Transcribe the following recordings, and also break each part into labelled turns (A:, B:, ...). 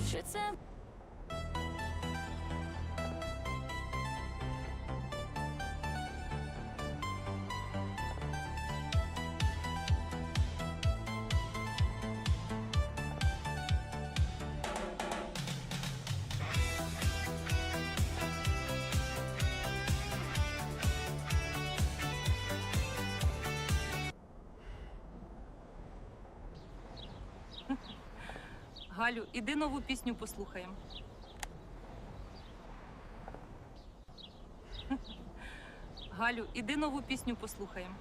A: Що це?
B: Галю, іди нову пісню послухаємо. Галю, іди нову пісню послухаємо.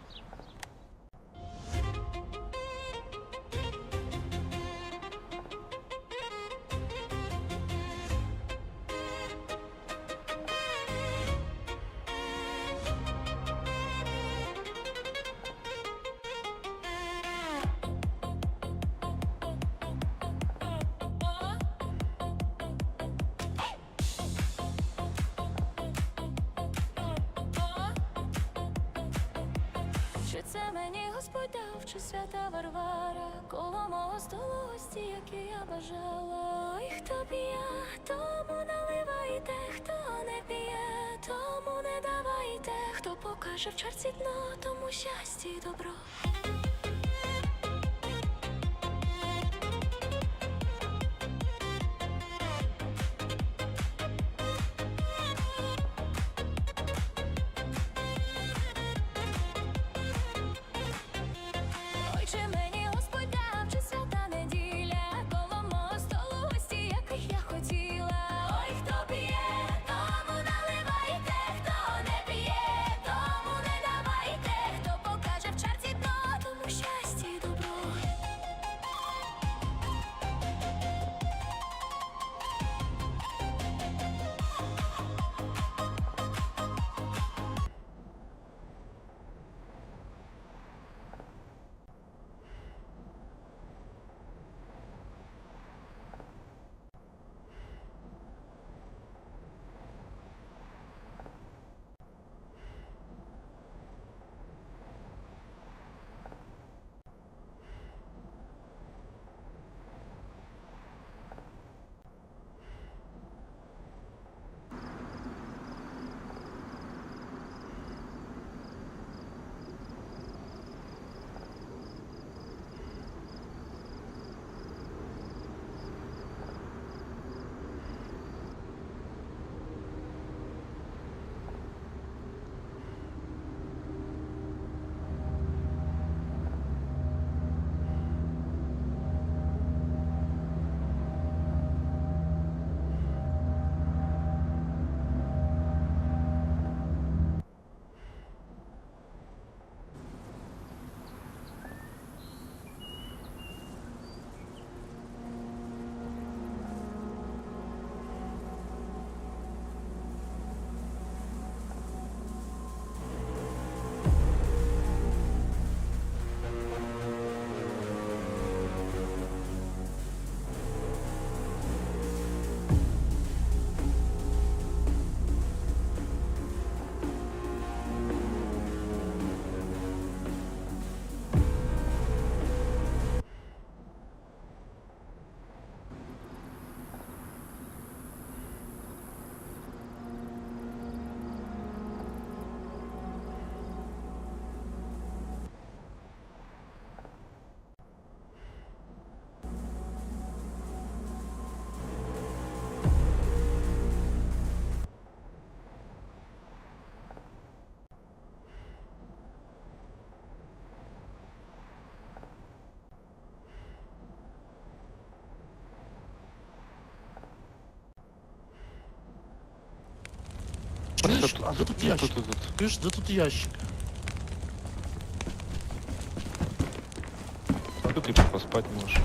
A: Що це мені Господь дав, чи свята Варвара, коло мого столу гості, які я бажала. Ой, хто п'є, тому наливайте, хто не п'є, тому не давайте, хто покаже в чарці дно, тому щастя й добро. Ой, чи мені Господь дав, чи свята неділя, коло мого столу гості, яких я хотіла. Ой, хто п'є, тому наливайте, хто не п'є, тому не давайте, хто покаже в чарці дно, тому щастя й добро.
C: Чуєш, а де тут ящик? Чуєш, де тут ящик?
D: А тут и поспать можешь.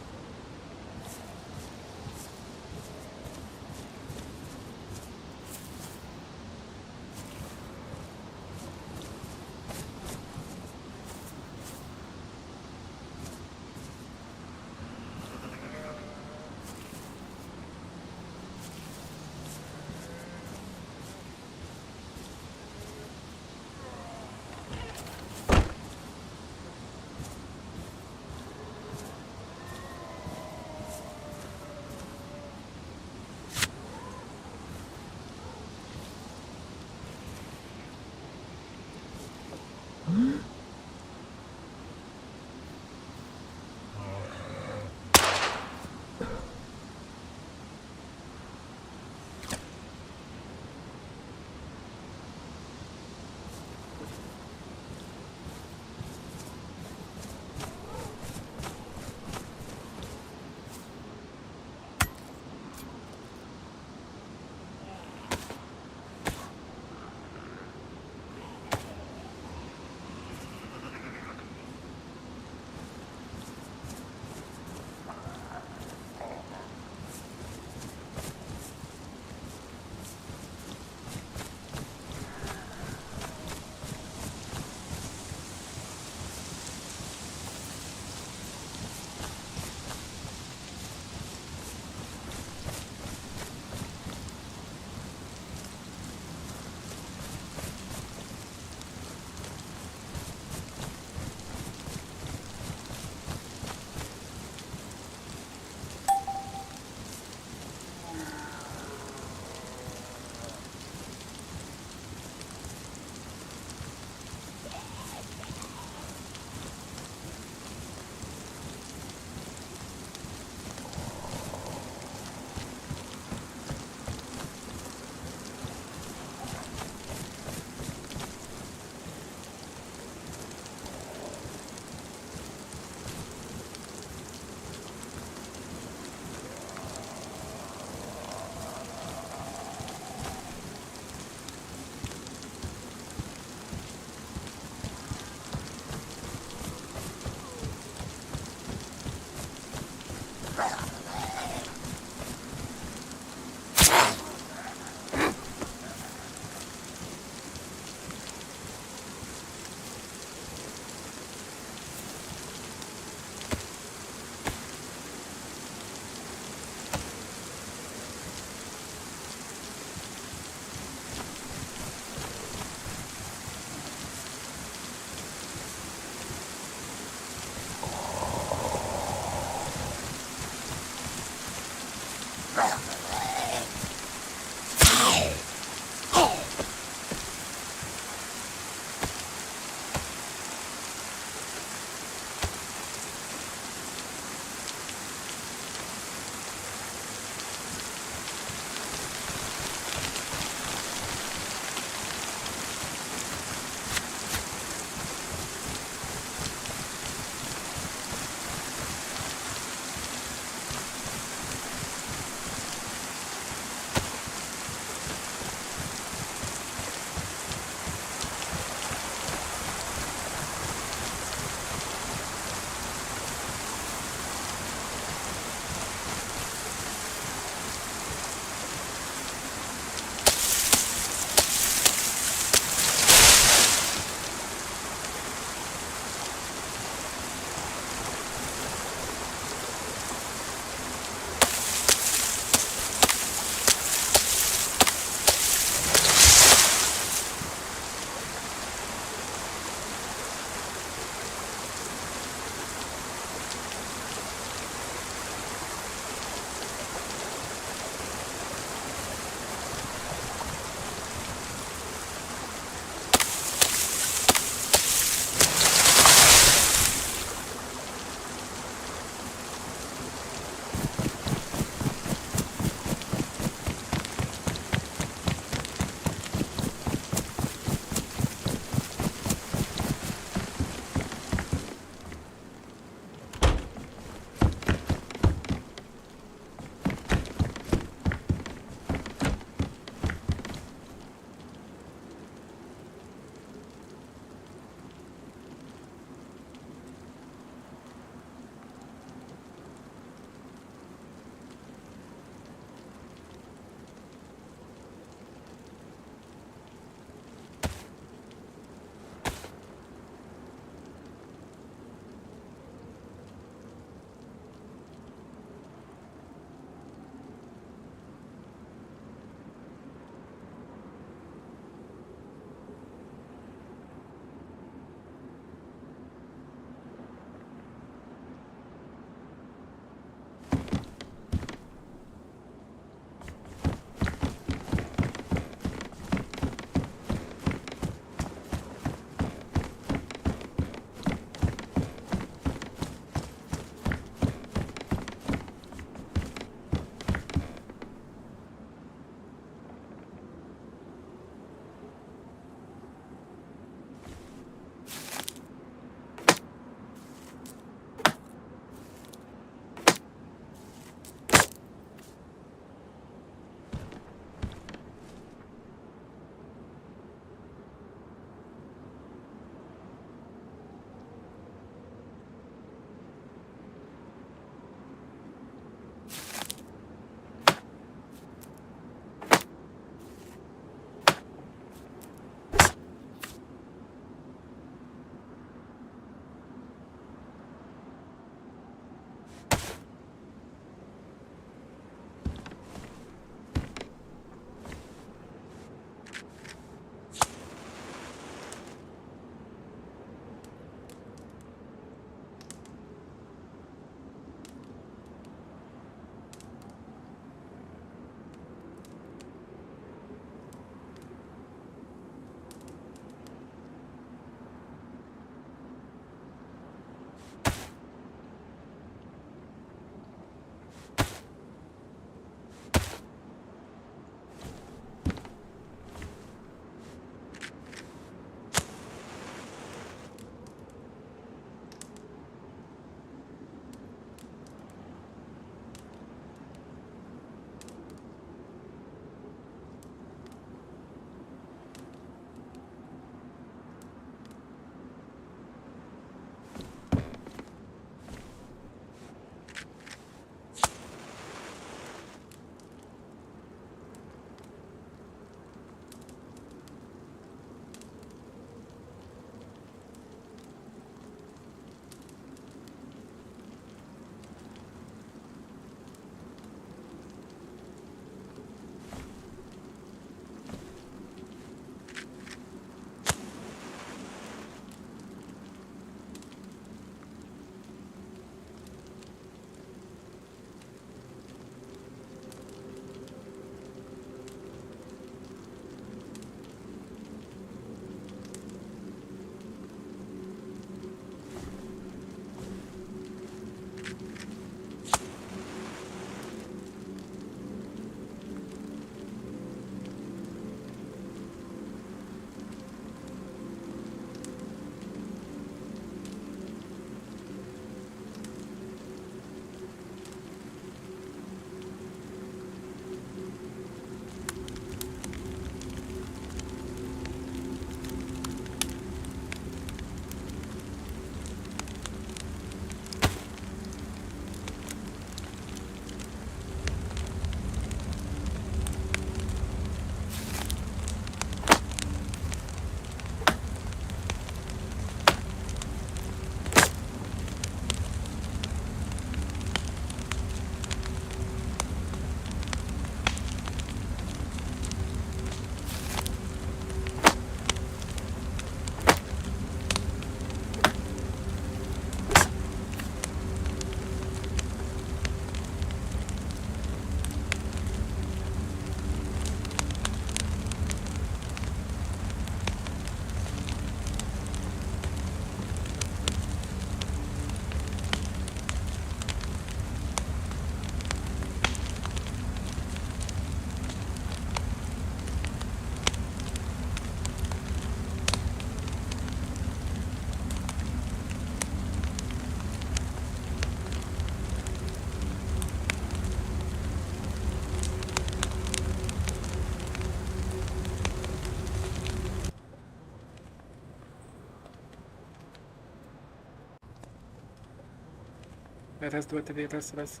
E: Раз, два, три, раз, раз.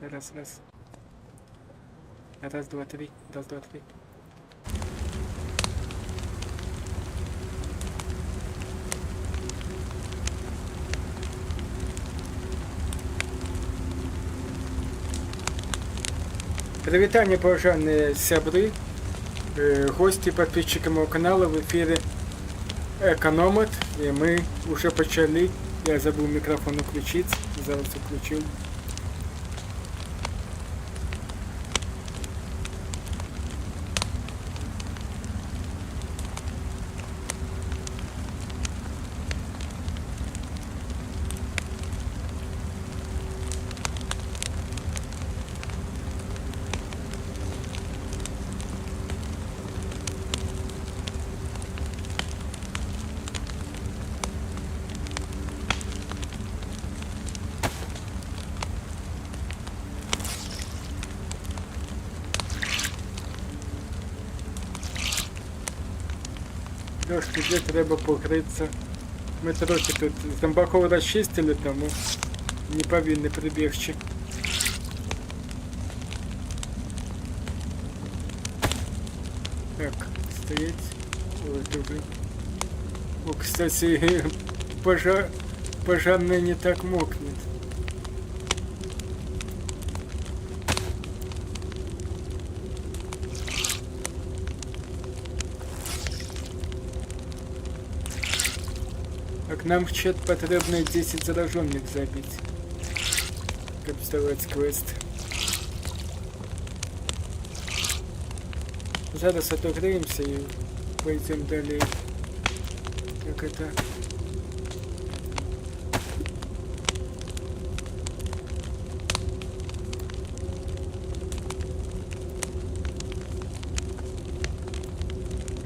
E: Раз, раз. Раз, два, три. Раз, два, три. Привітання, поважані сябри, гості, підписчики мого каналу, в ефірі Економет, і ми вже почали. Я забув мікрофон включити, зараз включив. Трошки вже треба покритися. Ми трохи тут зомбаков розчистили, тому не повинні прибігчи. Так, стоять. Ой, добре. О, кстати, пожарный не так мокнет. Так, нам в чат потрібно 10 заражених забити. Щоб здавати квест. Зараз отогреемся и пойдем далее. Как это?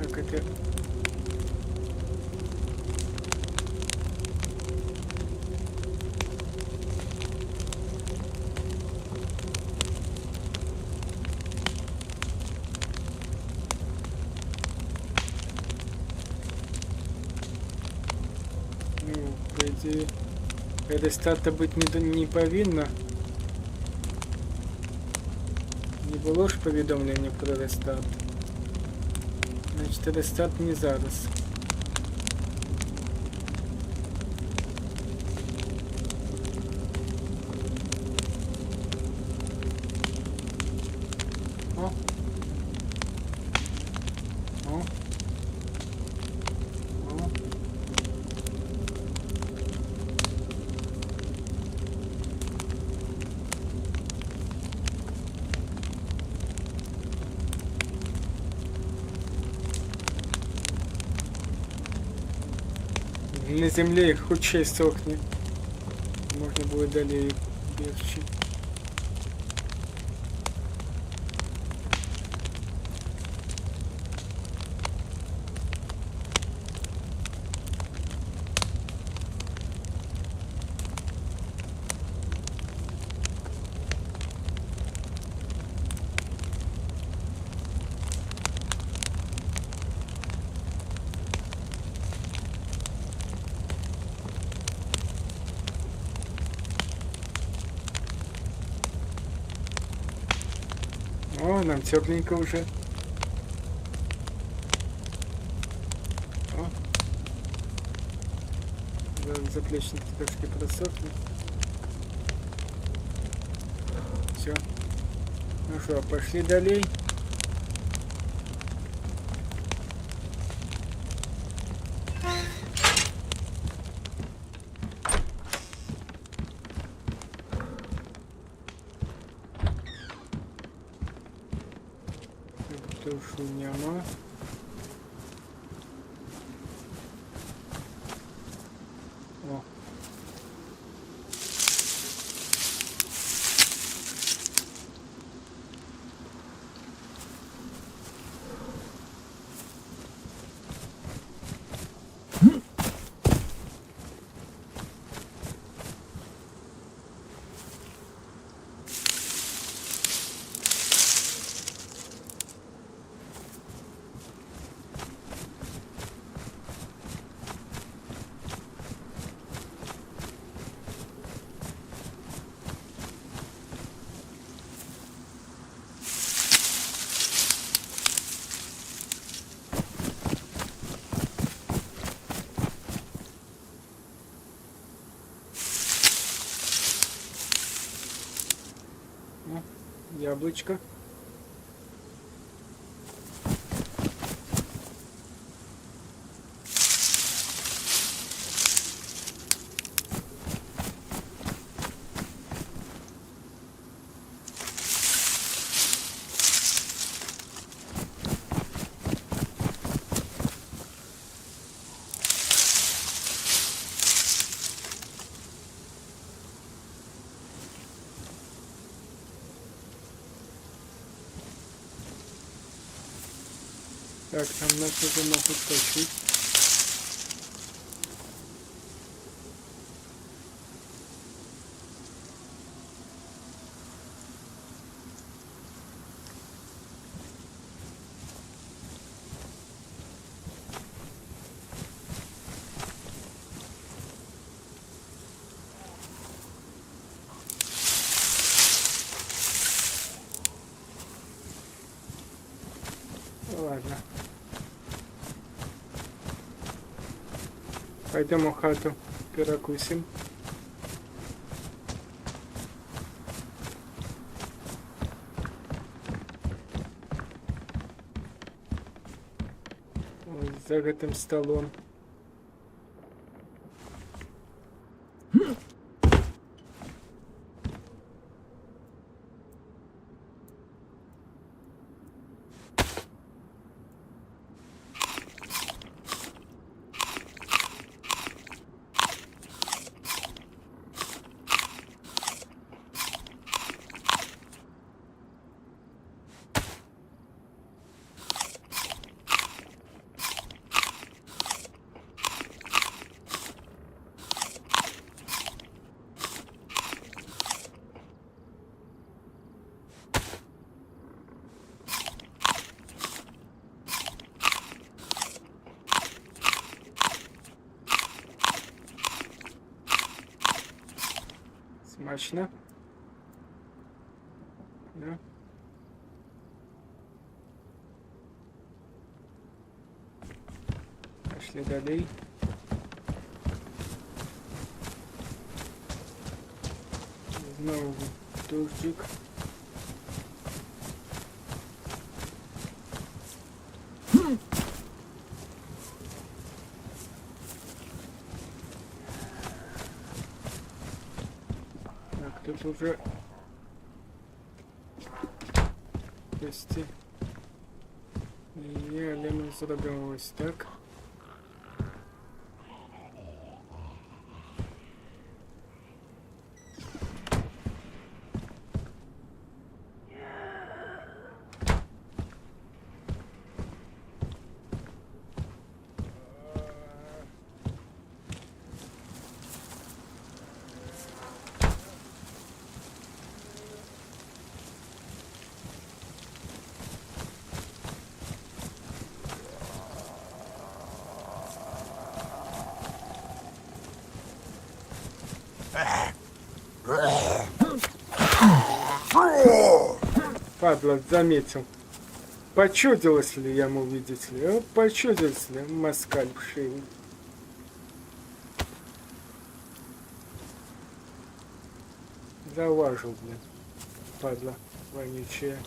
E: Как это? Ну, по идее, рестарта быть не повинно. Не було ж повідомлення про рестарт. Значить, рестарт не зараз. О. О. О. На земле худшей сохнет. Можно будет далее легче. О, нам тепленько уже. О. Заплечник трошки просохнет. Все. Ну что, пошли далее. Душу нема. О. яблучко. Так, там нас уже могут тащить. Ну, ладно. Пойдем в хату перекусим. Вот за этим столом. Смачно. Да. Пошли далее. Знову турчик. Так, тут уже кости. І але ми зробимо ось так. Падла, заметил. Почудилось ли ему, видите ли? Почудилось ли? Москаль вшивый. Заважил, блин. Падла вонючая.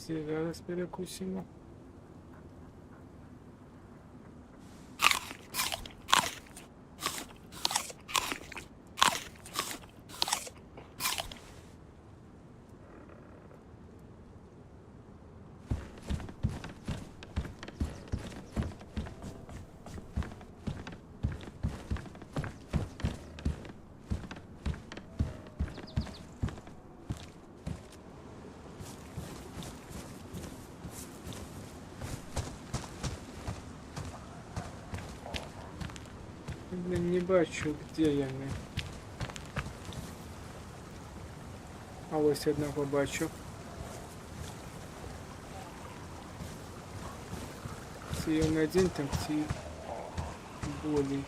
E: Зараз перекусимо. Не бачу, де вони. А ось одного бачу. Ці він один, там ці болі.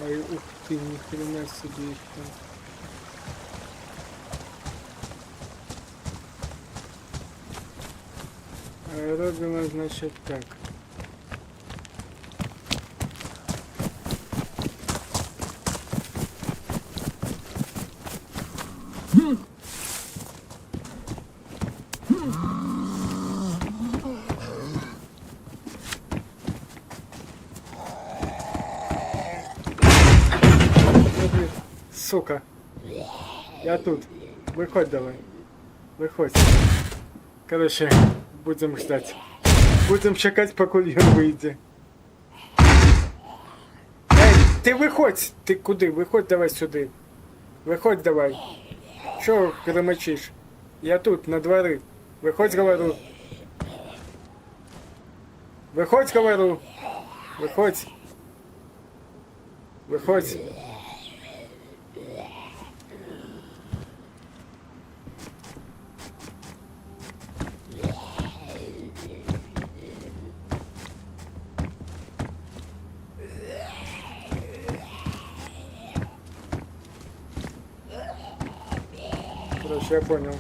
E: Ай, ух ты, ни хрена себе их там. А робимо, значит, так. Сука. Я тут. Выходь давай. Выходь. Короче, будем ждать. Будем чекать, пока он выйдет. Эй, ты выходь! Ты куда? Выходь давай сюда. Выходь давай. Чё громочишь? Я тут, на дворы. Выходь, говорю. Выходь, говорю. Выходь. Выходь. Короче, я понял.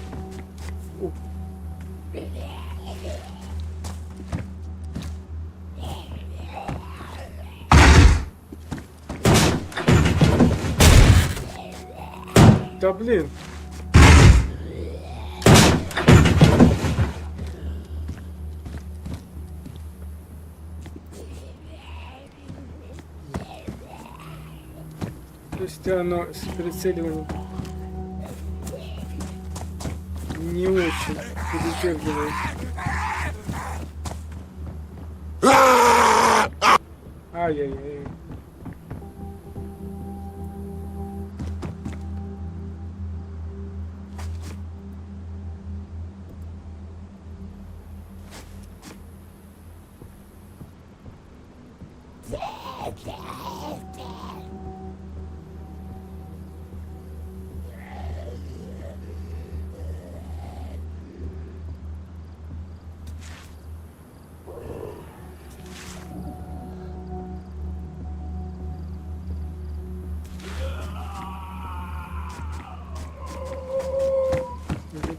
E: Да блин. То есть оно с прицеливанием не очень передергивает. Ай-яй-яй.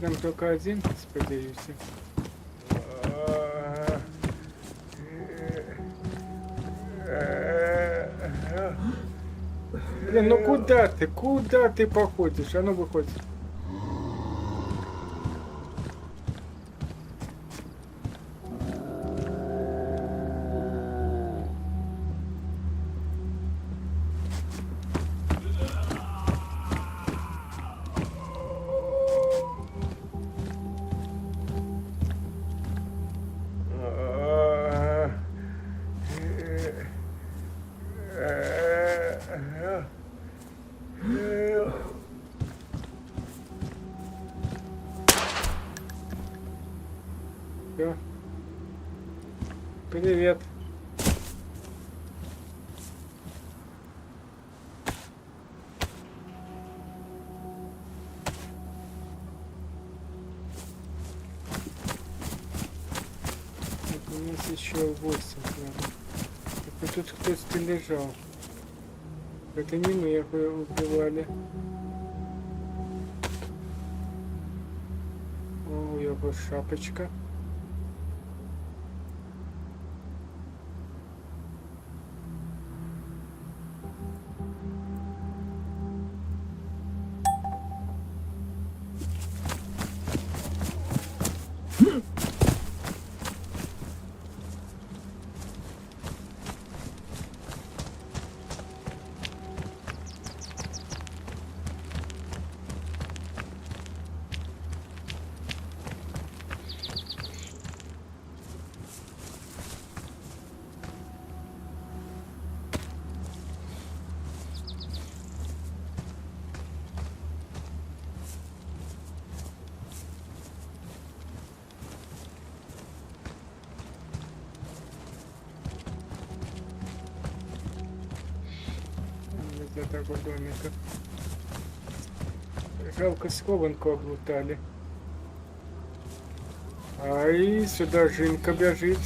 E: Там только один, сподеюсь. Блин, ну куда ты? Куда ты походишь? А ну выходи. Всё. Привет. Так, у нас еще 8. Так, вот тут кто-то лежал. Это не мы их убивали. О, его шапочка. того домика. Жалко, схованку облутали. Ай, сюда Жинка бежит.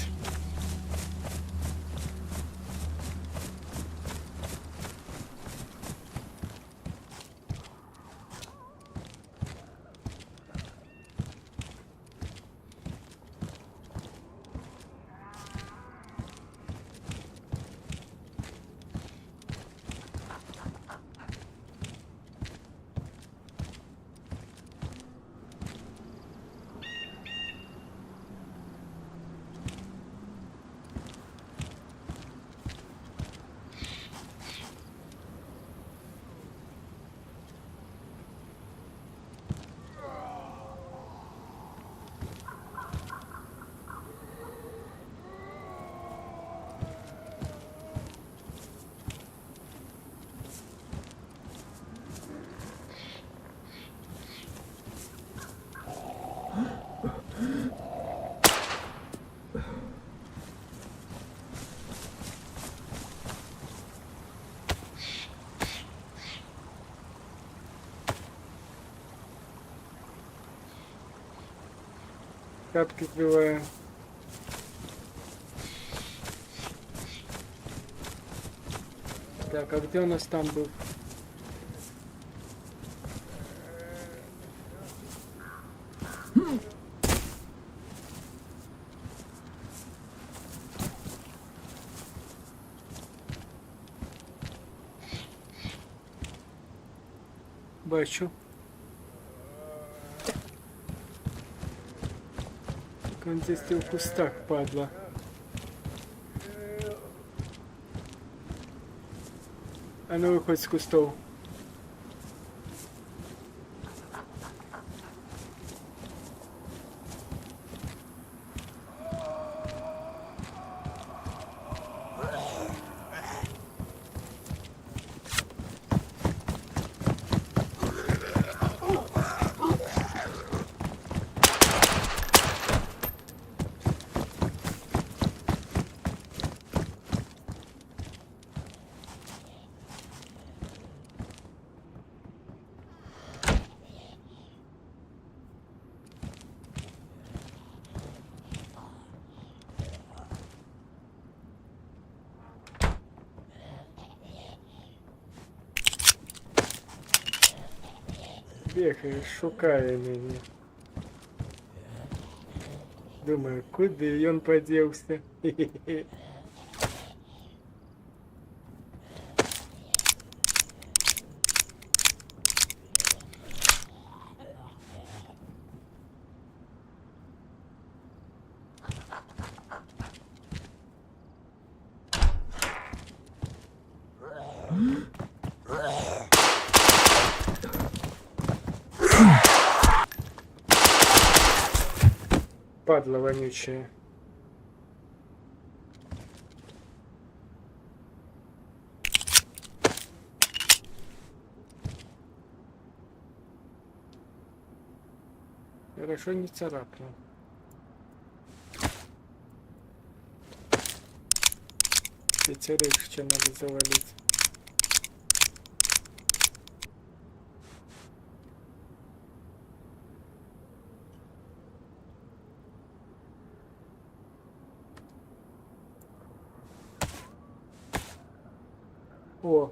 E: Капки сбиваю. Так, а где у нас там был? Бачу. Так он здесь в кустах, падла. А ну выходь с кустов. Бігає, шукає мене. Думаю, куди він подівся? Хе-хе-хе. Падла вонючая. Хорошо не царапнул. Пятерых еще надо завалить. О,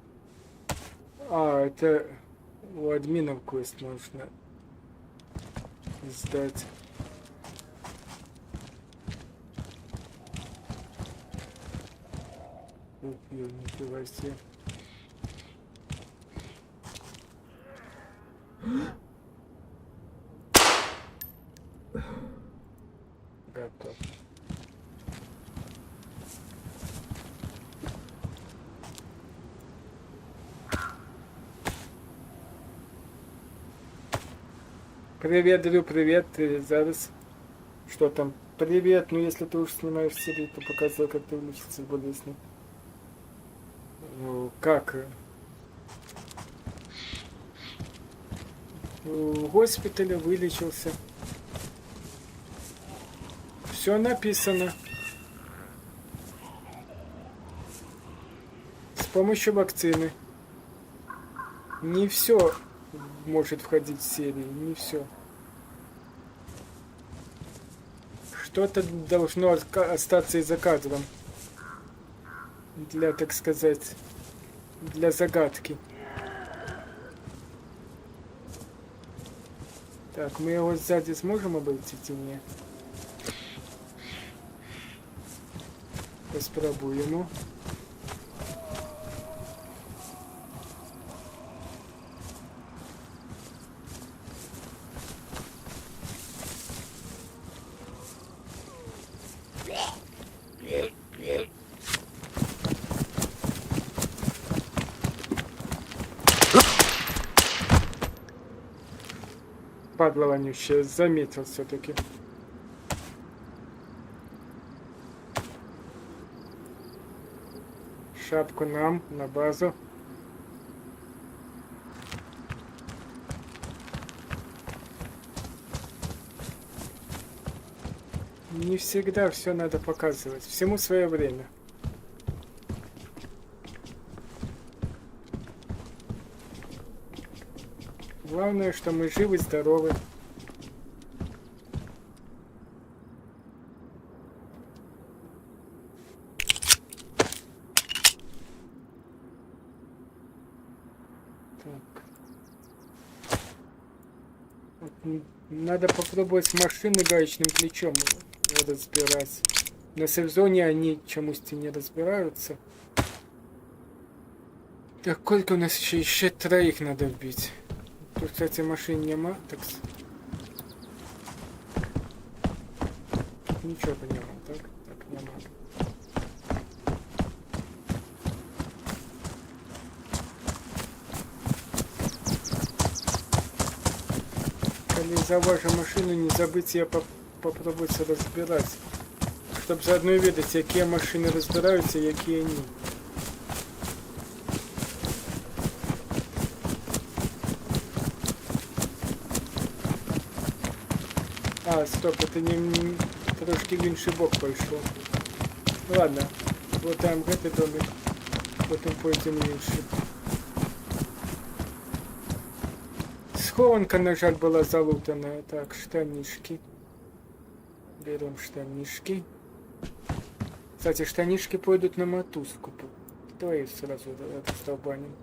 E: это у админов квест нужно сдать. Ух, нифига себе. Готов. Привет, Дрю, привет. Ты зараз. Что там? Привет, ну если ты уж снимаешь серию, то показывай, как ты вылечился с болезни. Ну, как? В госпитале вылечился. Все написано. С помощью вакцины. Не все может входить в серию, не все. Что-то должно остаться и за кадром. Для, так сказать, для загадки. Так, мы его сзади сможем обойти не? Попробуем. Падла вонючая, заметил все-таки. Шапку нам на базу. Не всегда все надо показывать. Всему свое время. Главное, что мы живы, здоровы. Так. Вот, надо попробовать с машины гаечным ключом разбирать. На сейф-зоне они чомусь не разбираются. Так, сколько у нас еще троих надо вбить? Тут, кстати, машин нема, так... Ничего нема, так? Так, нема. Коли завожу машину, не забыть ее попробовать разбирать. Чтоб заодно видеть, какие машины разбираются, какие не. А, стоп, это не трошки в інший бок пойшло. Ладно, вот там этот домик, потом пойдем в інший. Схованка, на жаль, была залутанная. Так, штанишки. Берем штанишки. Кстати, штанишки пойдут на мотузку. Давай сразу раздолбаним.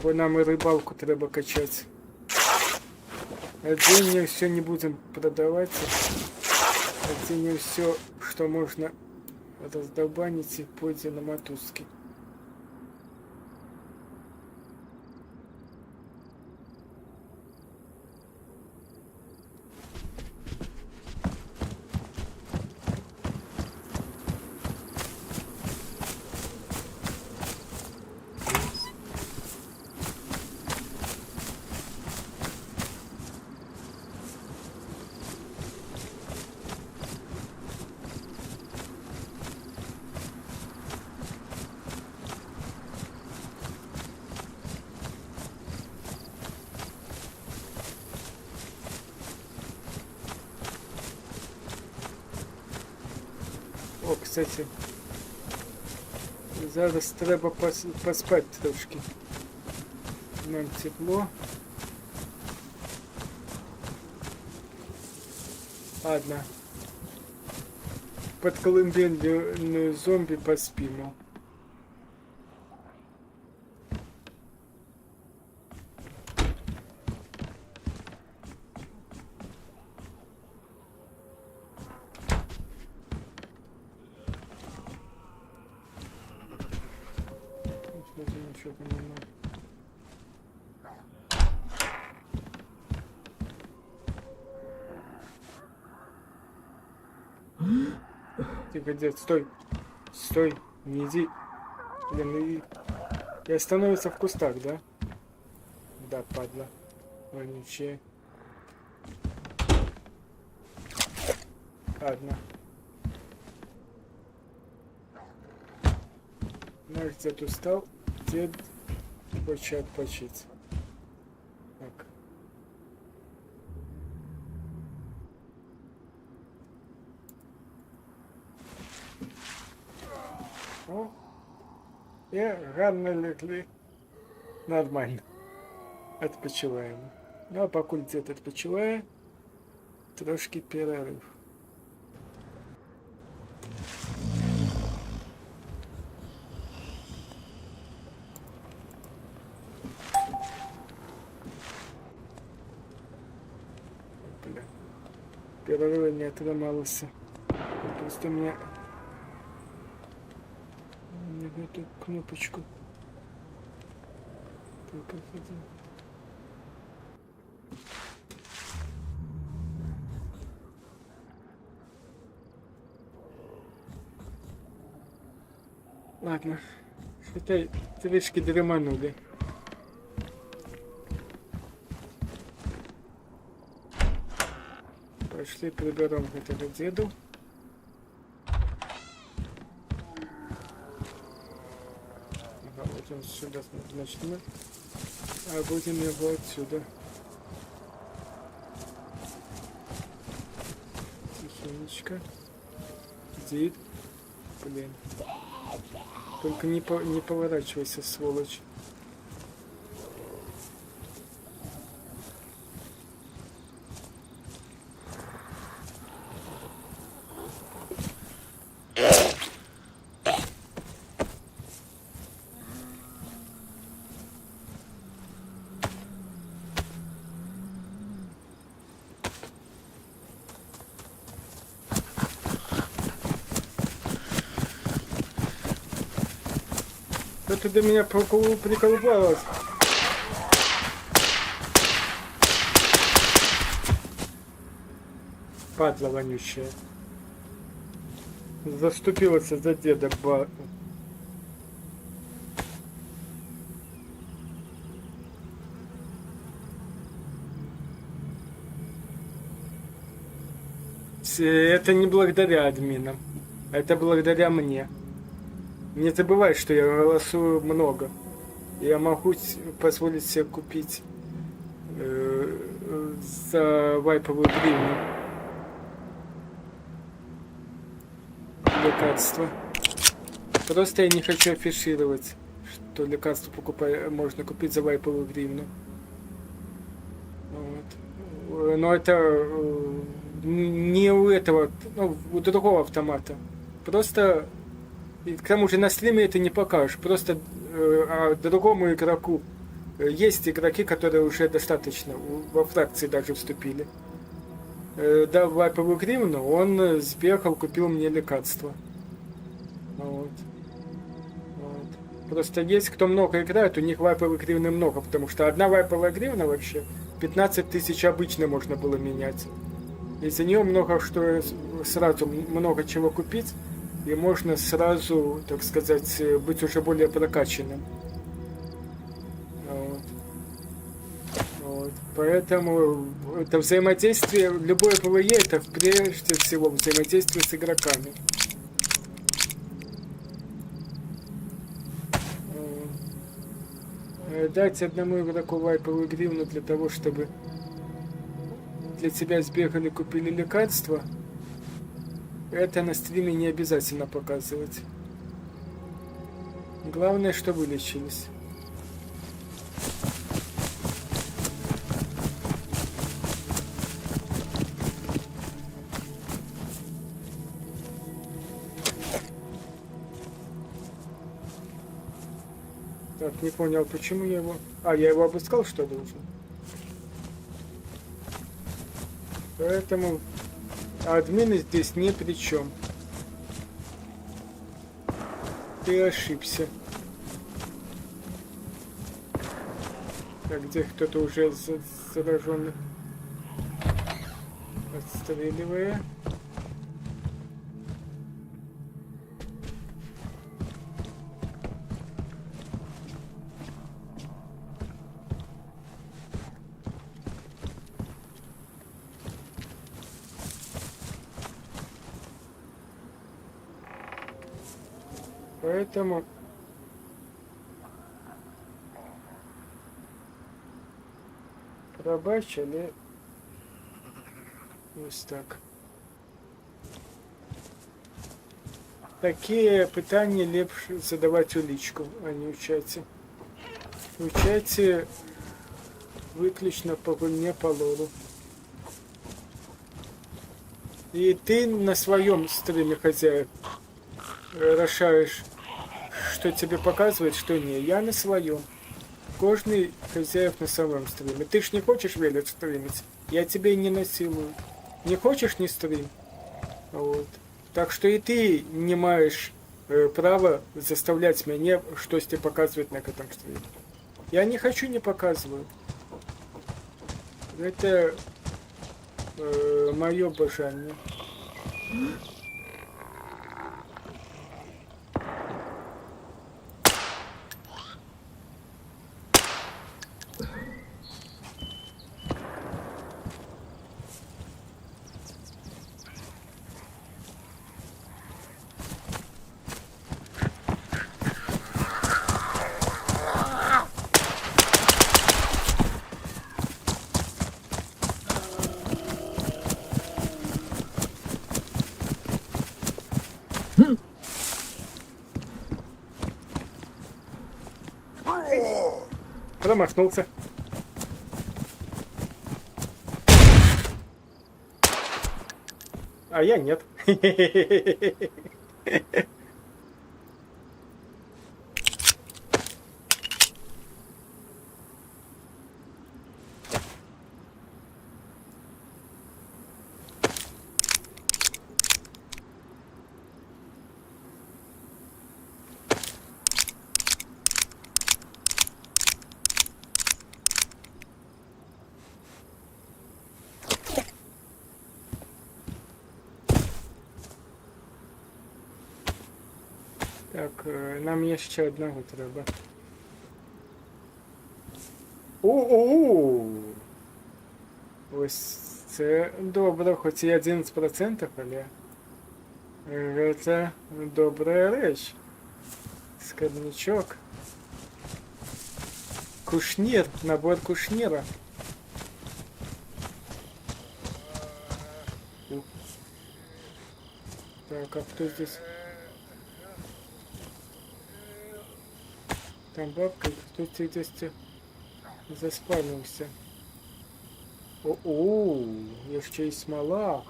E: Бо нам и рыбалку треба качать. Отдельно все не будем продавать. Отдельно все, что можно раздолбанить, и пойдет на мотузки. О, кстати, зараз треба поспать трошки. Нам тепло. Ладно. Под колыбельную зомби поспимо. Ничего там не надо. Тихо, дед, стой. Стой, не иди. Блин, и остановится в кустах, да? Да, падла. Вонючая. Ладно. Наш дед устал. Дед хочет отпочить. Так. О, и гарно легли. Нормально. Відпочиваємо. Ну а покуль дід відпочиває, трошки перерив. Бля. Перерыва не отламался. Просто у меня не в эту кнопочку. Только хотел. Ладно, считай, трішки дреманули. Пошли приберем этого деду. Ага, вот он сюда, значит, мы будем его отсюда. Тихонечко. Дед. Блин. Только не поворачивайся, сволочь. Да ты до меня приколбалась. Падла вонючая. Заступилась за деда. Это не благодаря админам. Это благодаря мне. Не забывай, что я голосую много. Я могу позволить себе купить за вайповую гривну лекарства. Просто я не хочу афишировать, что лекарство можно купить за вайповую гривну. Вот. Но это не у этого, ну, у другого автомата. Просто... И к тому же на стриме это не покажешь. Просто другому игроку есть игроки, которые уже достаточно во фракции даже вступили. Дав вайповую гривну, он сбегал, купил мне лекарства. Вот. Вот. Просто есть кто много играет, у них вайповой гривны много, потому что одна вайповая гривна вообще 15 тысяч обычно можно было менять. Из-за нее много что сразу много чего купить. И можно сразу, так сказать, быть уже более прокачанным. Вот. Вот. Поэтому это взаимодействие, любое ПВЕ, это прежде всего взаимодействие с игроками. Вот. Дать одному игроку вайповую гривну для того, чтобы для тебя сбегали, купили лекарства. Это на стриме не обязательно показывать. Главное, что вылечились. Так, не понял, почему я его... А, я его обыскал, что должен? Поэтому... админы здесь ни при чем. Ты ошибся. Так, где кто-то уже зараженный. Отстреливая. Поэтому пробачили ось так. Такие питання ліпше задавати у лічку, а не у чаті. Включайте выключно по гульне по лору. И ты на своем стриме, хозяин, решаешь, что тебе показывает, что не. Я на своем. Кожный хозяев на своем стриме. Ты ж не хочешь велик стримить? Я тебе и не насилую. Не хочешь, не стрим. Вот. Так что и ты не имеешь права заставлять меня что-то тебе показывать на этом стриме. Я не хочу, не показываю. Это мое бажание. Промахнулся. А я нет. Так, нам є ще одного треба. У-у-у! Ось це добре, хоч і 11%, але це добра річ. Скарбничок. Кушнир, набор кушнира. Так, а кто здесь? Там бабка, кто-то здесь заспавнился. О-о, еще и смола.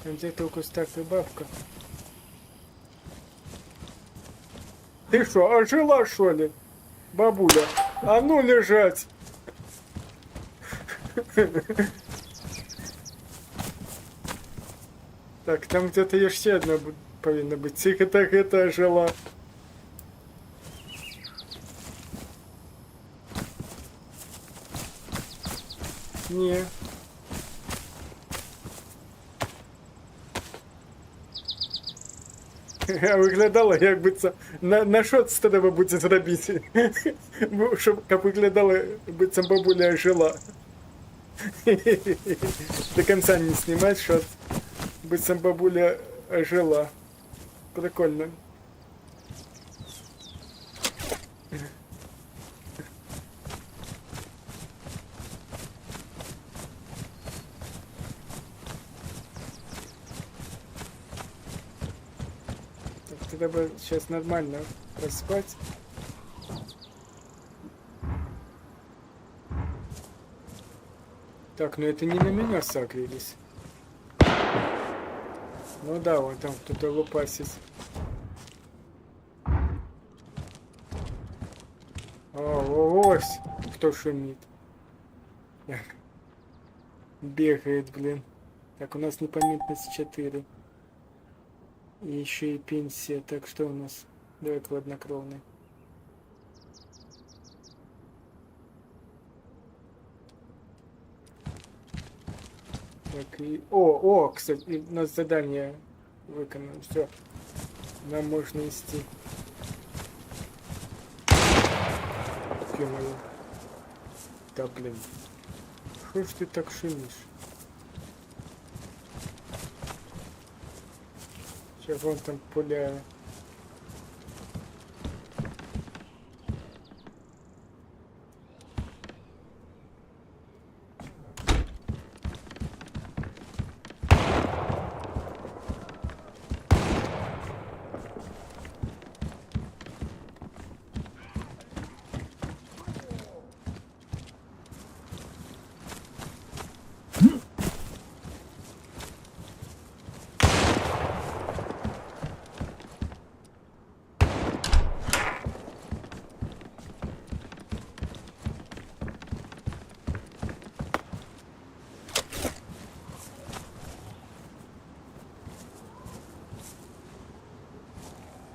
E: Там где-то в кустах и бабка. Ты что, ожила, что ли? Бабуля, а ну лежать! Так, там где-то еще одна повинна быть. Тихо, так это ожила. Не. Виглядало, як би це... На що це треба буде зробити? Щоб виглядало, би це бабуля ожила. До конца не снимать, что бы сам бабуля ожила. Прикольно. Так, треба сейчас нормально проспать. Так, ну это не на меня сагрились. Ну да, вон там кто-то лупасит. Ось кто шумит. Бегает, блин. Так, у нас непомітність 4. И еще и пенсия. Так, что у нас? Давай хладнокровный. Так, и... О, кстати, и у нас задание выполнено. Все. Нам можно идти. Ё-моё. Да, блин. Что ж ты так шумишь? Сейчас вон там пуляю.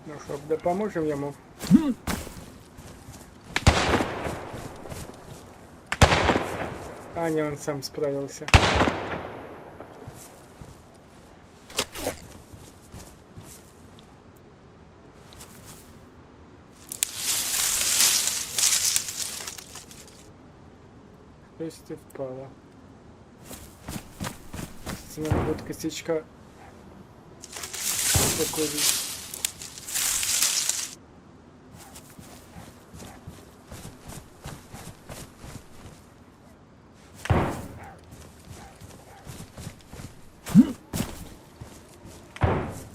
E: Ну що, допоможемо йому. А, не, он сам справился. То есть ты впала. Надо будет косячка такой.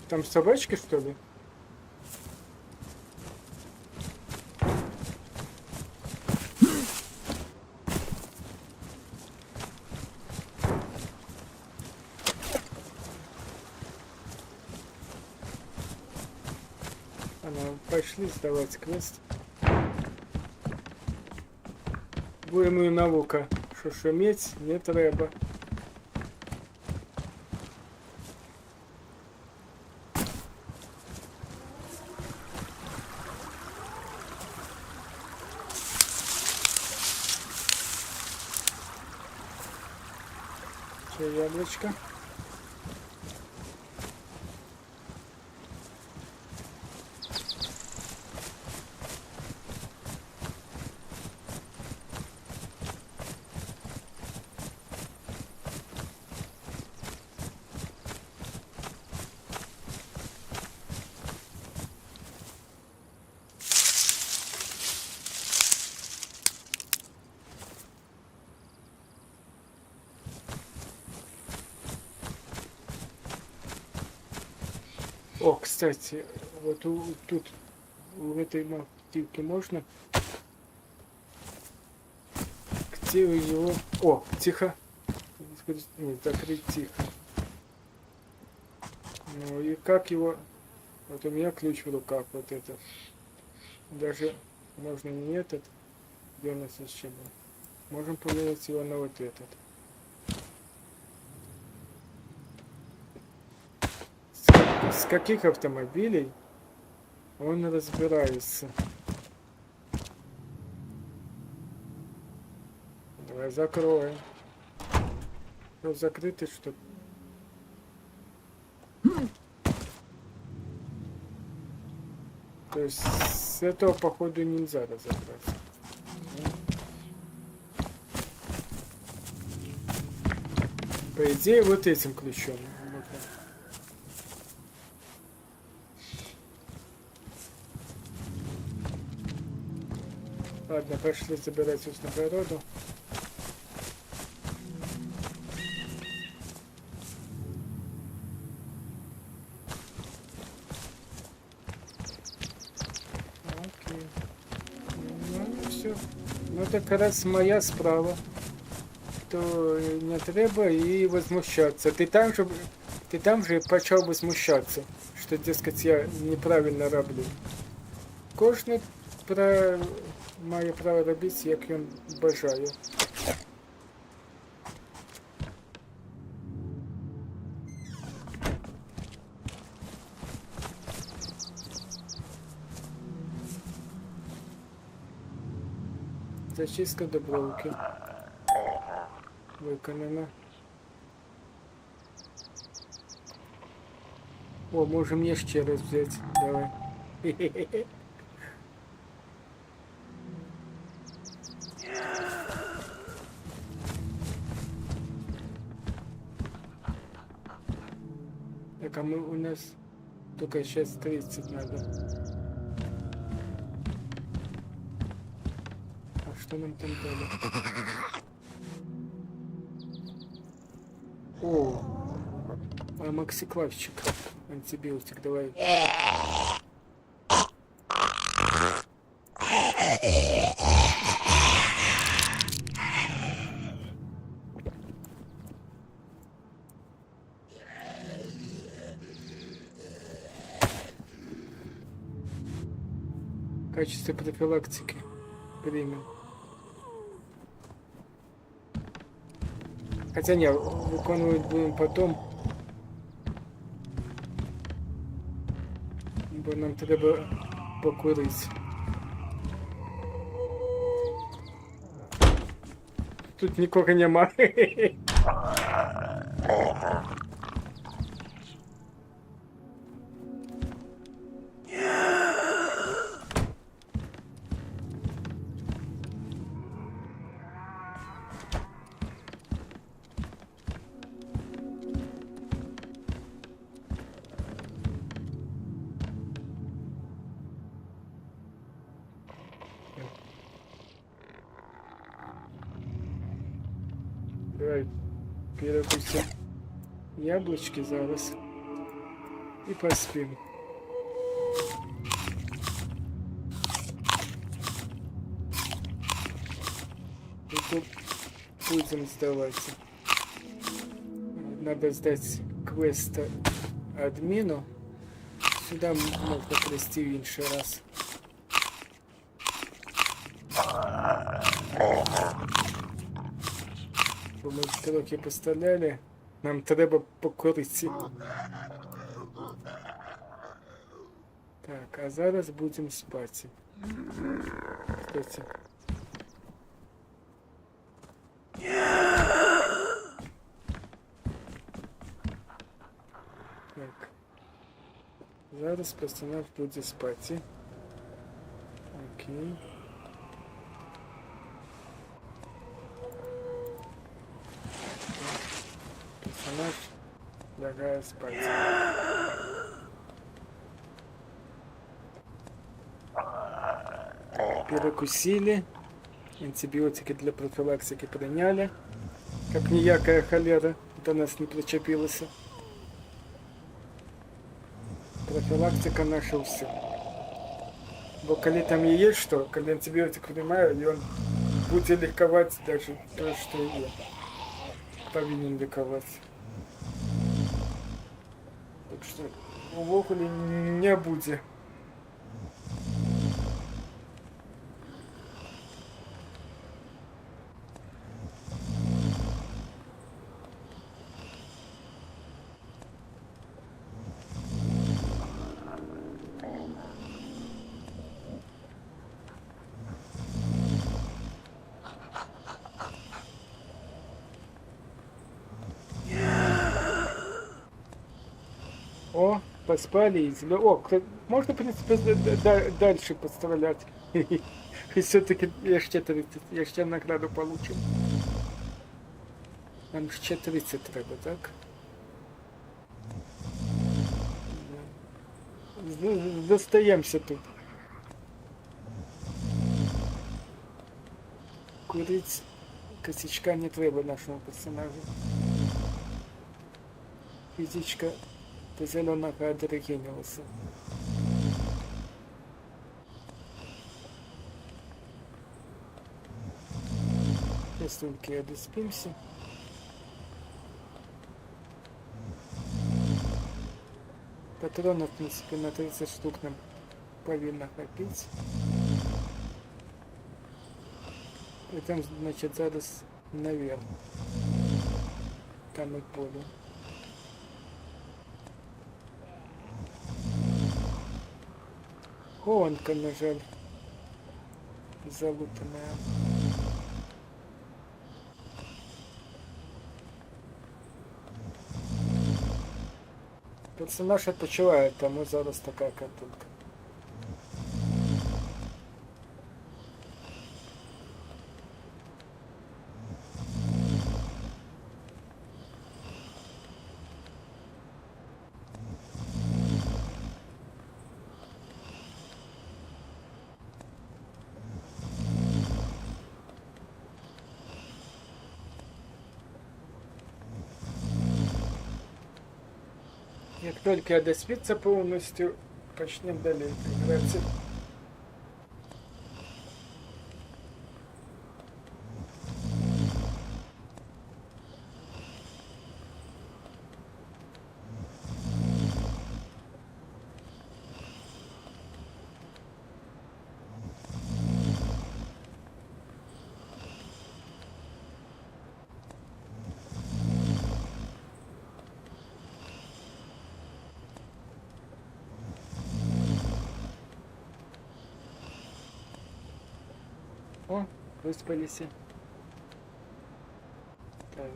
E: Там собачки, что ли? Пошли сдавать квест. Будемо і наука, що шуметь не треба. Ще яблочко. О, кстати, вот тут в этой мотивке можно где его... О, тихо. Нет, закрыть тихо. Ну и как его... Вот у меня ключ в руках, вот это. Даже можно не этот, где у нас еще был. Можем поменять его на вот этот. С каких автомобилей он разбирается? Давай закроем. Что, закрытый что-то? То есть с этого походу нельзя разобраться. По идее вот этим ключом. Ладно, пошли забирать узнавороду. Окей. Ну все. Ну так раз моя справа, то не треба і возмущаться. Ти там же почав возмущаться, що, дескать, я неправильно роблю. Кожен має право робити, як він бажає. Зачистка Дубровки виконана. О, можем мне ще раз взять. Давай. Так, а мы у нас только сейчас 30 надо. А что нам там дали? О, максиклавчик. Антибиотик, давай. В качестве профилактики примем. Хотя не, выполнять будем потом. бо нам треба покурити. Тут нікого немає. Давай перекусим яблочки зараз і поспим. І тут будем здаватися. Надо сдать квест админу. Сюда можна прийти в інший раз. Бо ми трохи постріляли, нам треба покурити. Так, а зараз будемо спати. Кстати. Так. Зараз персонаж буде спати. Окей. Персонаж лягає спати. Перекусили. Антибиотики для профилактики приняли. Как ніяка холера до нас не причепилась. Профилактика наша все. Бо коли там и есть что, коли антибиотик приймаю, и он будет ликовать даже то, что я повинен ликовать. Так что увогуле не будет. О, поспали и тебя. О, можно, в принципе, дальше подставлять. И все-таки я ще 30, я ще награду получу. Нам ще 30 треба, так? Достаемся тут. Курить косячка не треба нашему персонажу. Физичка до зеленого адрегенилася. Сейчас только доспимся. Патронов, в принципе, на 30 штук нам повинно хватить. И там, значит, зараз наверх. Там и поле. Хованка, на жаль, залутанная. Персонаж відпочиває, тому зараз така картинка. Як тільки доспиться повністю, почнемо далі гратися. О, выспались. Так.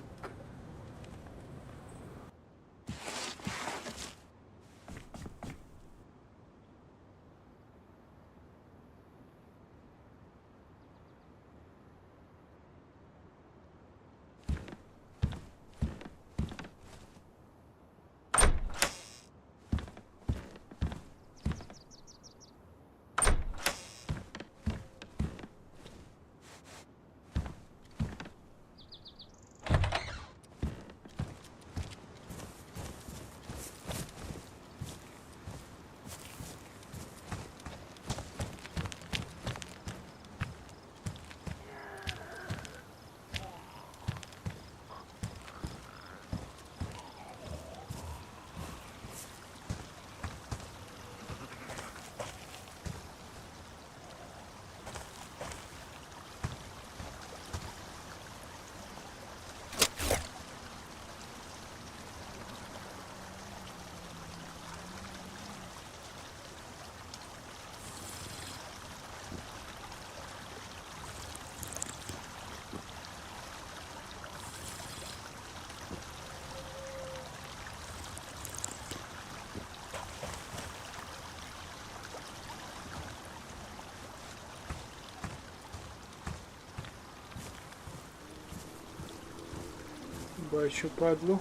E: Бачу падлу.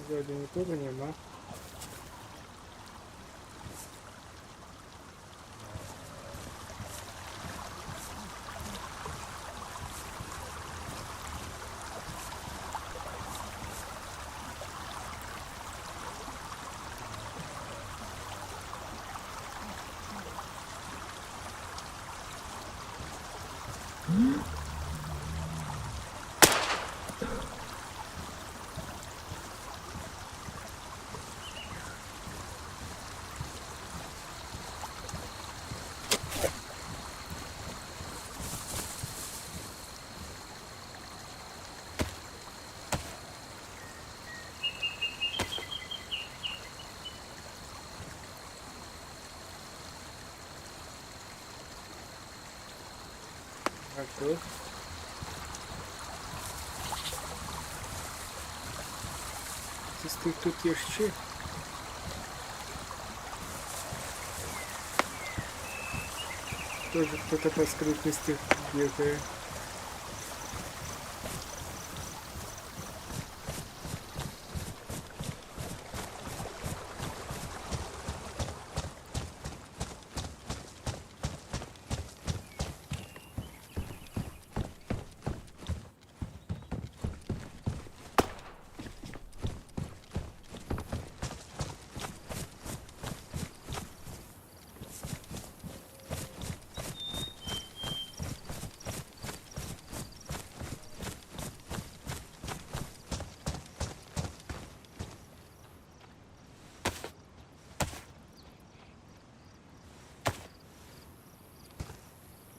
E: Ззаду нікого нема. А тут? З тих тут є ще. Тоже кто-то по скрытности бегает.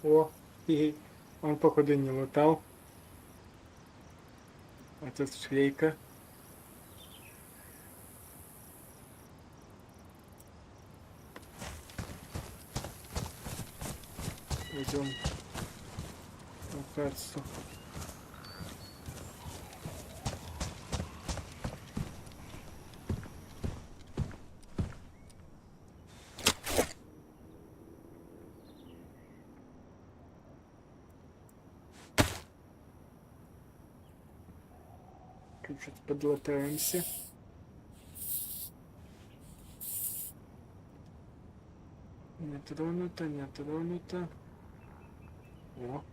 E: О, и он походу не лутал. А тут шлейка. Идем в карту. Чуть-чуть подлатаемся. Не тронуто, не тронуто. О.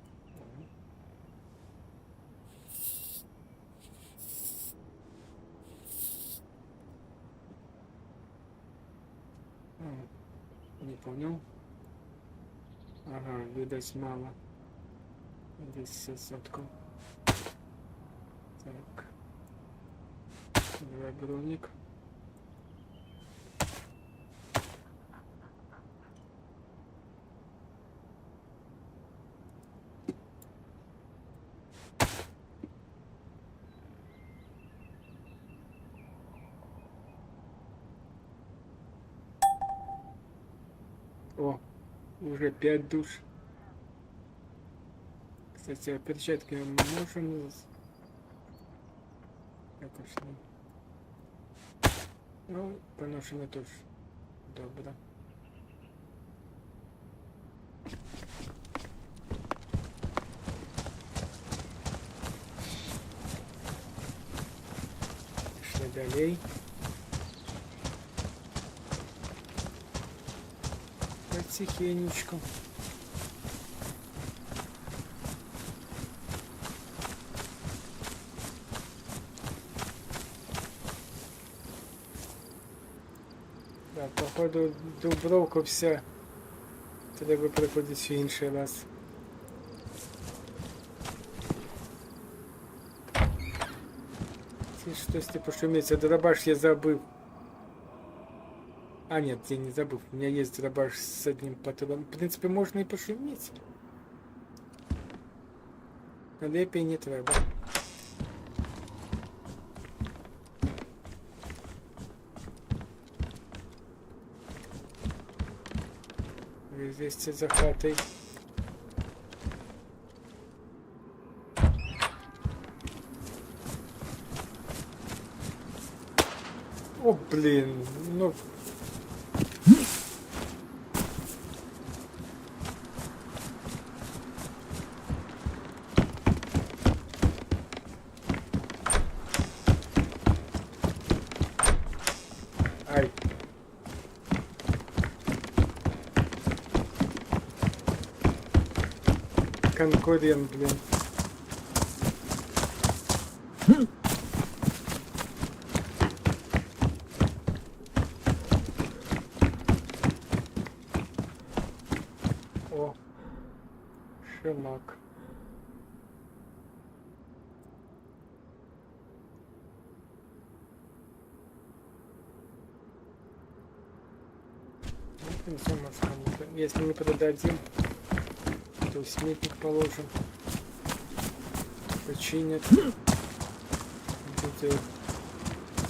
E: Не понял. Ага, видать мало. Здесь 700. Так. Давай броник. О, Уже 5 душ. Кстати, а перчатки мы можем... Якось не. Ну, поношено теж. Добре. Пішли далі. Потихенечку. Да, походу Дубровка вся. Треба приходити в інший раз. Це щось типу шумиться. Дробаш я забыл. А, нет, я не забыл. У меня есть дробаш с одним патроном. В принципе, можно и пошуметь. Но лепей не треба. Везде за хатой. О, блин, ну... Ай. Конкурент, блин. О, шелак. Если не продадим, то в сметник положим. Починят. Будет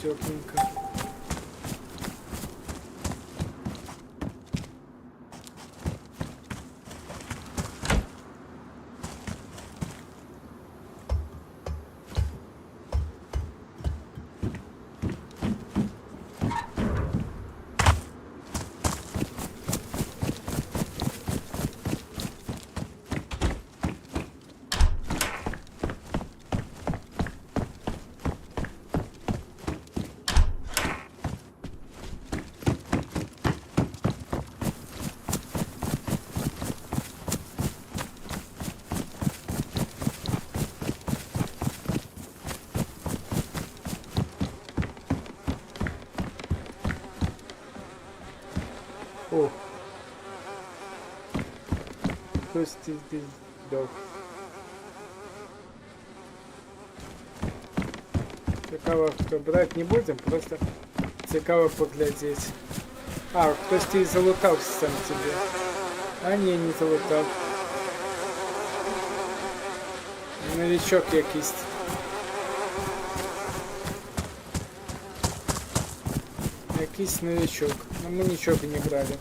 E: тепленько. О! Хтось здесь сдох. Цікаво, хто брать не будем, просто цікаво поглядеть. А, хтось і залутав сам тебе. А ні, не залутав. Новичок якийсь. Якийсь новичок. Но мы ничего не брали.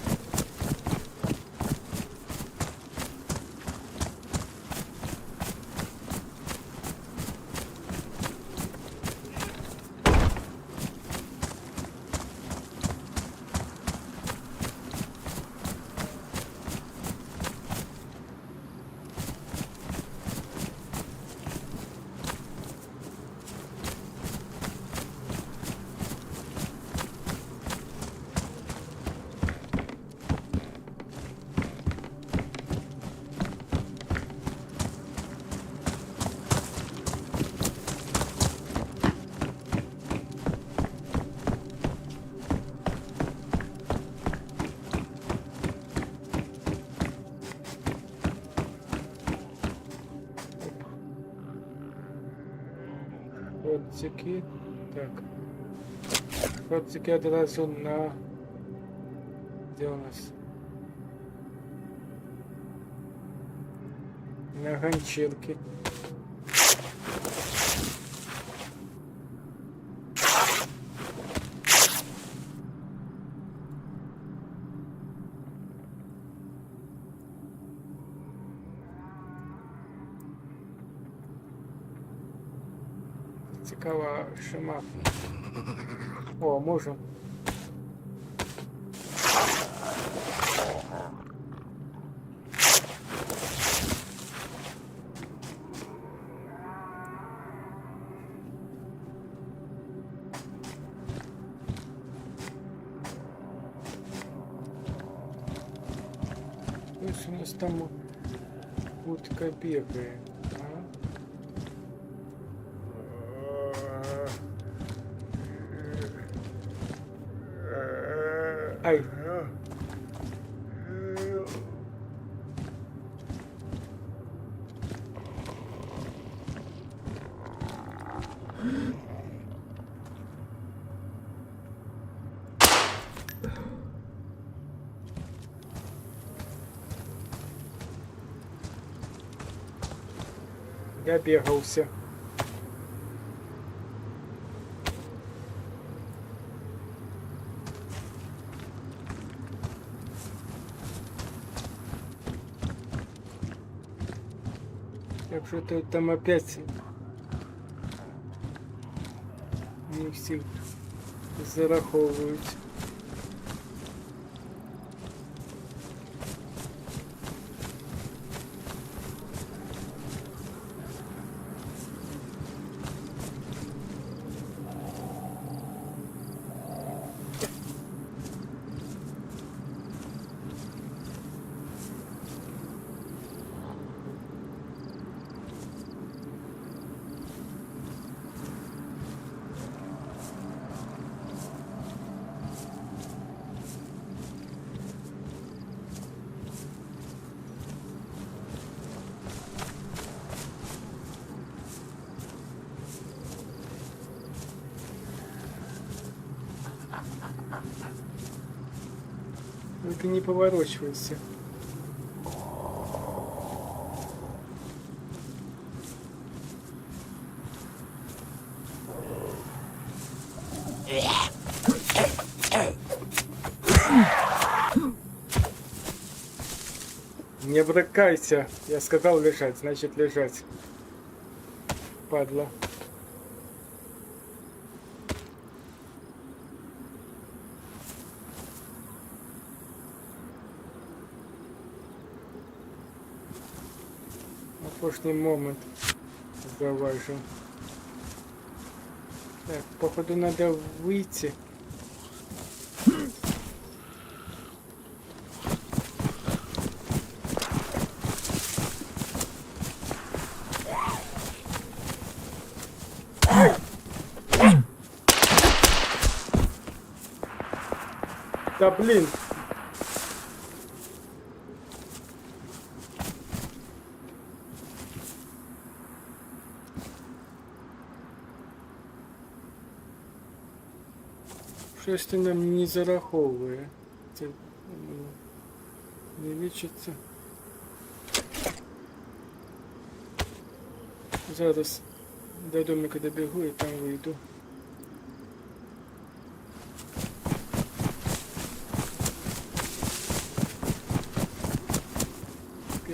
E: Хлопчики. Так. Хлопчики одразу на... Где у нас? На ганчірки. Цікава шима. О, можу. Ось у нас там утка бігає. Ай. Я бегался. Так что-то там опять не всех зараховывают. Ну ты не поворачивайся. Не брыкайся. Я сказал лежать, значит лежать. Падла. Опошний момент заважу. Так, походу надо выйти. Да блин. Щось ти нам не зараховує. Це не лічиться. Зараз до домика добігу і там вийду.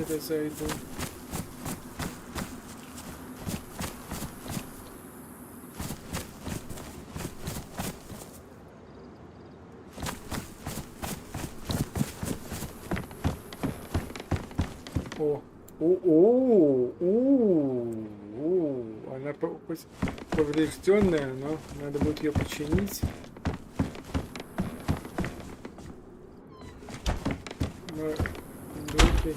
E: Перезайду. Она хоть поврежденная, но надо будет ее починить. Но, окей.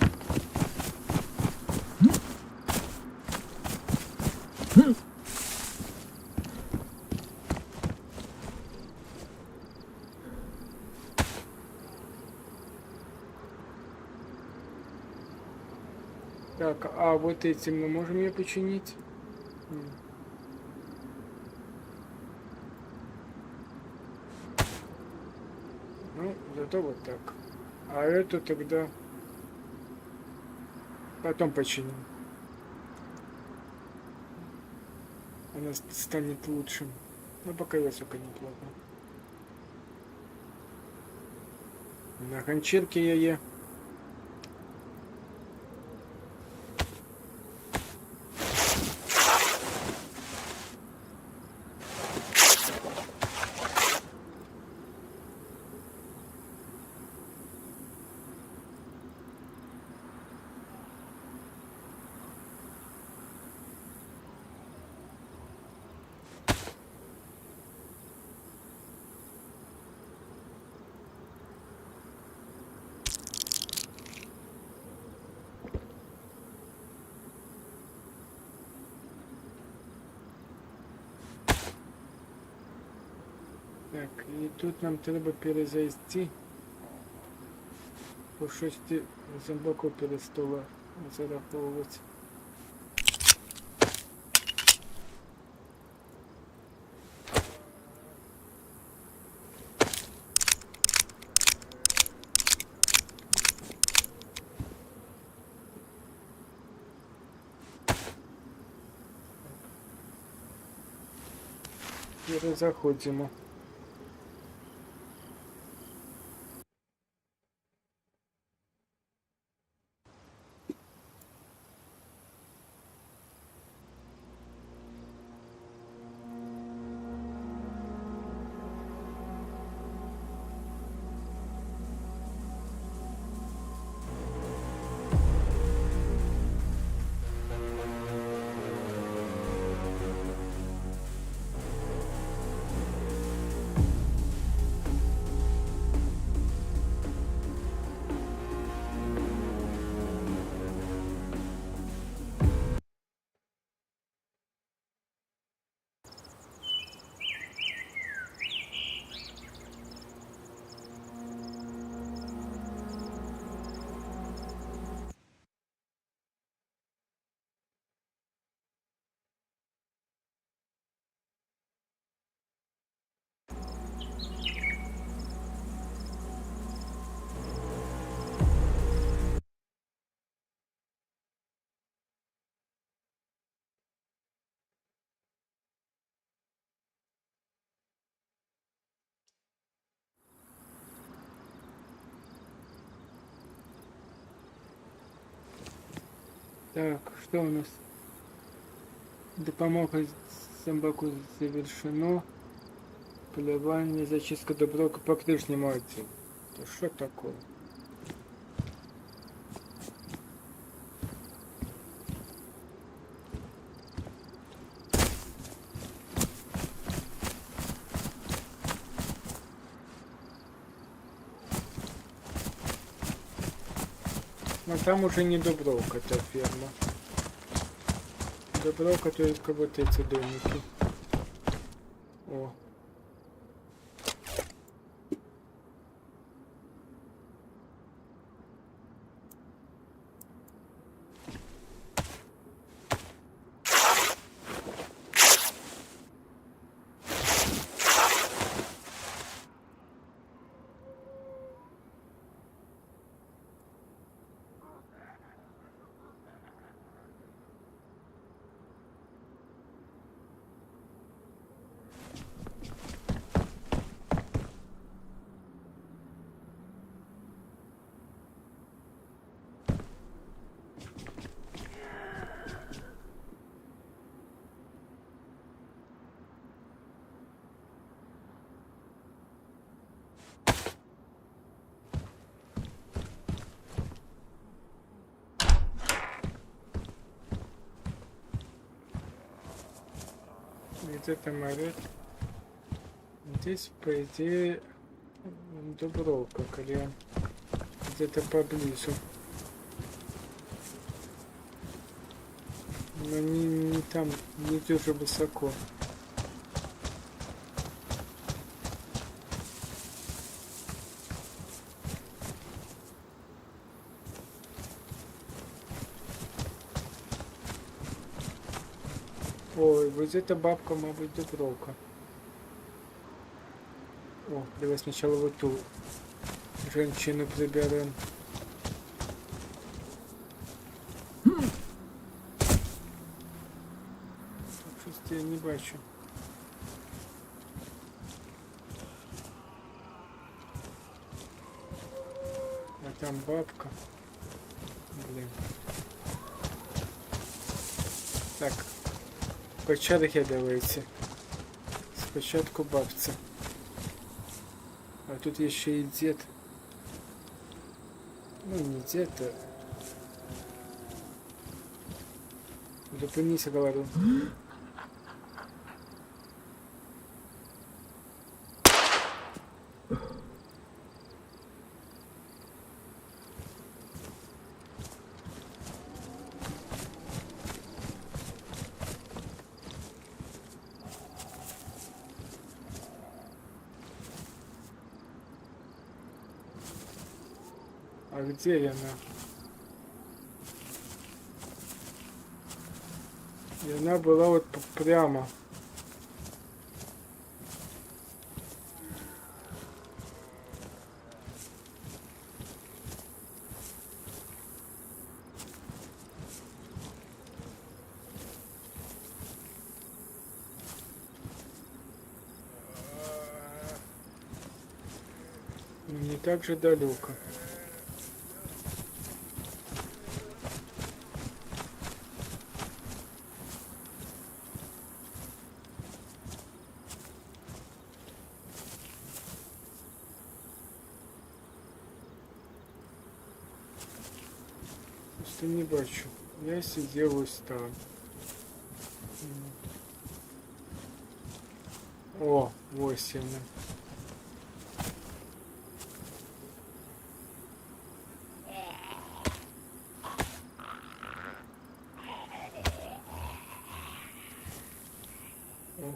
E: Так, а вот этим мы можем ее починить? Ну, зато вот так. А эту тогда потом починим. Она станет лучшим. Но пока высоко неплохо. На ганчірки я є. Так, і тут нам треба перезайти. Бо щось ти зомбаку перестало зараховувати. Перезаходимо. Так, что у нас? Допомога зомбаку завершено. Полирование, зачистка доброка по прежнему отделу. То что такое? Но там уже не Дубровка, это ферма. Дубровка только вот эти домики. О. Где-то морет. Здесь, по идее, Дубровка, Колян. Где-то поближе. Но не там, не дуже высоко. Ой, вот эта бабка, мабуть, Дубровка. О, давай сначала вот ту женщину приберем. Щось я не бачу. А там бабка. Блин. Так. По черге давайте. Спочатку бабця. А тут еще и дед. Ну не дед, а... Зупинись, говорю. А где она? И она была вот прямо. Не так же далеко. Просто не бачу. Я сидел ось там. О, ось вона. О.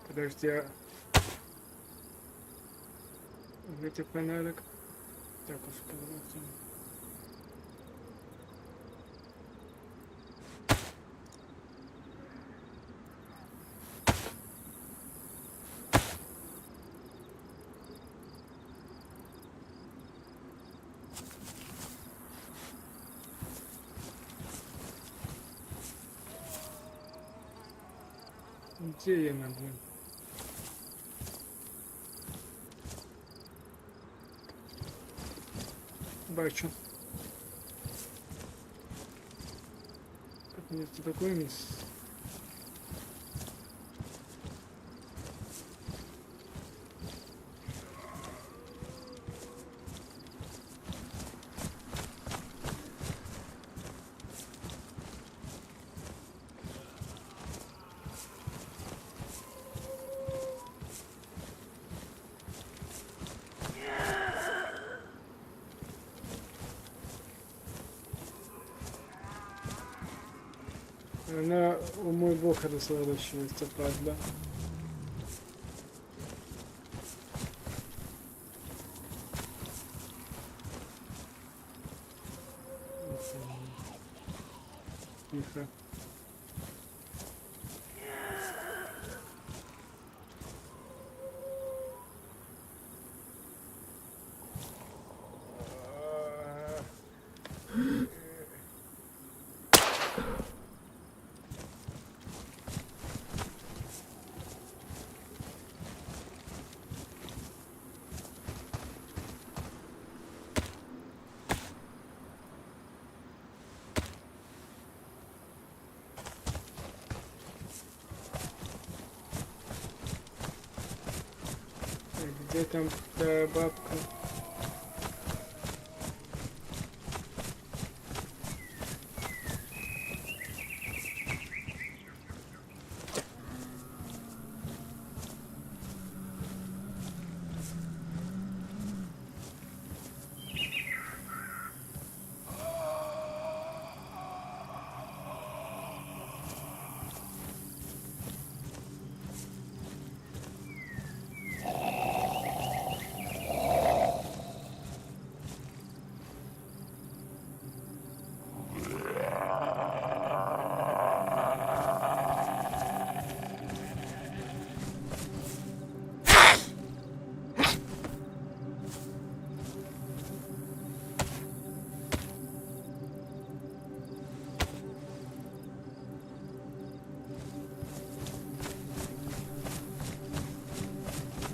E: Подожди, а... Где фонарик? Так, уж подожди. Где я на блин? Бачу. Как мне это такое место? Она у мой бог разворачивается, падла. Тихо. Где там та бабка?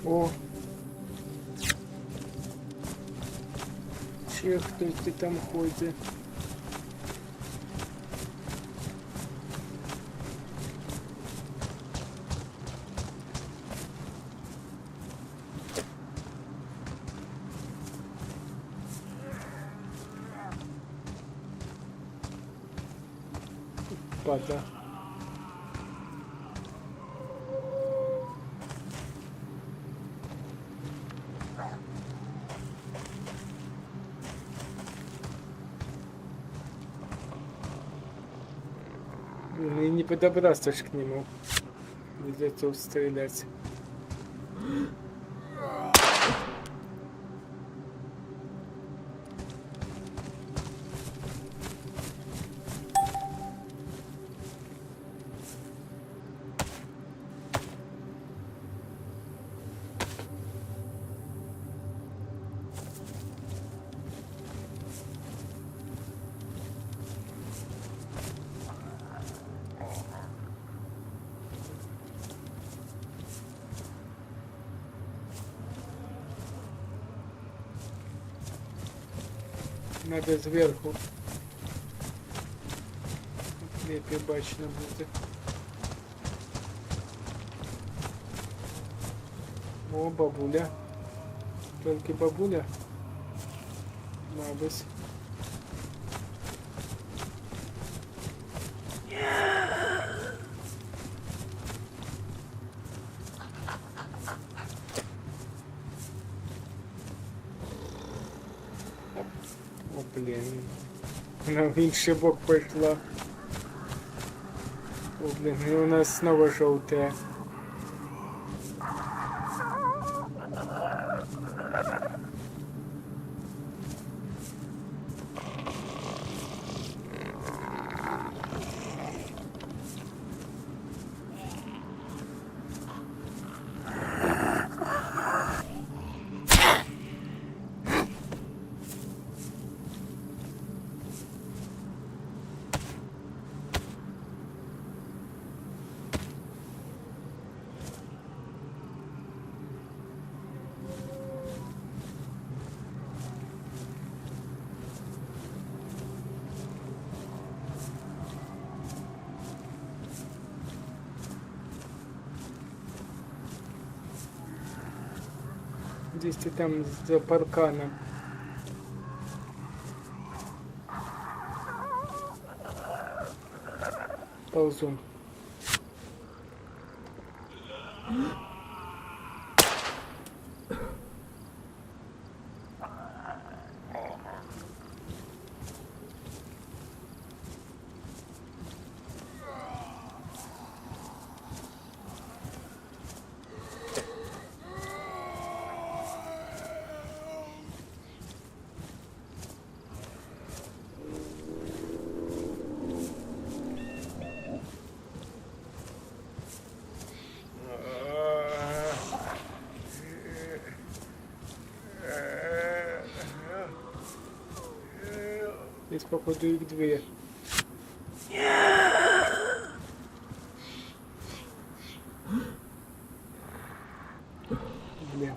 E: О! Ще хтось там ходить. падла. Блин, и не подобраться ж к нему. Из этого стрелять. Надо зверху. Лепі бачно буде. О, бабуля. Тільки бабуля. Мабуть. О, блін. Вона в інший бок пішла. О, блін, і у нас знову жовте. Десь ти там за парканом. Ползун. Здесь, походу, их две. Блин.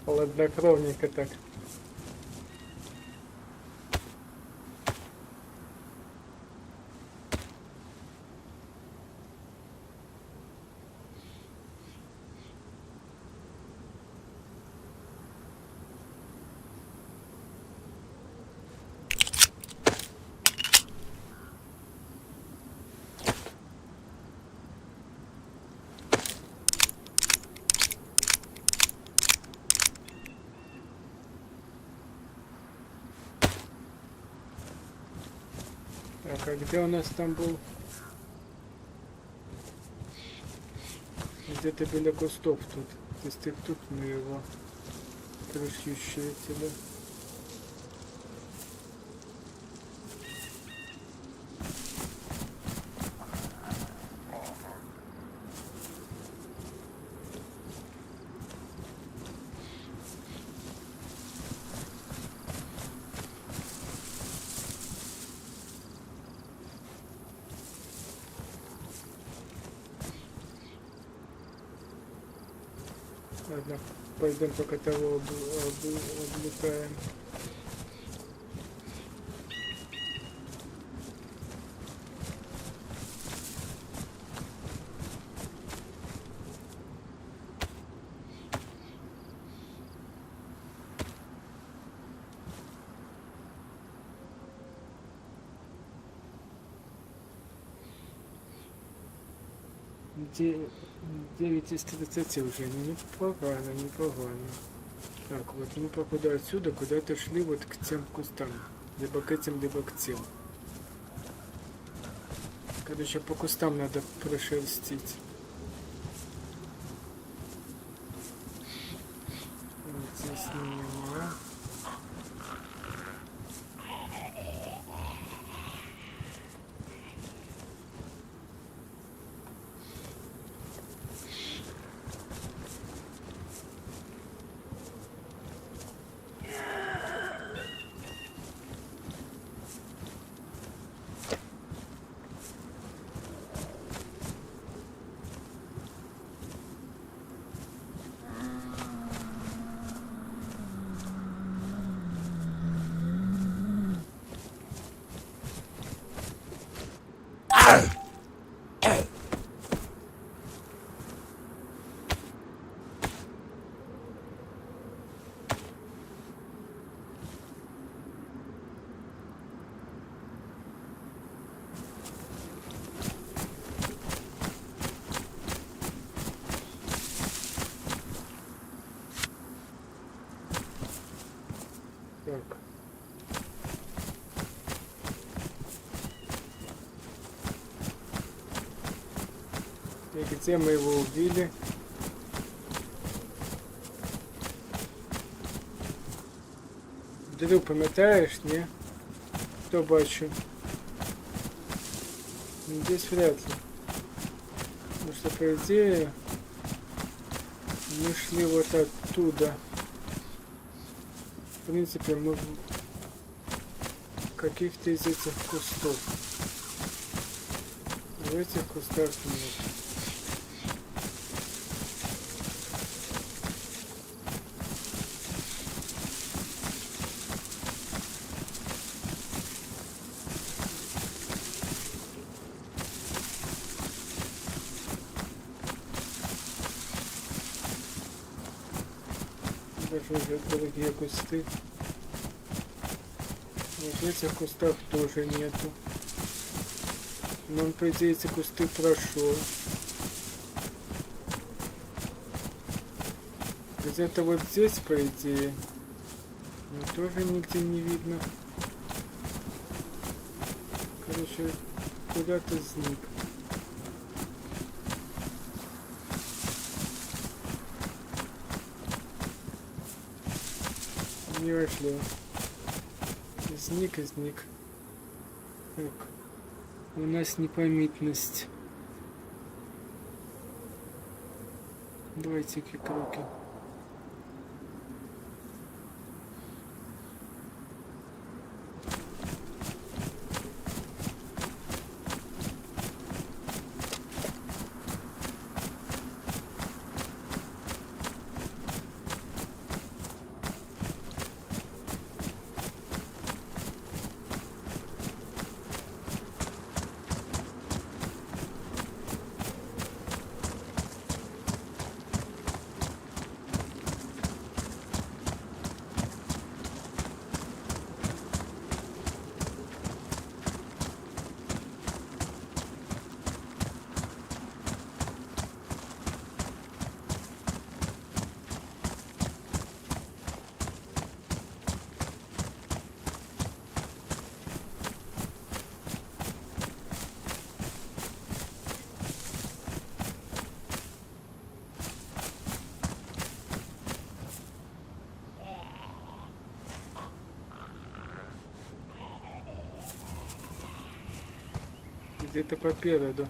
E: Хладнокровненько так. Так, а где у нас там был? Где-то біля кустов тут. Если тут мы его пришьющие. Ладно, пойдем пока того облутаем. Де- 9 из 30 уже, ну непогано, непогано. Так, вот мы походу отсюда куда-то шли вот к тем кустам. Либо к этим, либо к тем. Короче, по кустам надо прошерстить. Вот здесь нема. Так. И где мы его убили? Дрю, пам'ятаєш, ні? Хто бачу? Ну, здесь вряд ли. Потому что, по идее, мы шли вот оттуда. В принципе, мы в каких-то из этих кустов. В этих кустах нет. Даже уже другие кусты. Вот в этих кустах тоже нету. Но он, по идее, эти кусты прошел. Где-то вот здесь, по идее, но тоже нигде не видно. Короче, куда-то сник. Не вошло. Изник. Так. У нас непомітність. Давайте кроки. Где-то попереду.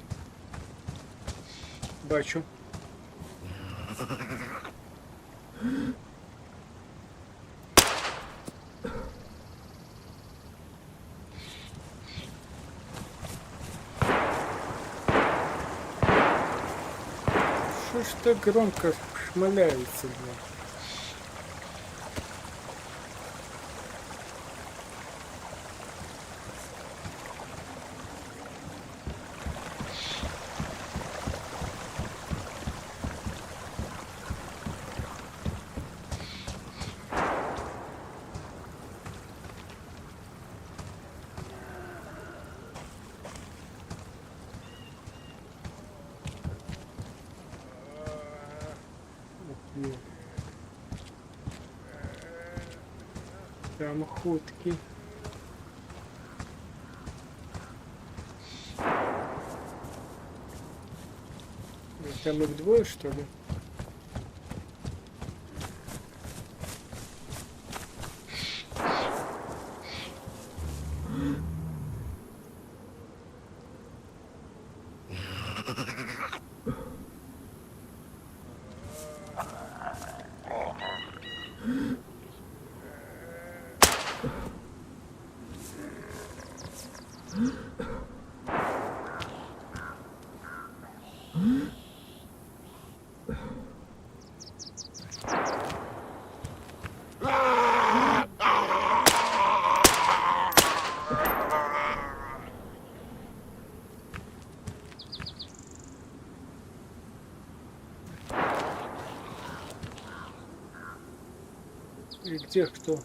E: Бачу. Что ж так громко ухмыляется, блядь. Там хутки. Там их двое, что ли? И где кто?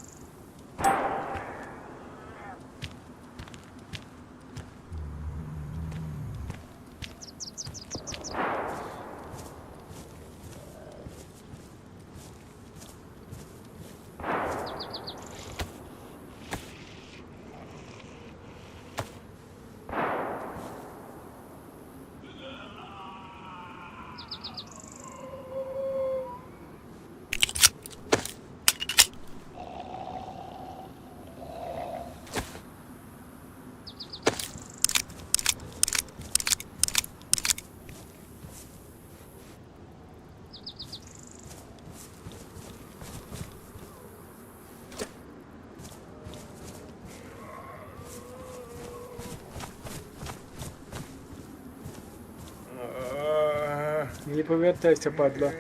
E: Не повертайся, падла.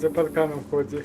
E: За парканом ходи.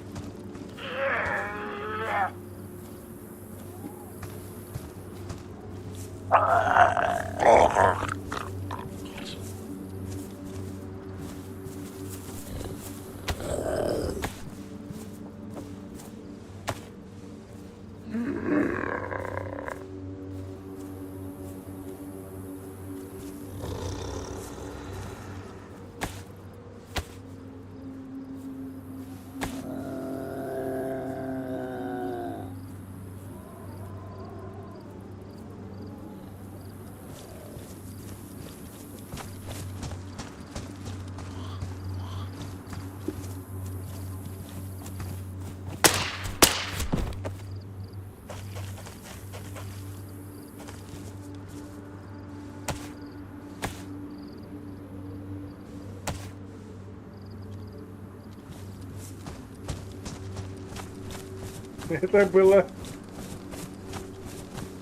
E: Это было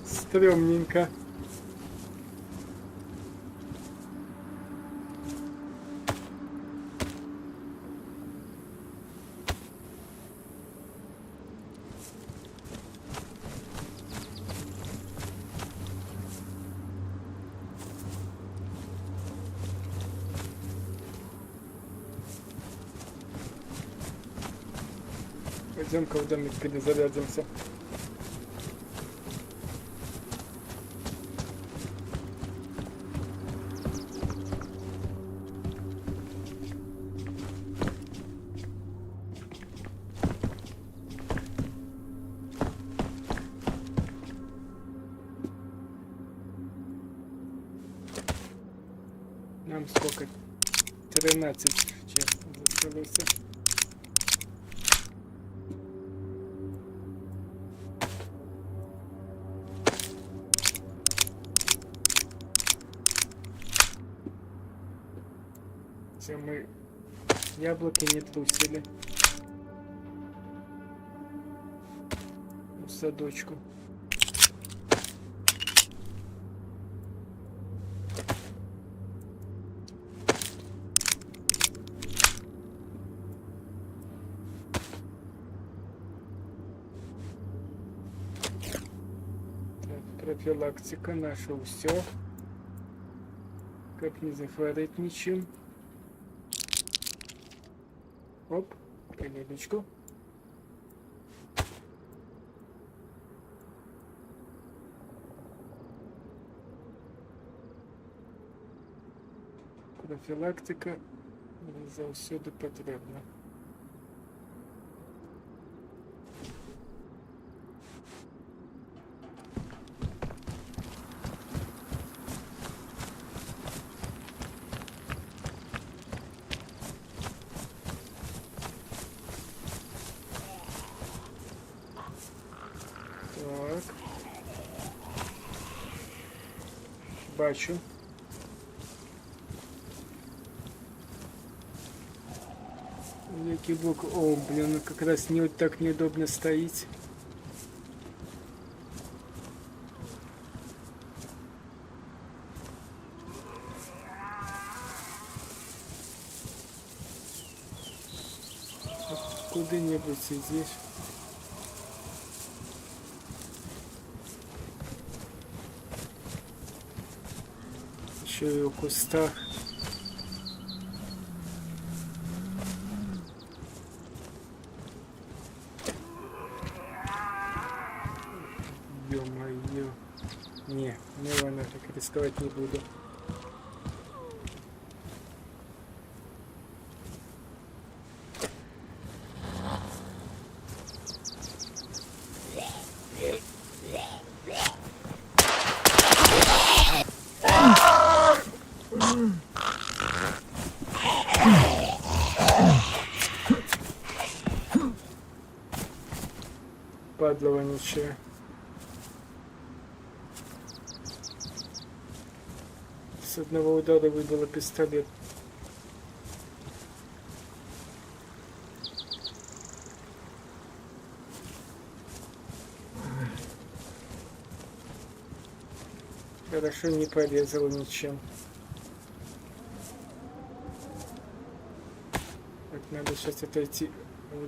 E: стрёмненько. Пойдем-ка в домик перезарядимся. Нам сколько? 13 честно засталося. Це мы яблоки не трусили в садочку. Так, профилактика наша все. Как не захворать ничем. Оп, минуточку. Профілактика завсюди потрібна. Так. Бачу. Який блок. О, блин, как раз не вот так неудобно стоит. Куда-нибудь здесь. Еще и в кустах. Ё-моё. Не ладно, так рисковать не буду. Падла вонючая. С одного удара выбило пистолет. Хорошо, не порезал ничем. Так, надо сейчас отойти,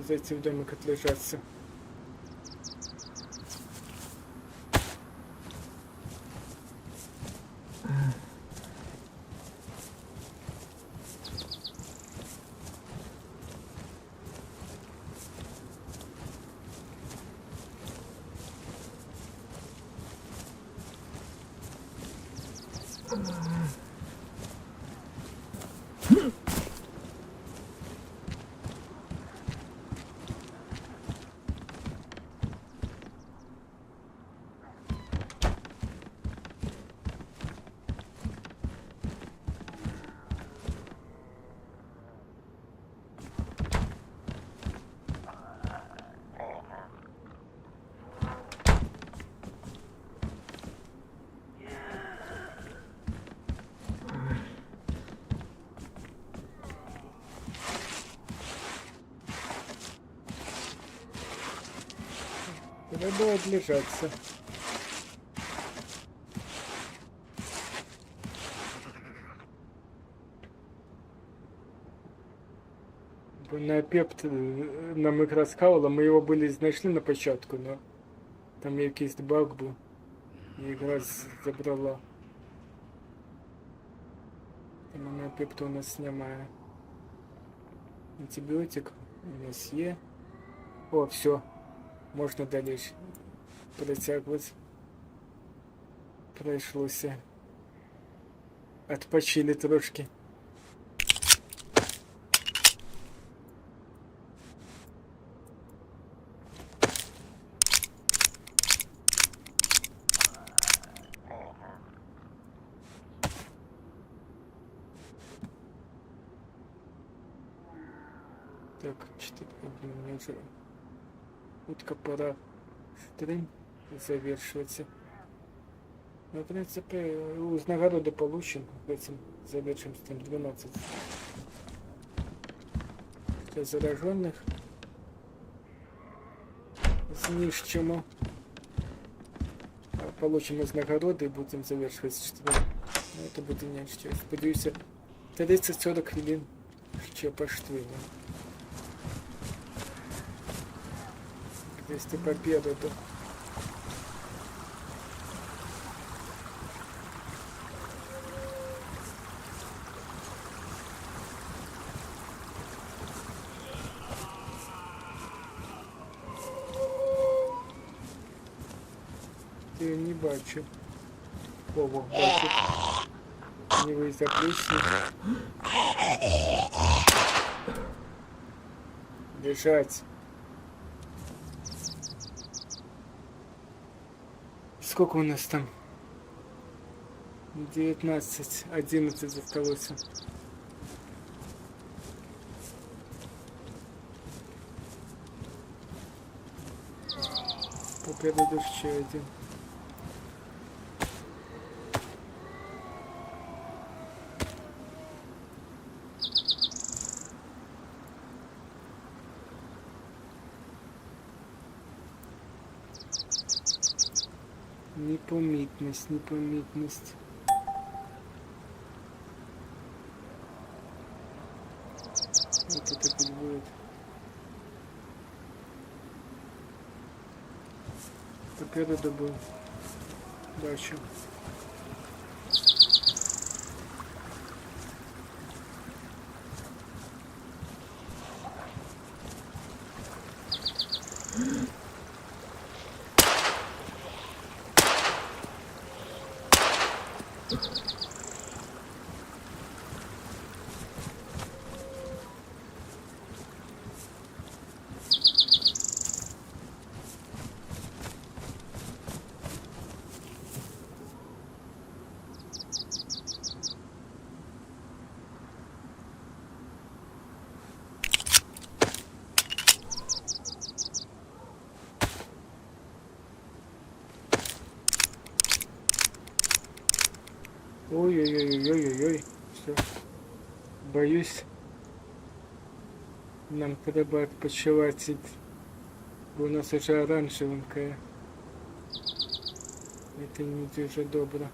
E: зайти в домик, отлежаться. Треба отлежаться. Бо на пепт нам якраз хавало, ми його були знайшли на початку, но там якийсь баг був. І якраз забрала. Тому на пепту у нас немає. Антибіотик у нас є. О, все. Можна далі притягувати. Пройшлося. Отпочили трошки. Так, 4 дня уже. Утка, пора стрим завершиваться. Ну, в принципе, с нагороды получим. Этим завершим стрим 12. Для зараженных. Знищимо. Получим из нагороды и будем завершивать стрим. Ну, это будет не что. Сподіваюся, 30-40 хвилин ще пошли. Если победа, то... Я не бачу. Ого, бачу. Не вы заплечник. Лежать. Сколько у нас там? 19, 11 осталось. Попереду ще один. Непомітність, непомітність. Вот это тут будет. Попереду был. Бачу. Ой-ой-ой-ой-ой-ой. Все. Боюсь. Нам треба відпочивати. Бо у нас уже оранжевенькая. Это не дуже добре.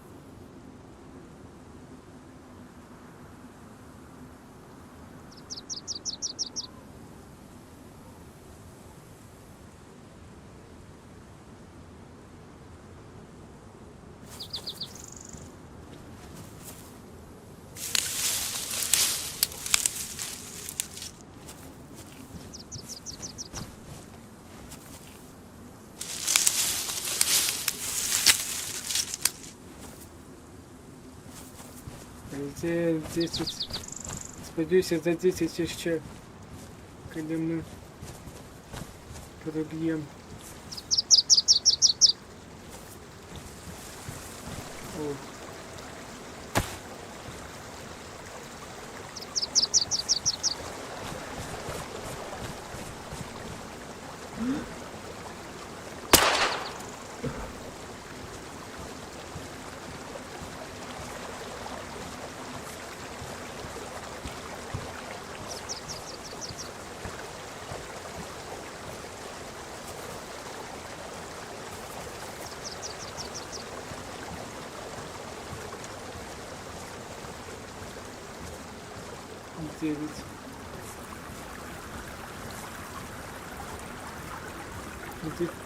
E: Где 10? Сподіваюся, за 10 ще, коли ми проб'ємо. О. 9.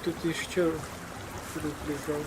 E: Тут еще труп лежал.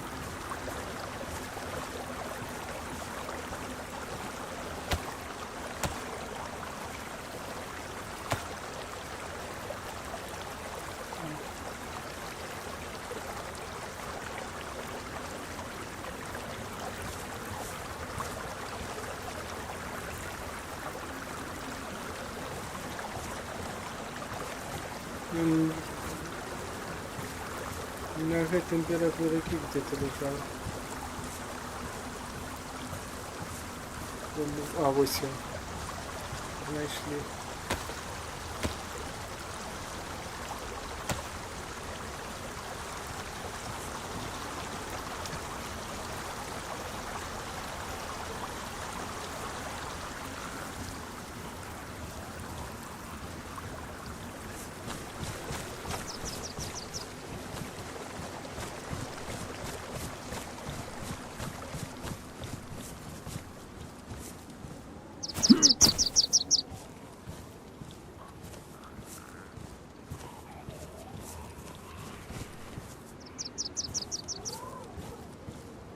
E: Много температуры где-то лежал. А, 8. Нашли.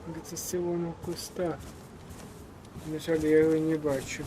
E: Где-то село на кустах. На жаль, я его не бачу.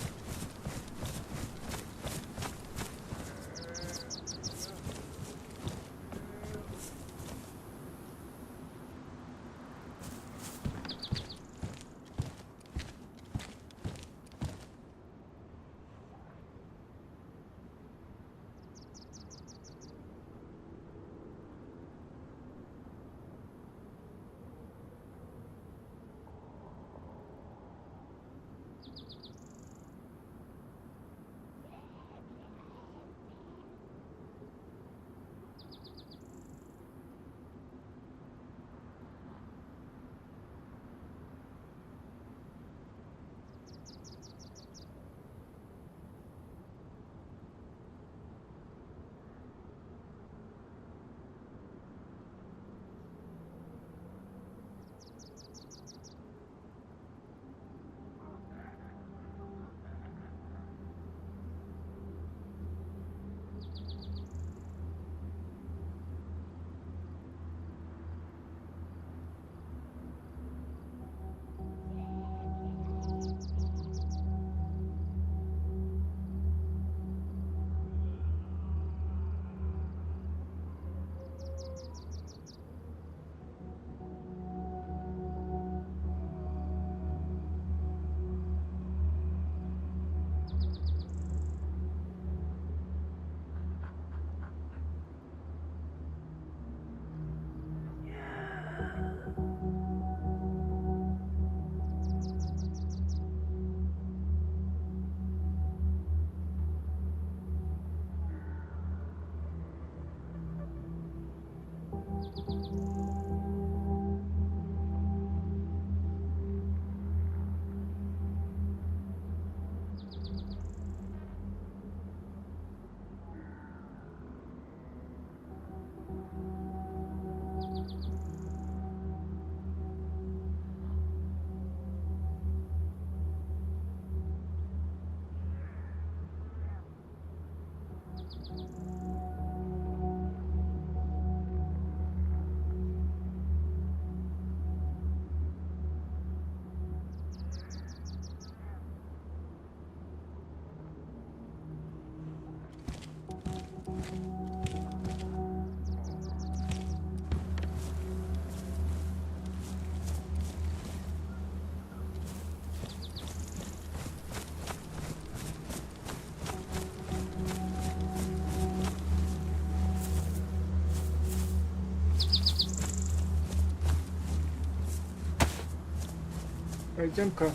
E: Пойдем-ка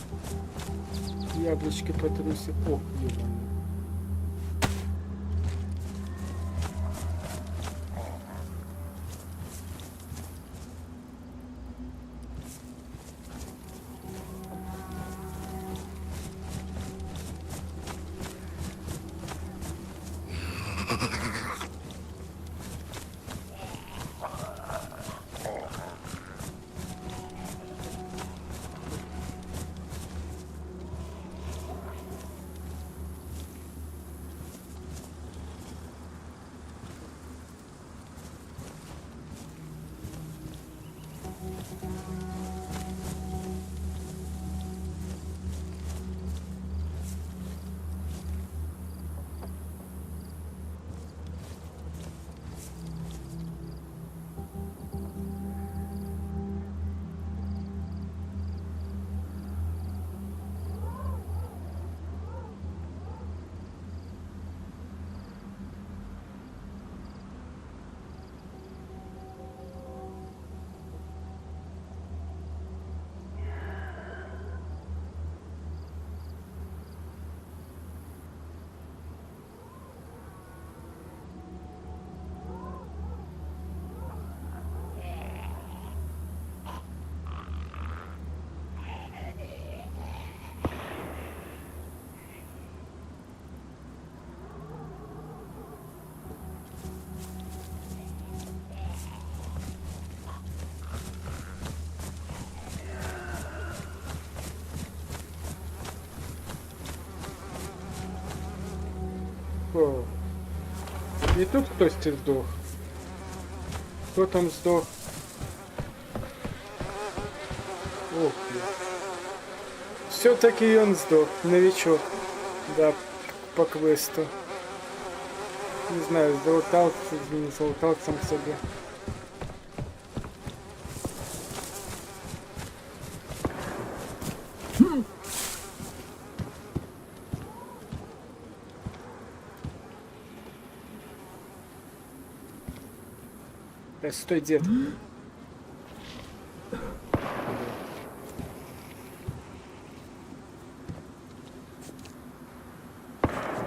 E: яблочки потрусим. О, ебаный. О. І тут хтось здох. Хто там здох? Ох, бля. Все-таки он сдох, новичок. Да, по квесту. Не знаю, залутался, не залутал сам себе. Да стой, дед.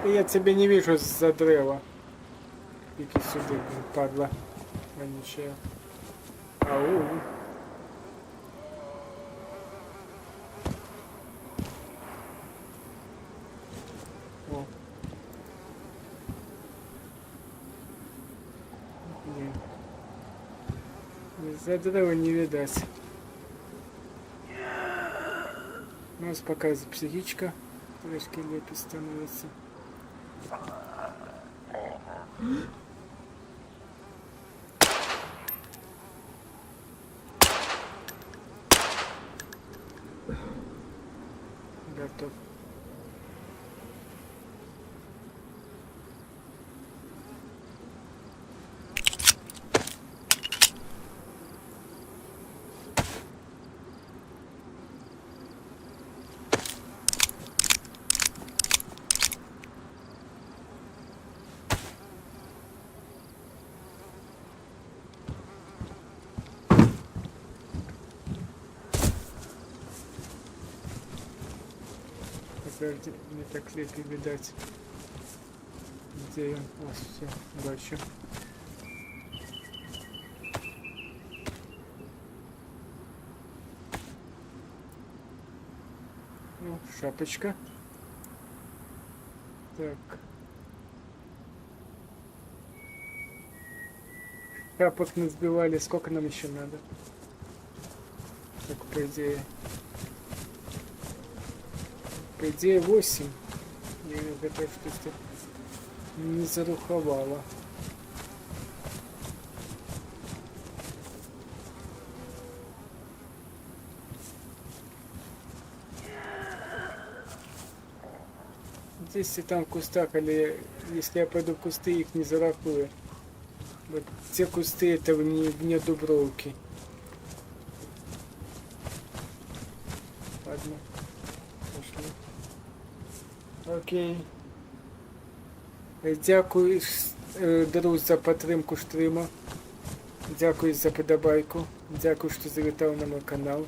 E: Я тебя не вижу за древа. Иди сюда, блин, падла. А ничего. Ау. О. Блин. За древа не видать. У нас пока психичка. Трошки лепи становится. Готов. Подожди, не так лепи видать. Где он? А, все, бачу. Ну, шапочка. Так. Шапок не сбивали. Сколько нам еще надо? Так, по идее. По идее 8. Я это что-то не заруховало. Здесь и там в кустах, или если я пойду в кусты, их не зарахую. Вот те кусты это вне Дубровки. Ладно. Пошли. Окей. Дякую, друзі, за підтримку стріму. Дякую за подобайку. Дякую, що завітав на мій канал.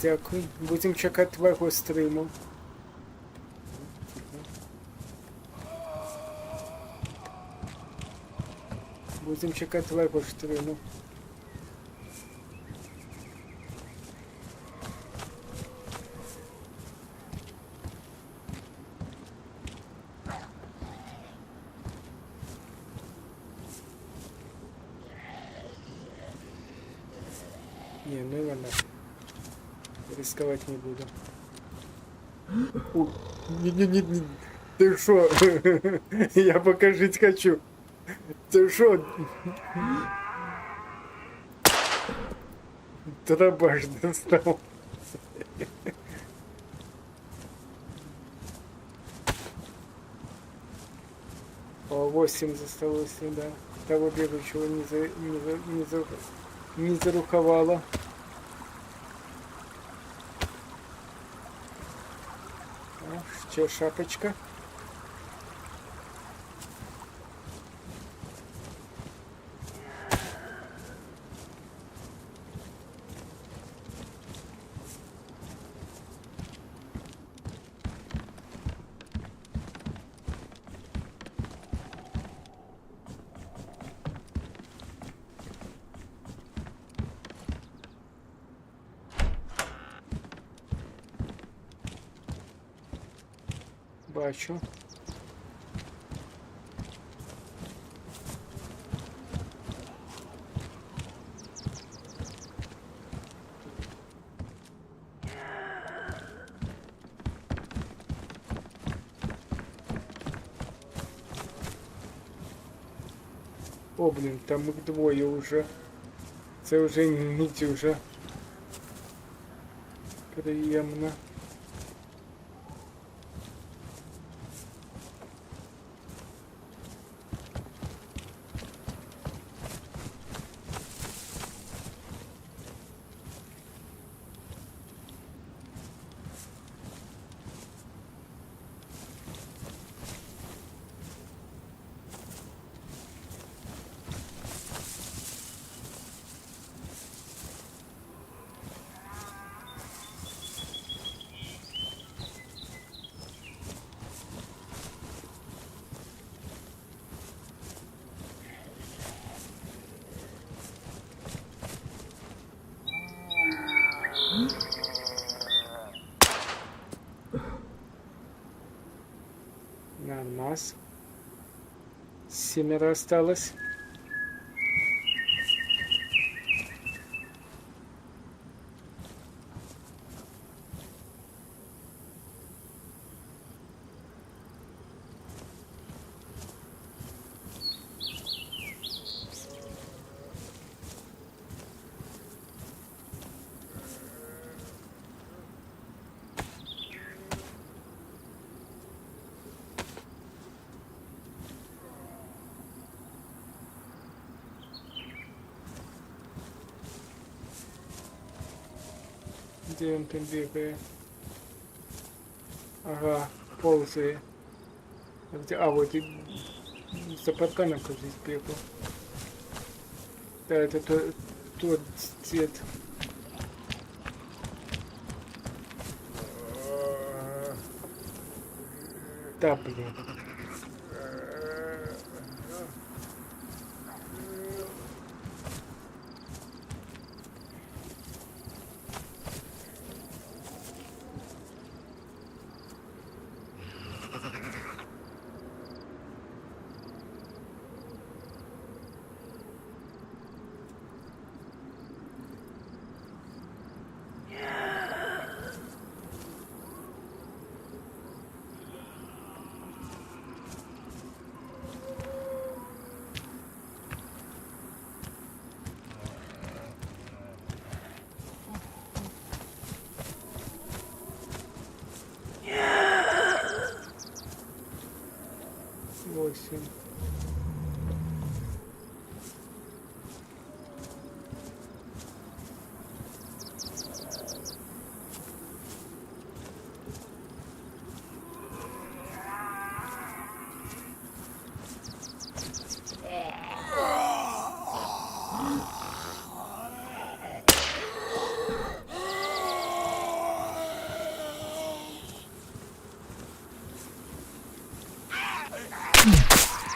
E: Дякую. Будемо чекати твого стріму. Будемо чекати твого стріму. Не, ну и ладно. Рисковать не буду. Не. Ты шо? Я покажить хочу. Ты шо? Дробаш достал. О, 8 засталось, да. Того бегущего не заруховало. Ще шапочка. Бачу. О, блін, там їх двоє уже. Це вже не дуже приємно. Нормас. 7 осталось. Где он там бегает? Ага, ползает. А вот и за парканом, как здесь бегал. Да, это тот цвет. Да, блин. Восемь.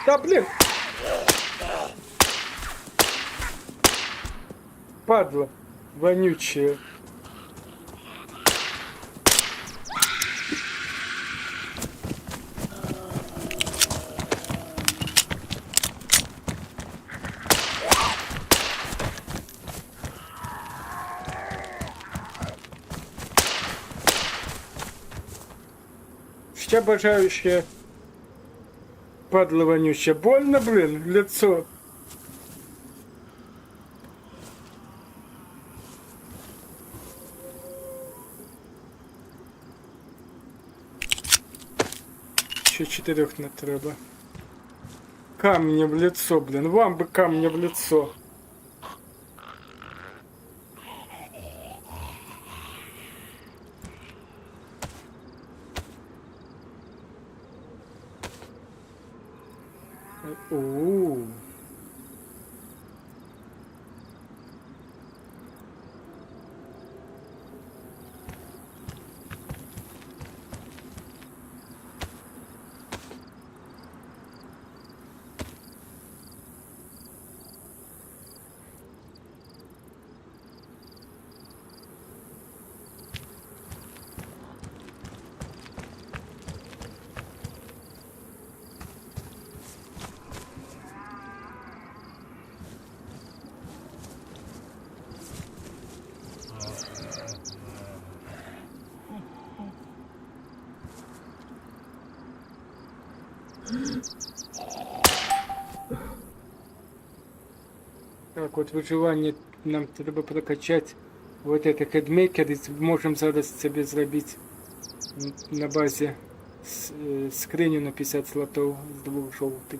E: Да блин! Падла вонючая. Ще бажающие падла вонючая. Больно, блин, лицо. Ще 4 не треба. Камни в лицо, блин. Вам бы камни в лицо. О-о-о. Так, от виживання нам треба прокачати. Вот это хедмейкер, можемо зараз собі зробити на базі скриню на 50 слотів з 2 жовтих.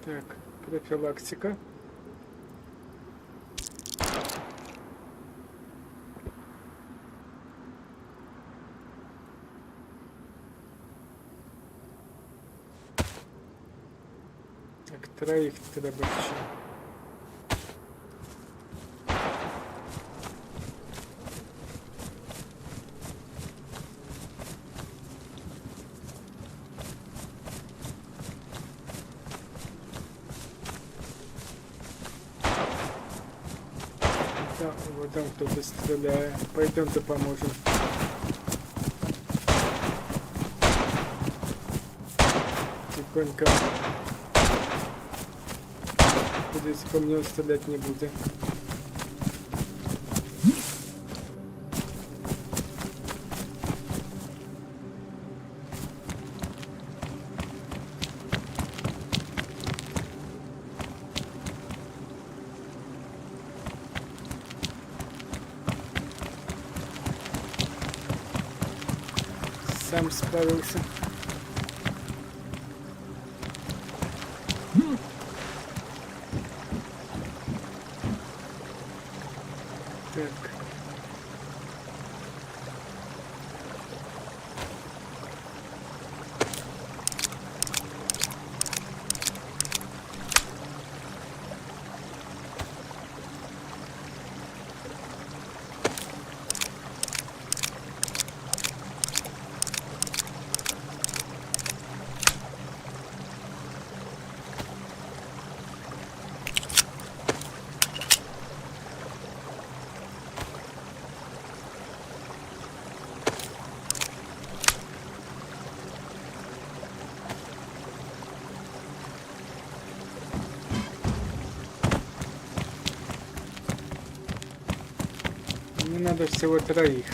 E: Так, профилактика. Так, троих треба ще. Да, вот там кто-то стреляет. Пойдемте поможем. Тихонько. Здесь по мне стрелять не будет. Сам справился. Так. Мне надо всего троих.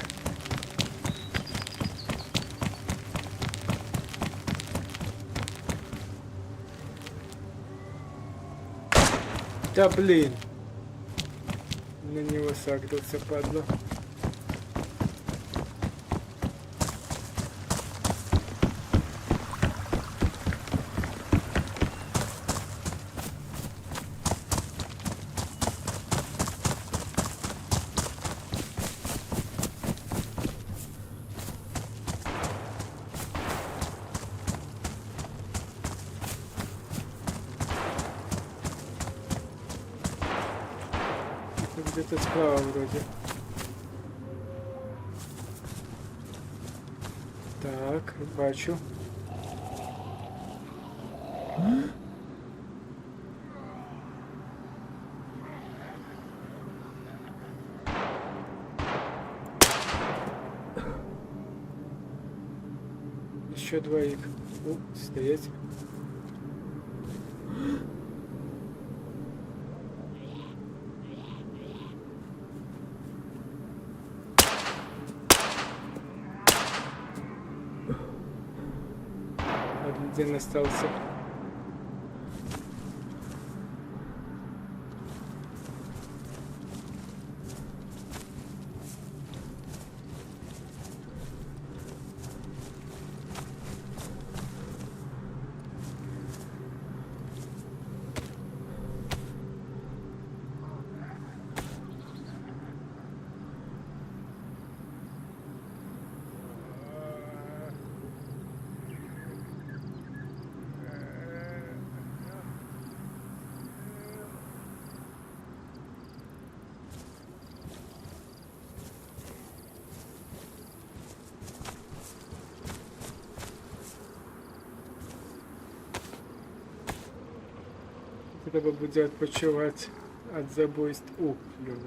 E: Да блин. На него сагрился, падла. Где-то справа вроде. Так, бачу. Еще двоих. Стоять. Один остался. Треба буде відпочивати від забойств. О, йо-моє.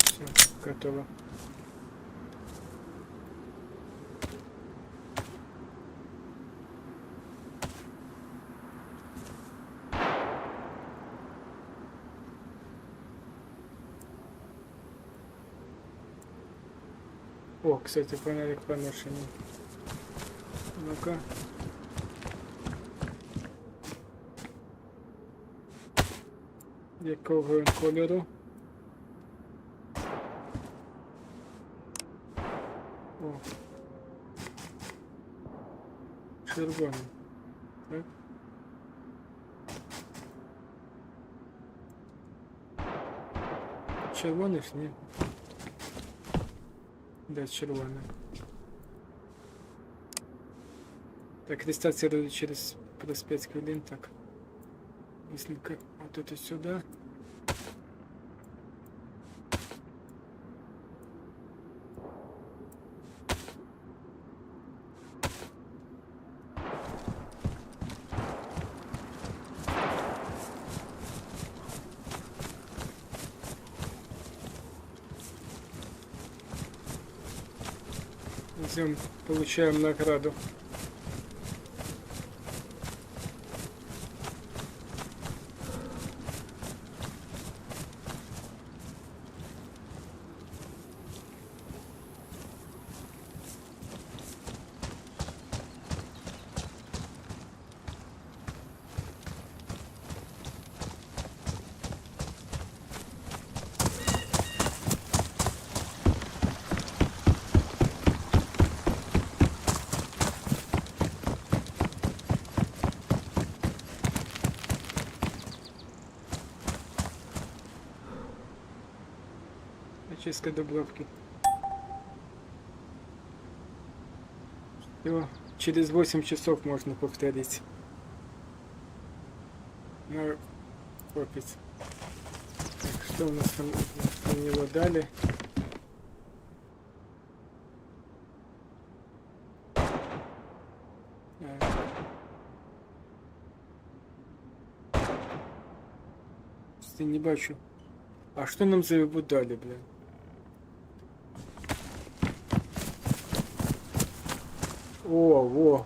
E: Все, готово. О, кстати, фонарик поношенный. Ну-ка. Якого він кольору? О. Червоний. Так. Червоний ж ні. Да, червоний. Так, рестарция через плюс 5 хвилин, так. Если-ка вот это сюда. Идем, получаем награду. Очистка дубровки. Все, через 8 часов можно повторить. На копить. Так, что у нас там на него дали? Ты не бачу. А что нам за его дали, блин? Во.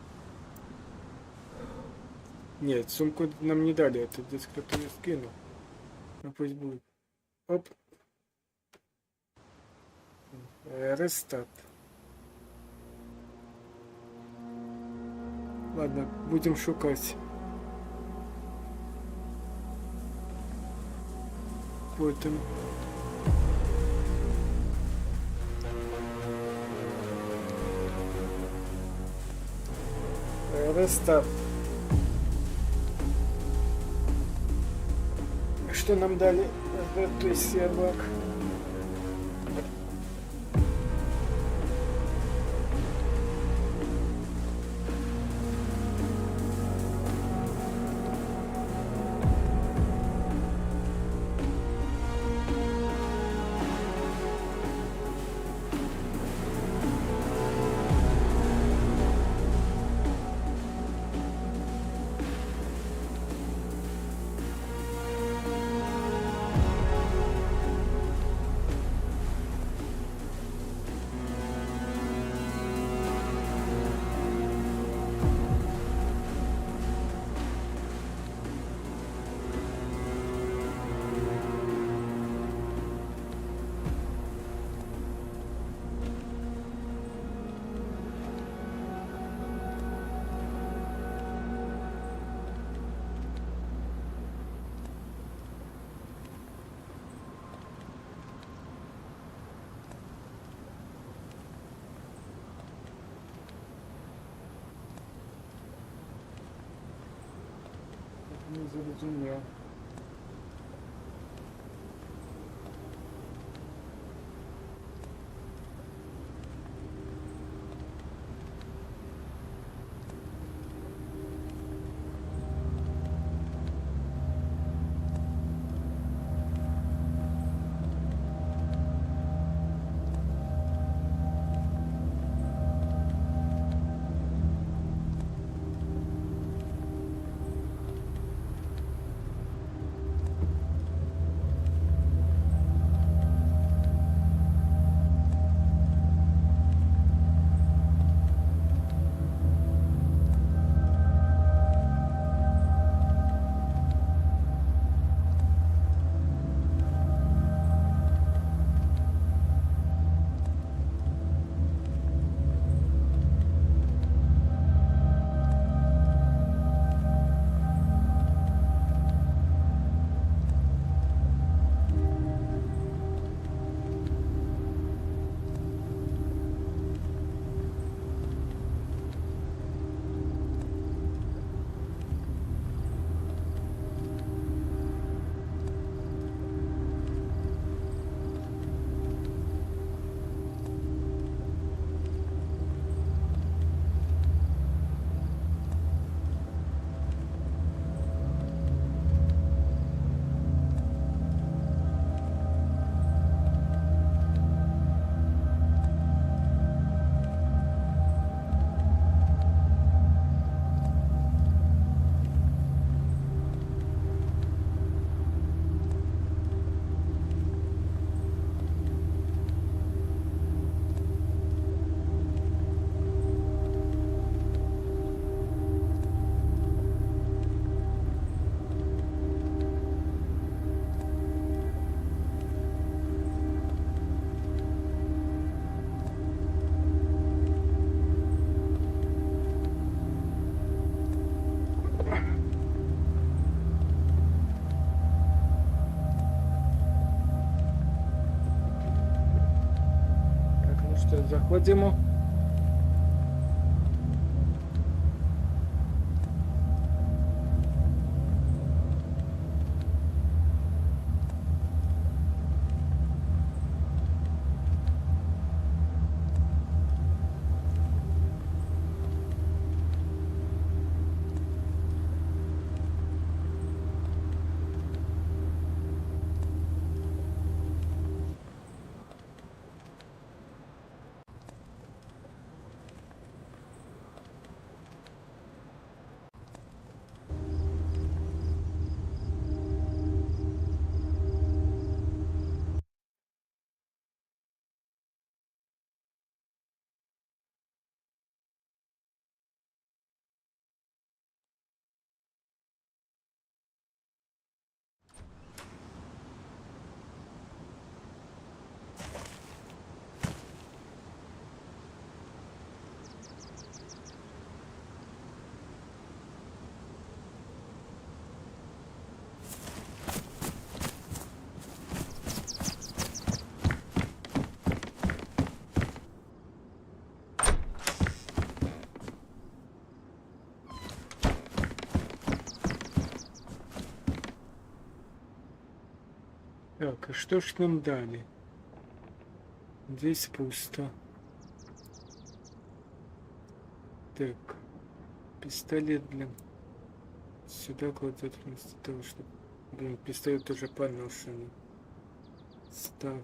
E: Нет, сумку нам не дали, это здесь кто-то не скинул. Ну пусть будет. Оп. Рестарт. Ладно, будем шукать. Потім. Рестарт. Что нам дали в той сервак? Не зрозумів. заходимо. Так, а что ж нам дали? Здесь пусто. Так, пистолет, блин. Сюда кладет вместо того, чтобы... Блин, пистолет уже поношенный. Став.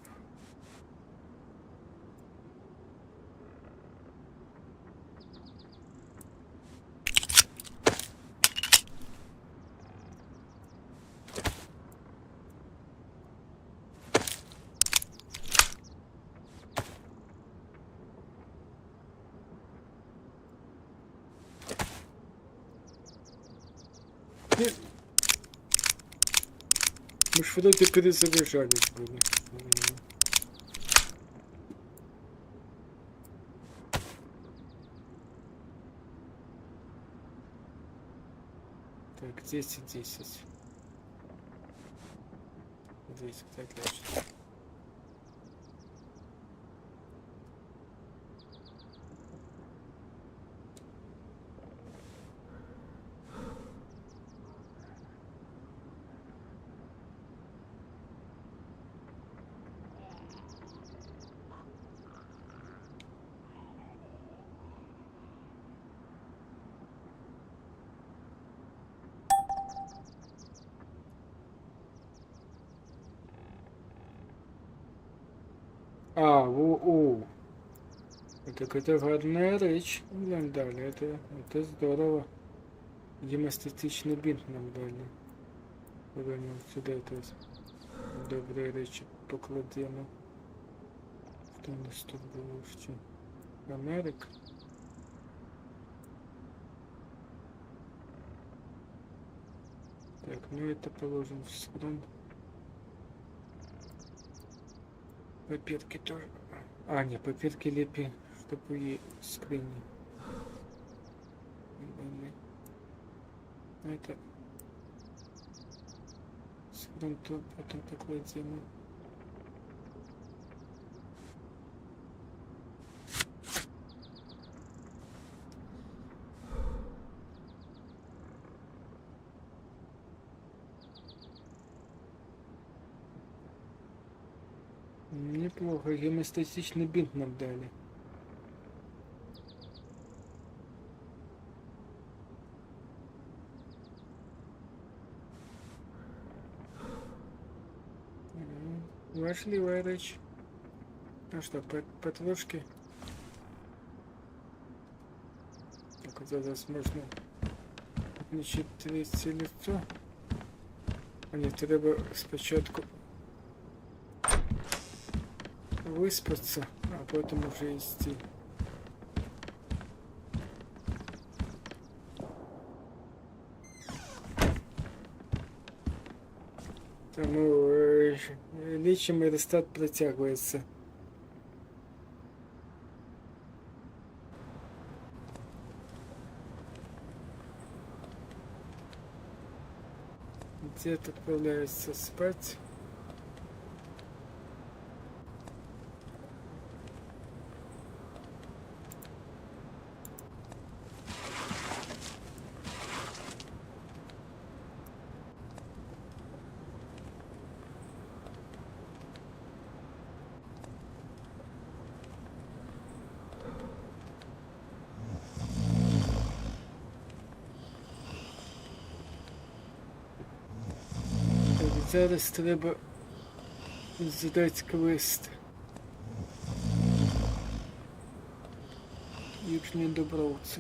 E: Мы ж вроде перезаряжались были. Так, 10, 10. 10, отлично. А, о. Так это гарная речь нам дали. Это здорово. Демонстратичный бинт нам дали. Повернем сюда это добрые речи покладемо. Что у нас тут было еще? Америк. Так, ну это положим в схрон. Папирки тоже. А, не, папирки лепи, чтобы и скрыни. Это схрон то потом покладем. Неплохо, гемостатичный бинт нам дали. Важливая речь. Ну что, потрошки. Так, вот зараз можно отмечать третье лицо. А не, треба спочатку выспаться, а потом уже идти. Тому лечим аэростат протягивается. Дед отправляется спать. Зараз треба здати квест. Южні добровці.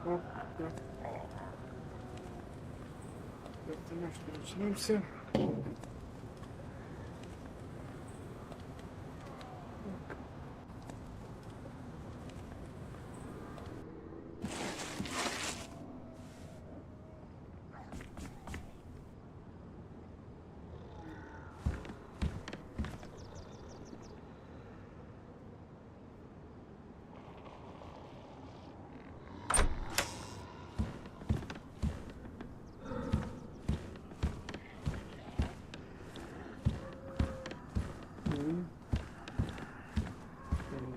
E: О, да. Так, ты наш перечнулся.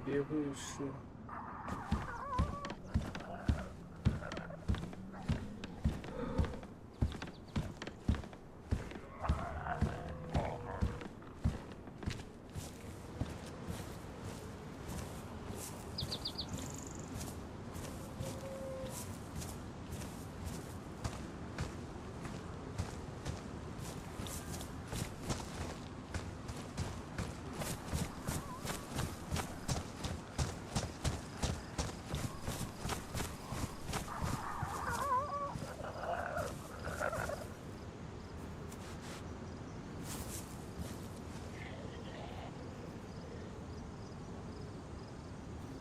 E: Бегаю еще.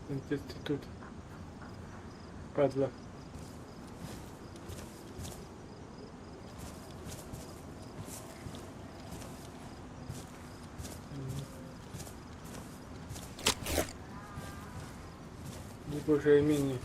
E: Где ты тут? Падла. Не боже имени.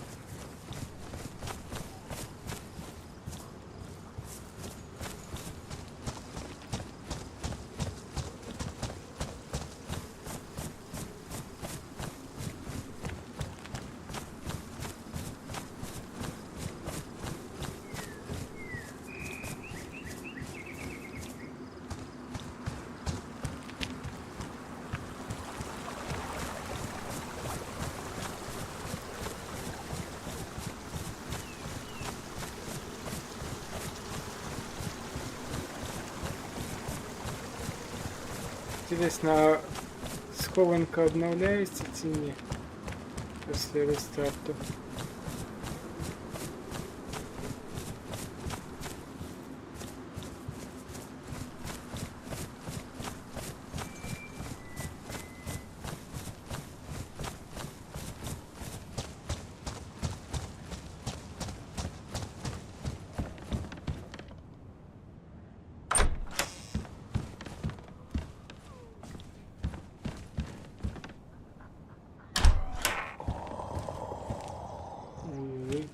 E: Интересно, схованка обновляется чи ні після рестарту? Ой.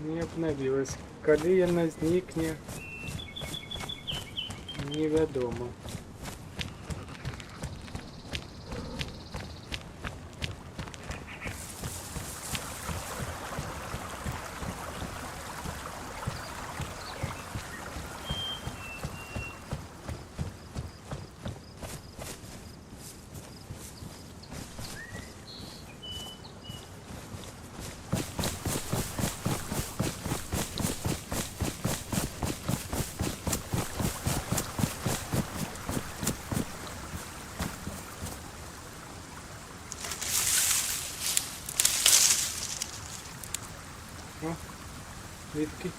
E: Не обновилась. Коли яна зникне, невядома. О, звідки?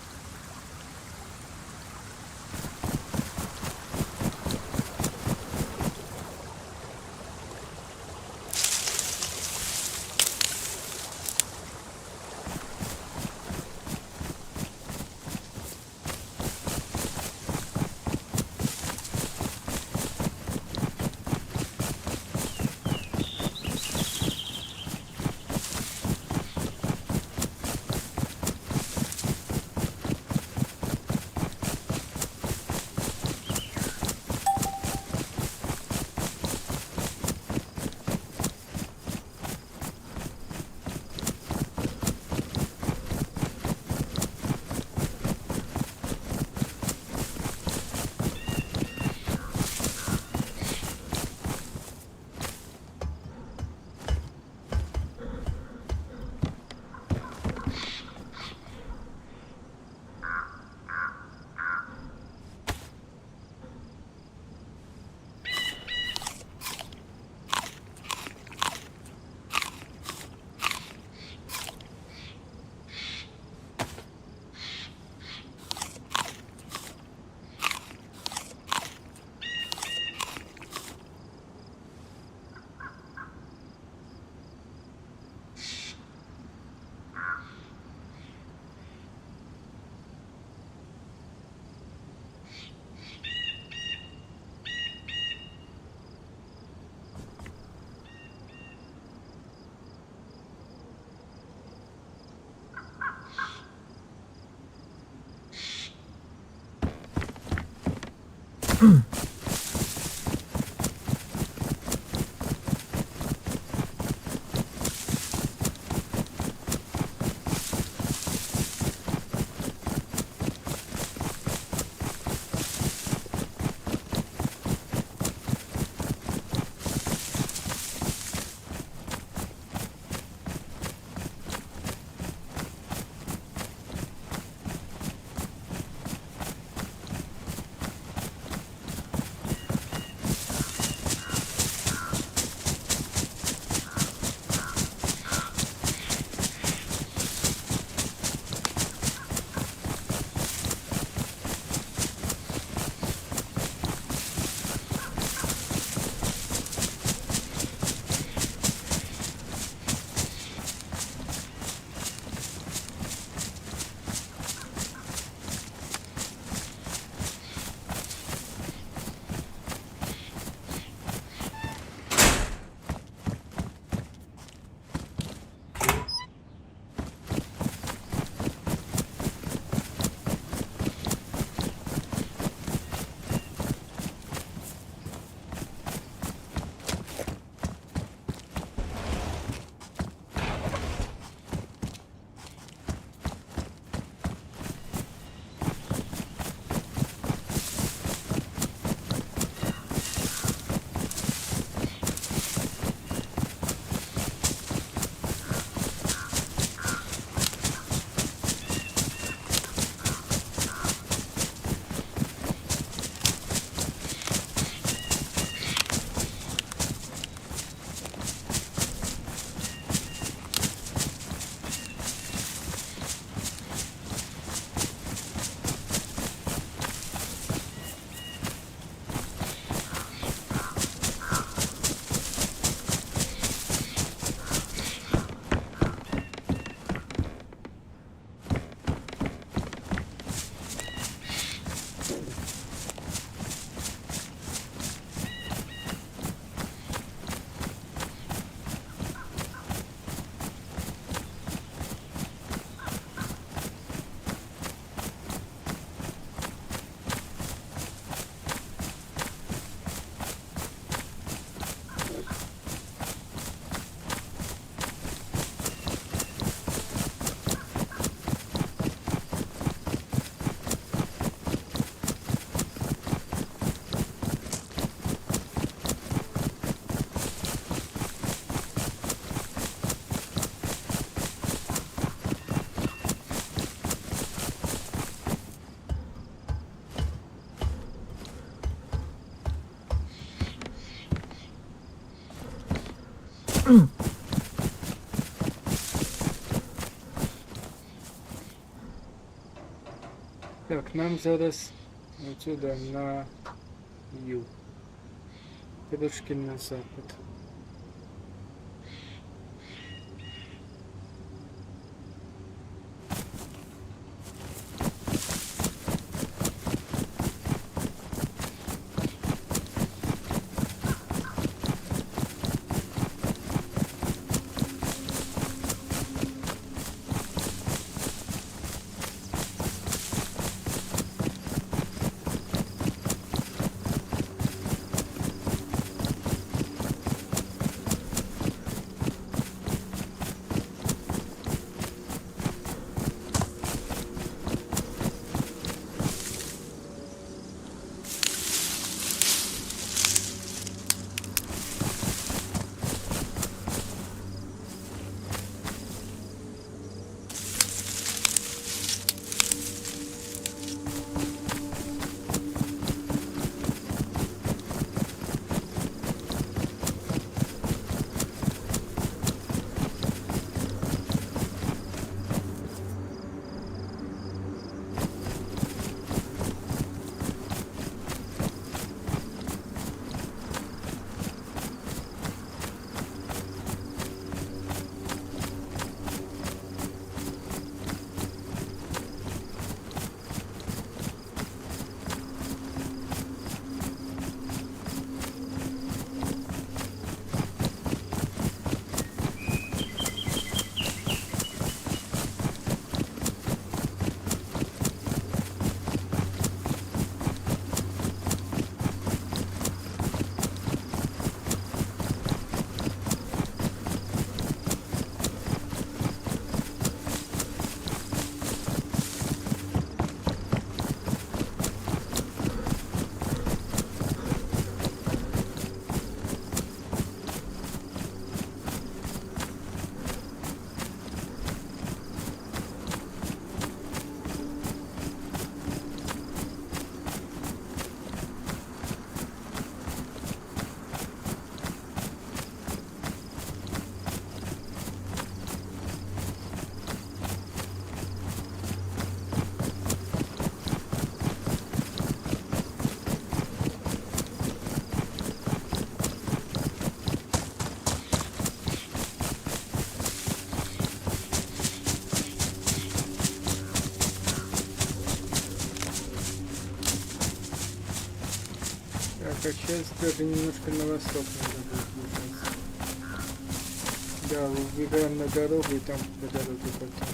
E: Так, нам зараз отсюда на юг. Трошки на запад. сейчас даже немножко на восток надо будет двигаться. Да, выбегаем на дорогу и там по дороге потом.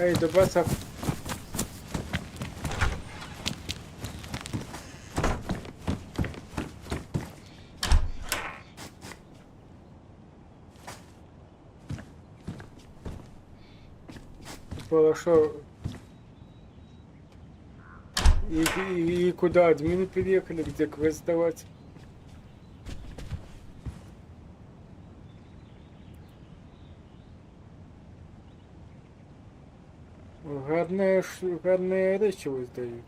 E: Ej, do basa. Хорошо. И куда админы приехали, где квест давать? Гарные речи вы сдают.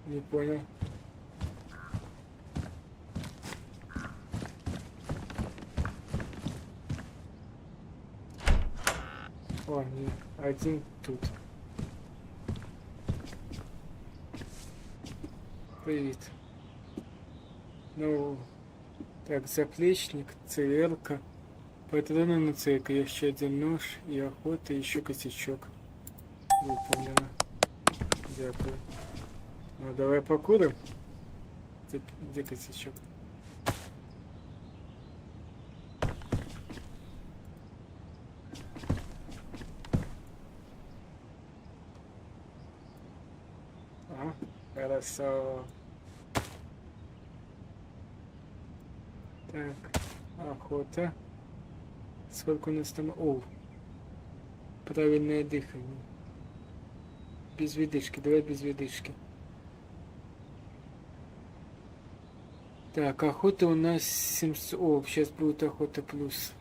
E: Не понял. О, не, один тут. Привет. Ну, так, заплечник, ЦР-ка, патроны на ЦР, еще один нож и охота, еще косячок. Выполнено. Дякую. Ну, давай покурим. Где косячок? Хорошо. Так, охота. Сколько у нас там? О, правильное дыхание. Без видышки, давай без видышки. Так, охота у нас 700. О, сейчас будет охота плюс.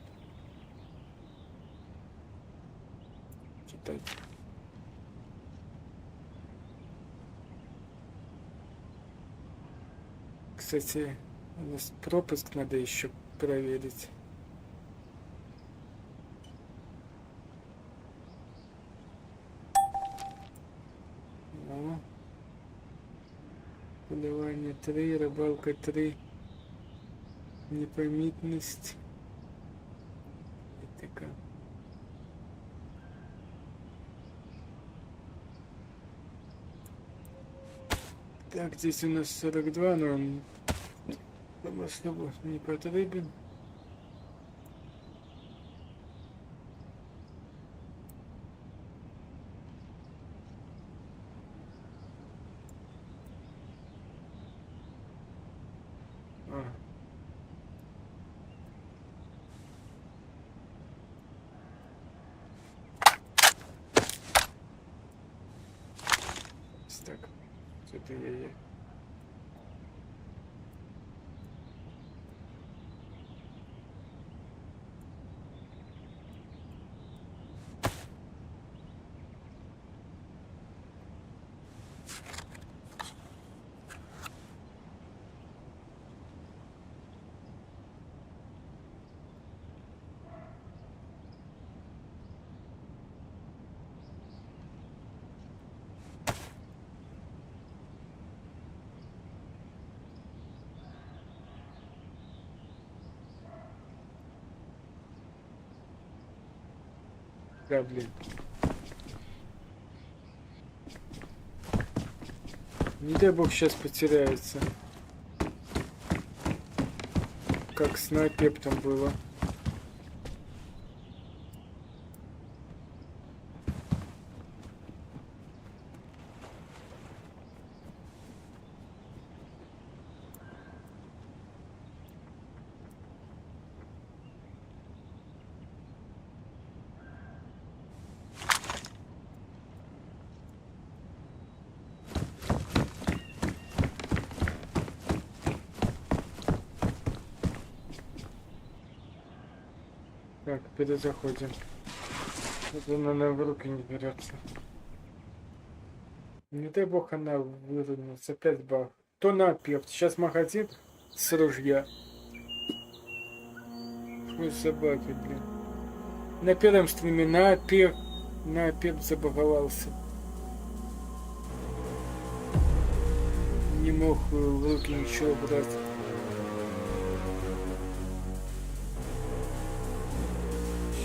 E: Читать. Кстати, у нас пропуск надо еще проверить. Ну. Поливание 3, рыбалка 3, непомітність. И така. Так, здесь у нас 42, но он особо не потребен. А. Так, что-то я. Да, блин. Не дай бог сейчас потеряется. Как с напептом было. Так, перезаходим. Это она в руки не берется. Не дай бог она выровняется. Опять баг. То напев. Сейчас магазин с ружья. Ой, собаки, блин. На первом стриме напев забаговался. Не мог в руки ничего брать.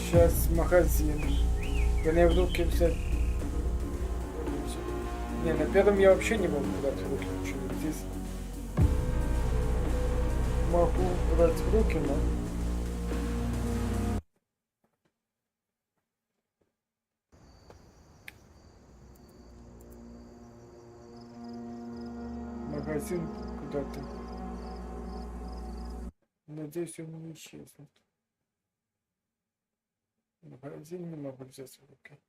E: Сейчас магазин. Я в руки взять. Не, на первом я вообще не могу брать в руки ничего. Здесь могу брать в руки, но... Магазин куда-то. Надеюсь, он не исчезнет. Магазин не могу взять в руки.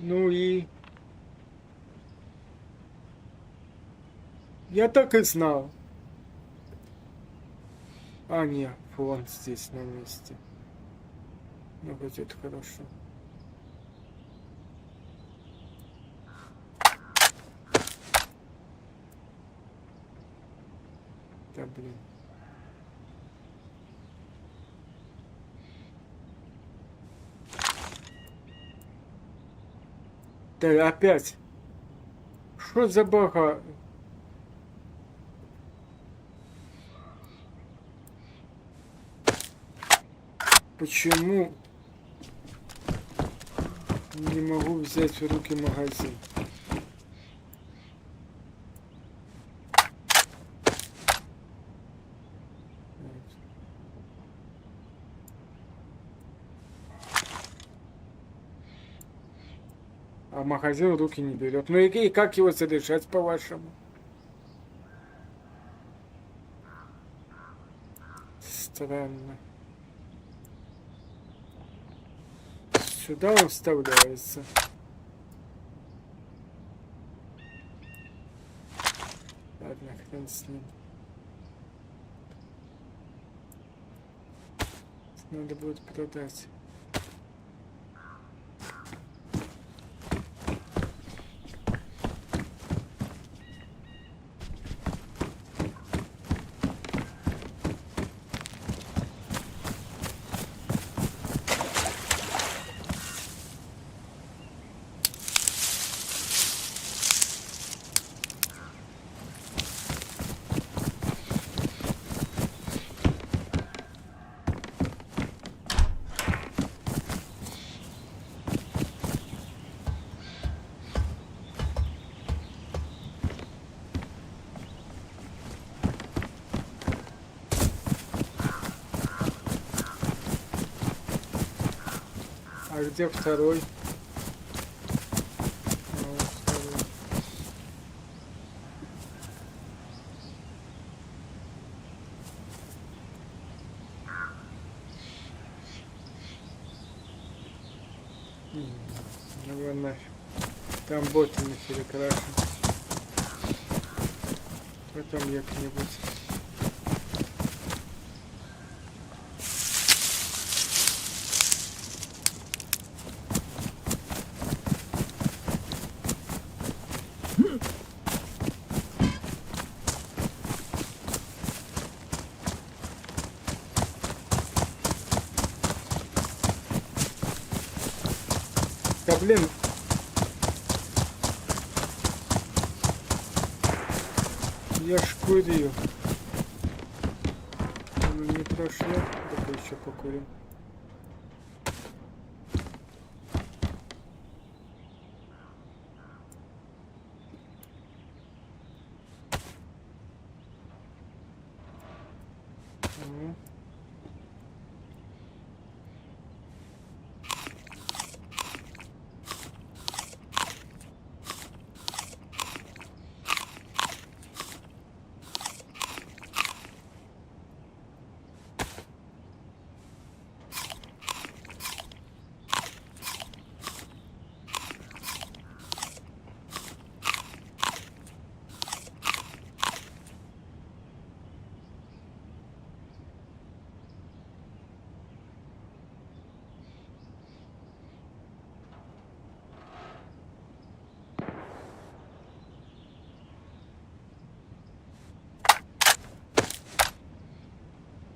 E: Ну и... Я так и знал. А, нет, фон здесь на месте. Ну, хоть это хорошо. Да, блин. Да, опять. Что за бага? Почему не могу взять в руки магазин? А магазин в руки не берет. Ну и как его заряжать, по-вашему? Странно. Сюда он вставляется. Ладно, хрен с ним. Надо будет продать. А где второй? А, вот второй. Его нафиг. Там боты не перекрашены. Потом я как-нибудь. Да блин. Я ж курил. Ну не прошло. Давай еще покурим. Ну.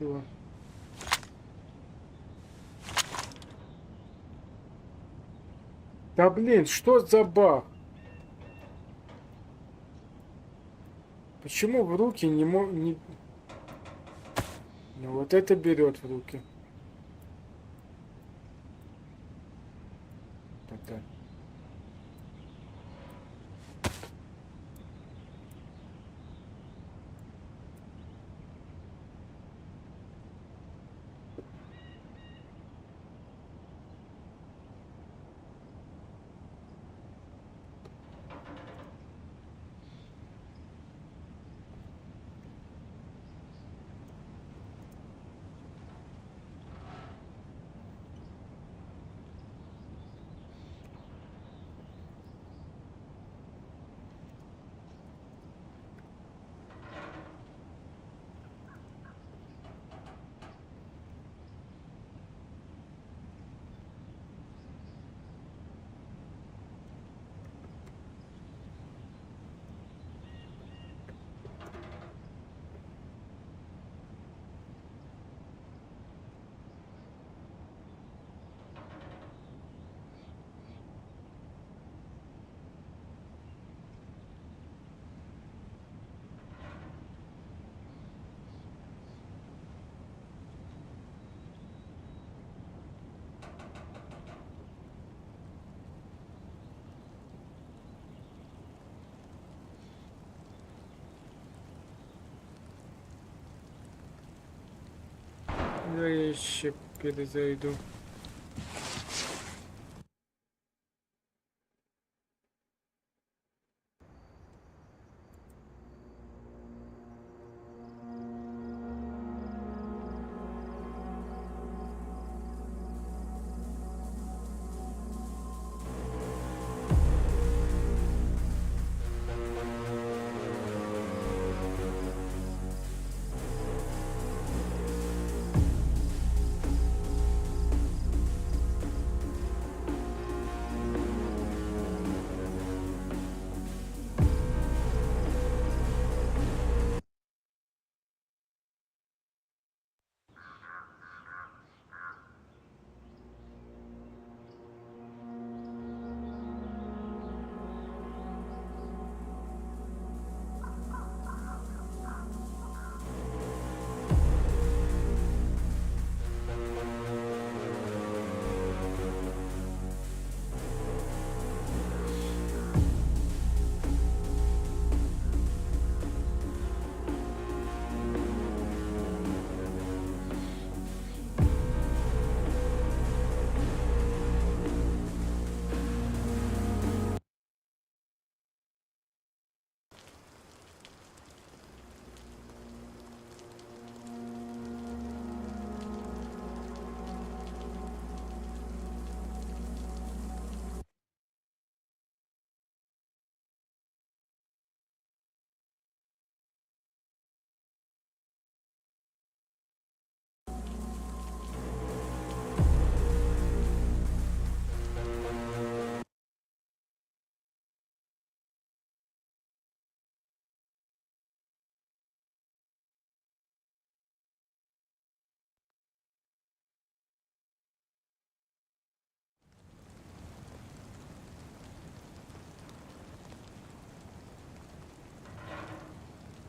E: Всё. Да блин, что за баг? Почему в руки не мог... Не... Ну вот это берет в руки. Пока. Да я еще перезайду.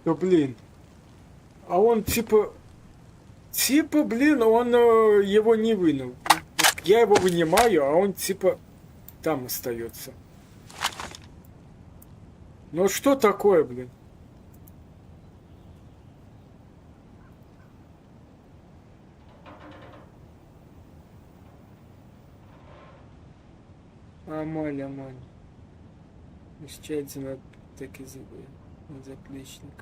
E: Да блин. А он типа, блин, он его не вынул. Я его вынимаю, а он типа там остается. Ну что такое, блин? Амаль, амаль. Еще один таки заплечник.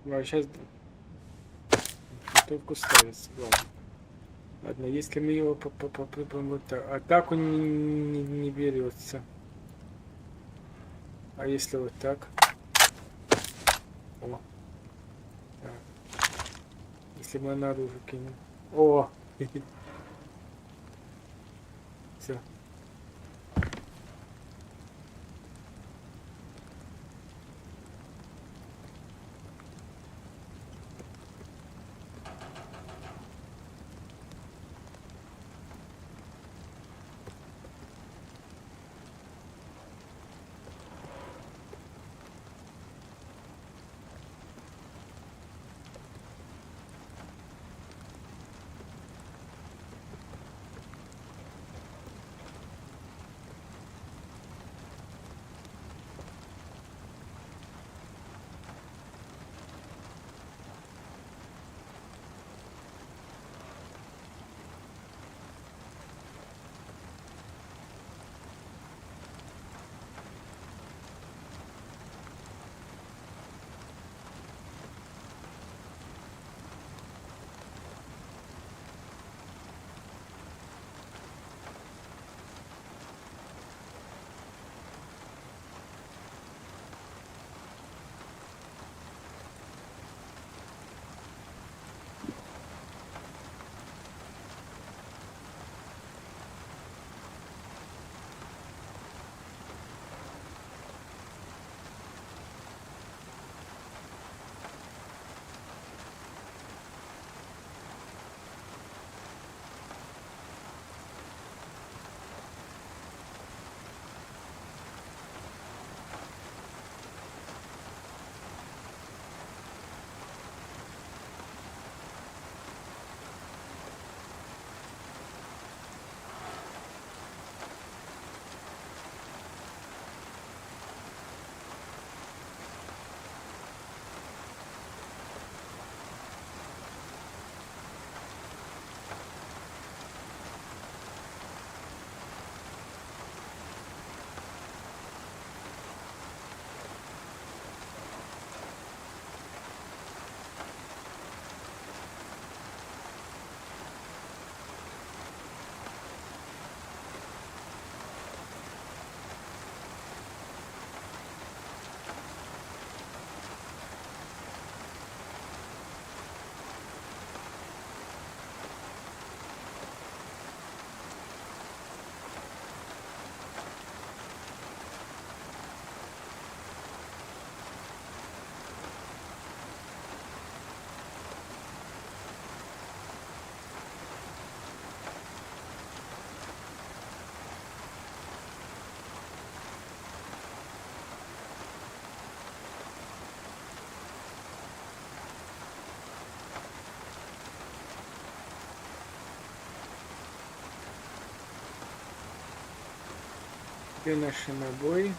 E: А сейчас готовку ставится. Ладно. Ладно, если мы его попробуем вот так. А так он не берется. А если вот так? О. Так. Если мы наружу кинем. О! Все. Где наши набои?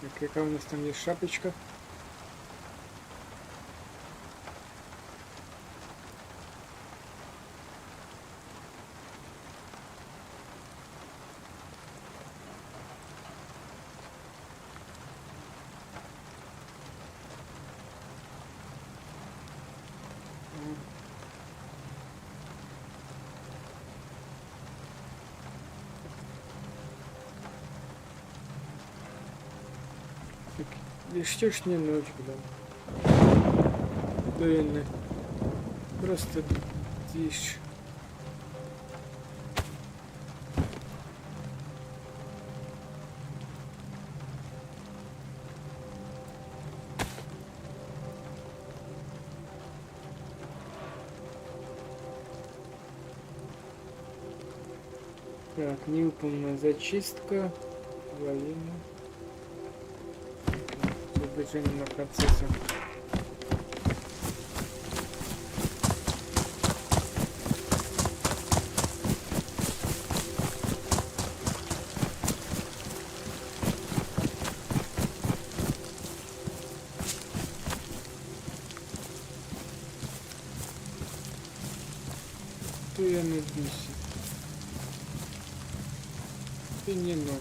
E: Так, какая у нас там есть шапочка? Так, еще ж не ночь, блин. Блин, просто дичь. Так, невыполнена зачистка. Аварийно. Движение на процессе. Что я на бюсе? Это не ночь.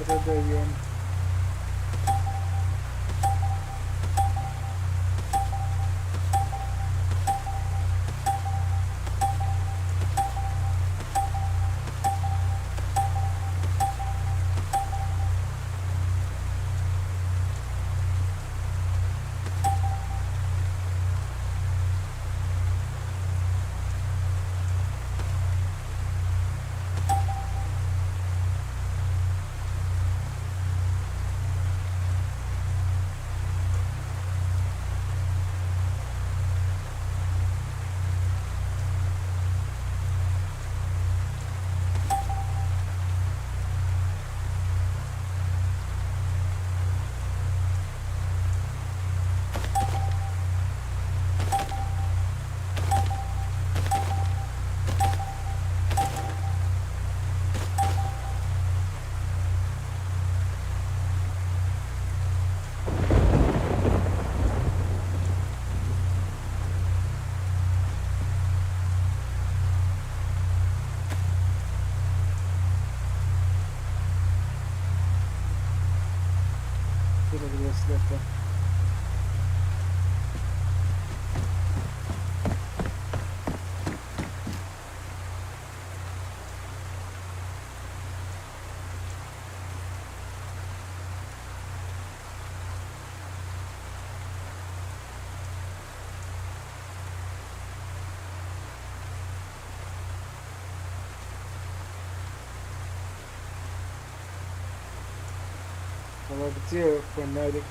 E: передаємо. Передаю світло. А где фонарик?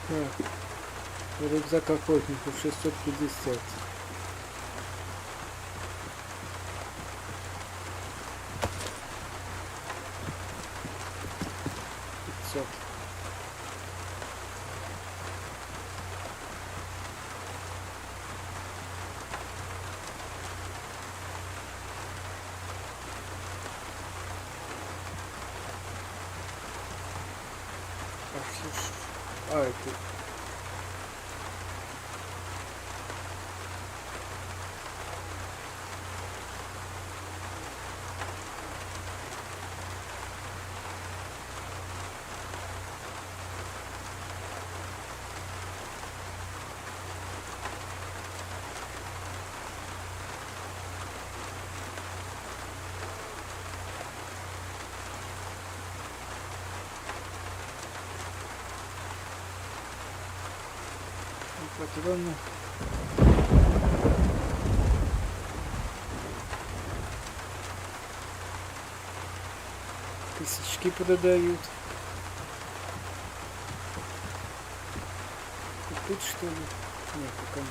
E: Так, рюкзак охотников 650. Пятьсот. Это... Патроны. Тысячки продают. Купить что ли? Нет, пока не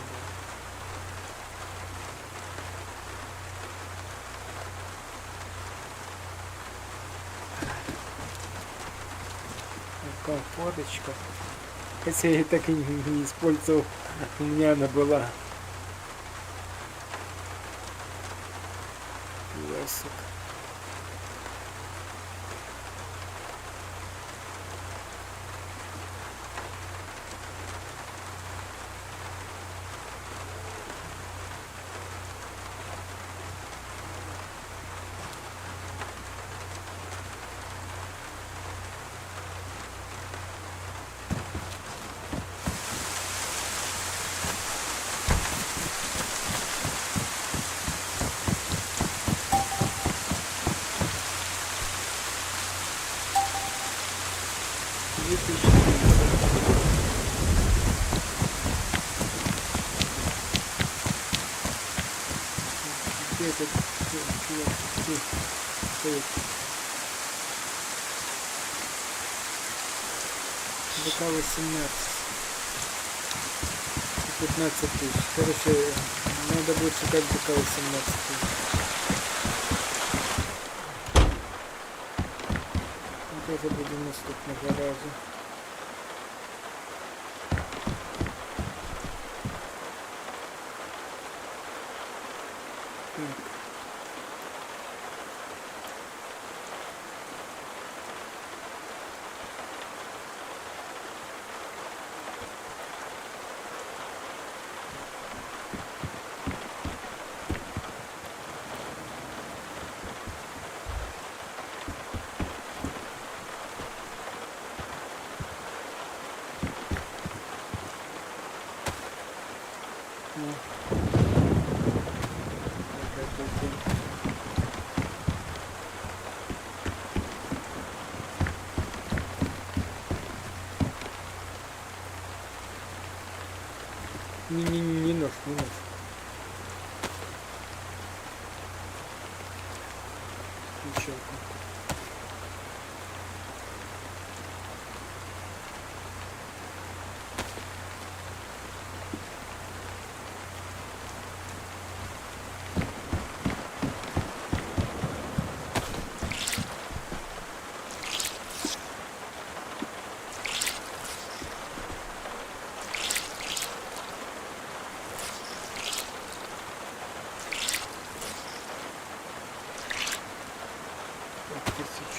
E: надо. Фоточка. Хотя я так и не использовал. У меня она была. Классик. БК-18. 15 тысяч. Короче, надо будет шукать БК-18. Это буде наступного разу. Так. Ну. Не нож, не нож. Ничего.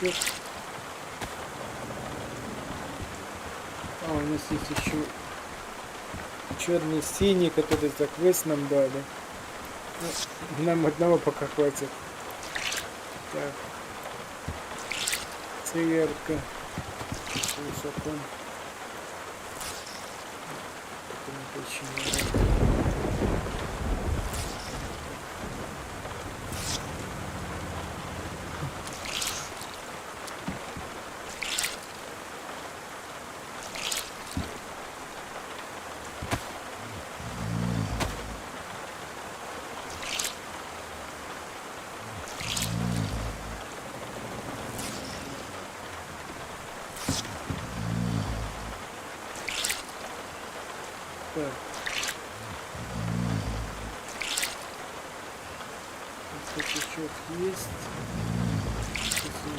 E: Тысячу. А, у нас есть еще черный синий, который за квест нам дали. Ну, нам одного пока хватит. Так. Церка. Высокон. Так. Пятачок есть.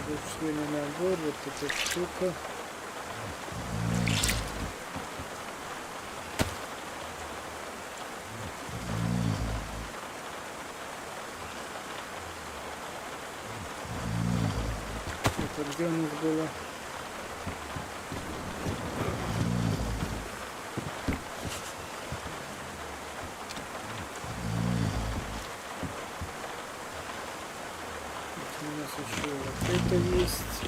E: Если набор, вот эта штука. Это где у нас было? У нас еще вот это есть.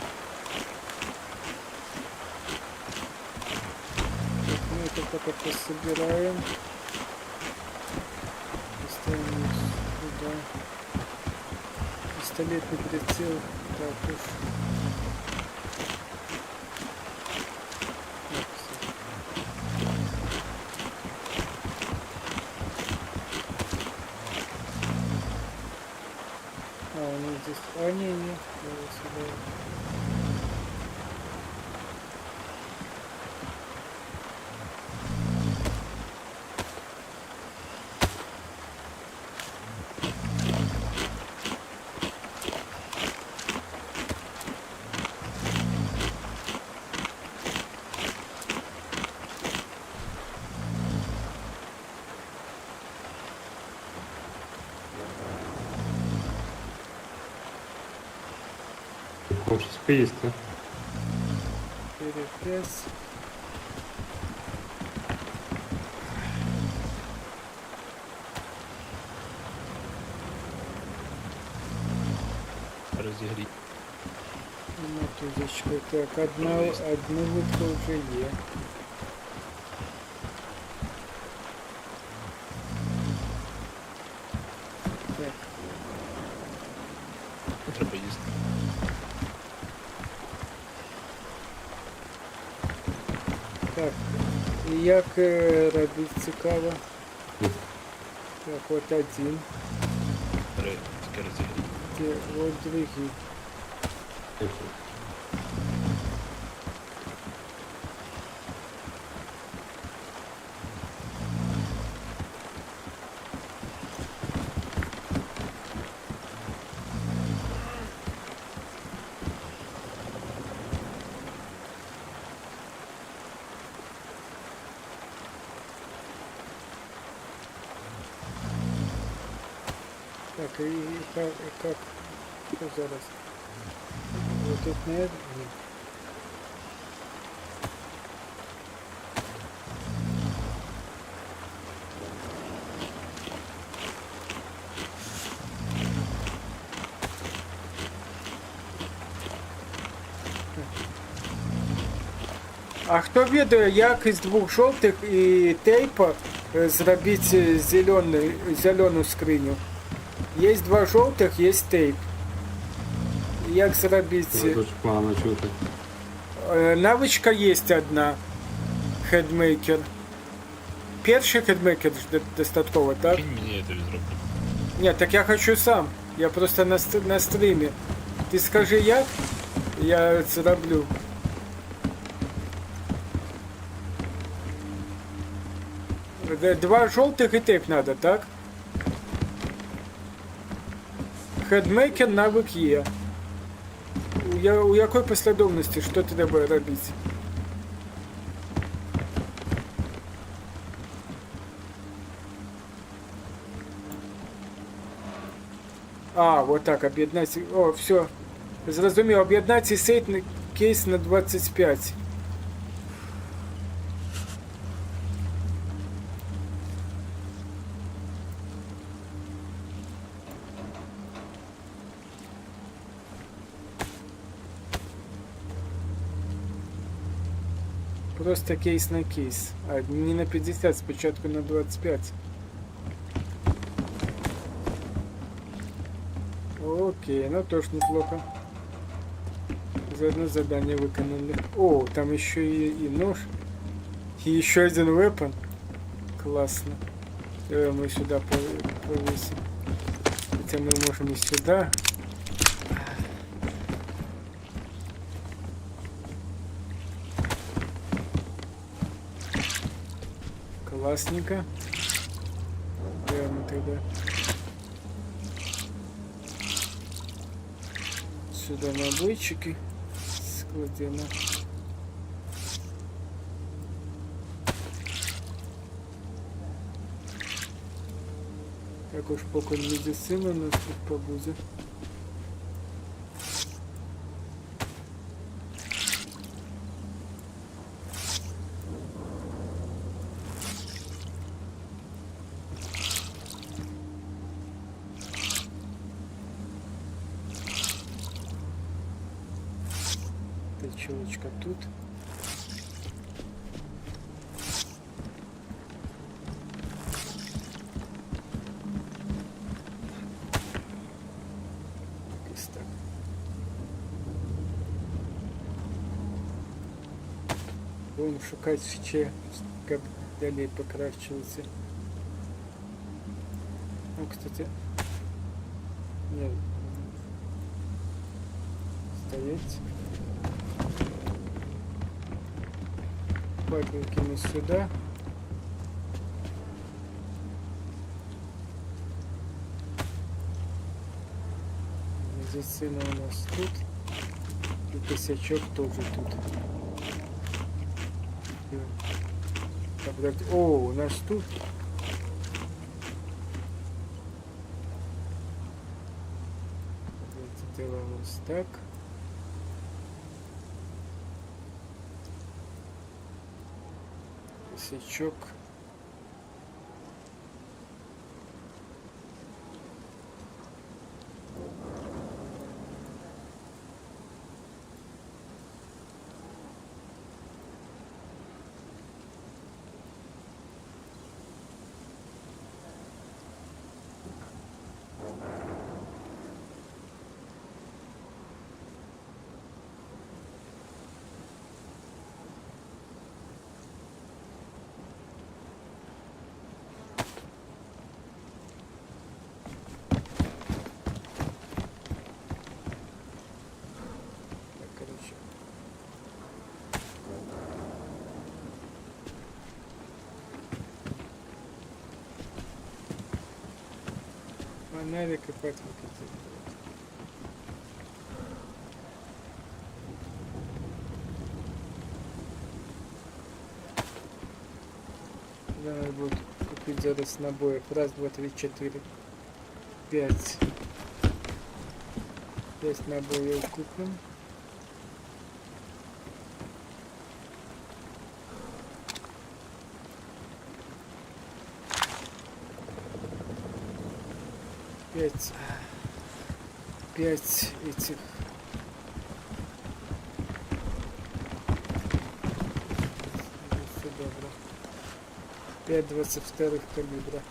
E: Так, мы это пока пособираем. Поставим сюда. Пистолетный прицел. Так уж. А, у них здесь... А, не, давай сюда.
F: Может, есть, да?
E: Перекрес.
D: Разігрій.
E: Мотузочка. Так, одна вудка уже есть. Так,
D: Треба їсти.
E: так. І як робити цікаво? Так, от один.
D: Тільки розігрій.
E: Де, от другий. Так, и как? Что зараз? Вот тут не... Ні. А хто відає, як із двох жовтих і тейпа зробити зелену скриню? Є два жовтих, є тейп. Як зробити?
F: Дуже погано чути.
E: Навичка є одна. Хедмейкер. Перший хедмейкер достатково, так?
D: Кинь мені я тобі зроблю.
E: Ні, так я хочу сам. Я просто на стрімі. Ти скажи як? Я зроблю. Два жовтих і тейп надо, так? Хедмейкер навик є. У якої послідовності, що треба робити? А, вот так, об'єднати. О, все. Зрозумів, об'єднати кейс на 25. Просто кейс на кейс. А, не на 50, спочатку на 25. Окей, ну тоже неплохо. Заодно задание выполнили. О, там еще и нож. И еще один weapon. Классно. Давай мы сюда повесим. Хотя мы можем и сюда. Классненько. Прямо тогда. Сюда набойчики складено. Також поки медицина у нас тут побуде. Челочка тут. Ось так. Будемо шукати ще, як далі покращилося. Ну, кстати, нет, стоять. Кину сюда. Медицина у нас тут. И косячок тоже тут. О, у нас тут. Это делаем вот так. Косячок. Фонарик и патинки. Надо будет купить зараз набоев. Раз, два, три, четыре. 5. 5 набоев купим. Пять этих. Все добро. 5 22-х калибра.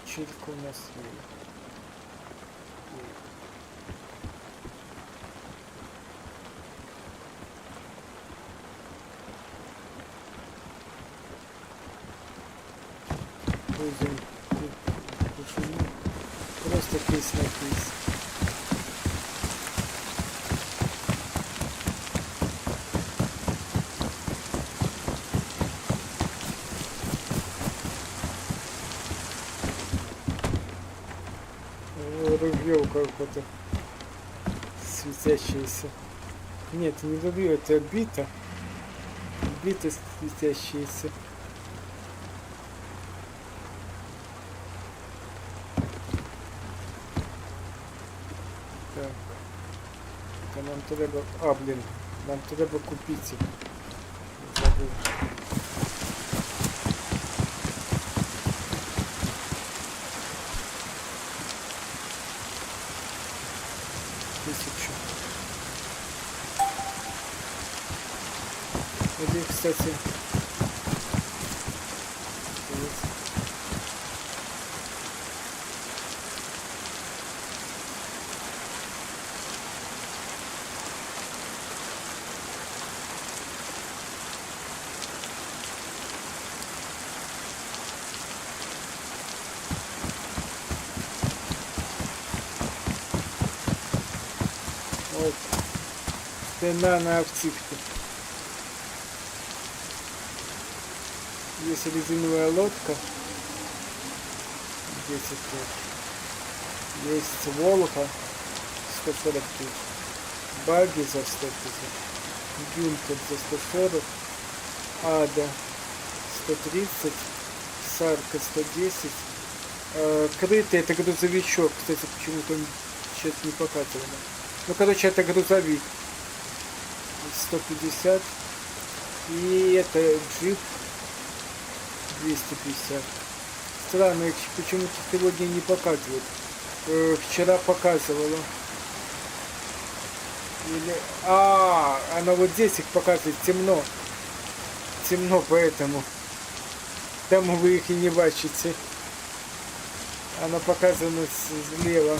E: Чирка у нас есть. Будем просто кейс на кейс. Ружье какое-то светящееся. Нет, не ружье, это бита. Бита светящаяся. Так. Это нам треба... А, блин. Нам треба купить их. Забыл. Или, кстати, вот спина на автивке. Есть резиновая лодка, 10 тысяч. Есть Волга, 140 тысяч. Баги за 100 тысяч. Гюнтер за 140. Ада 130. Сарка 110. Крытый это грузовичок. Кстати, почему-то он сейчас не показывал. Ну, короче, это грузовик. 150. И это джип. 250. Странно, их почему-то сегодня не показывают. Вчера показывала. Или... она вот здесь их показывает. Темно. Темно, поэтому. Там вы их и не бачите. Она показана слева.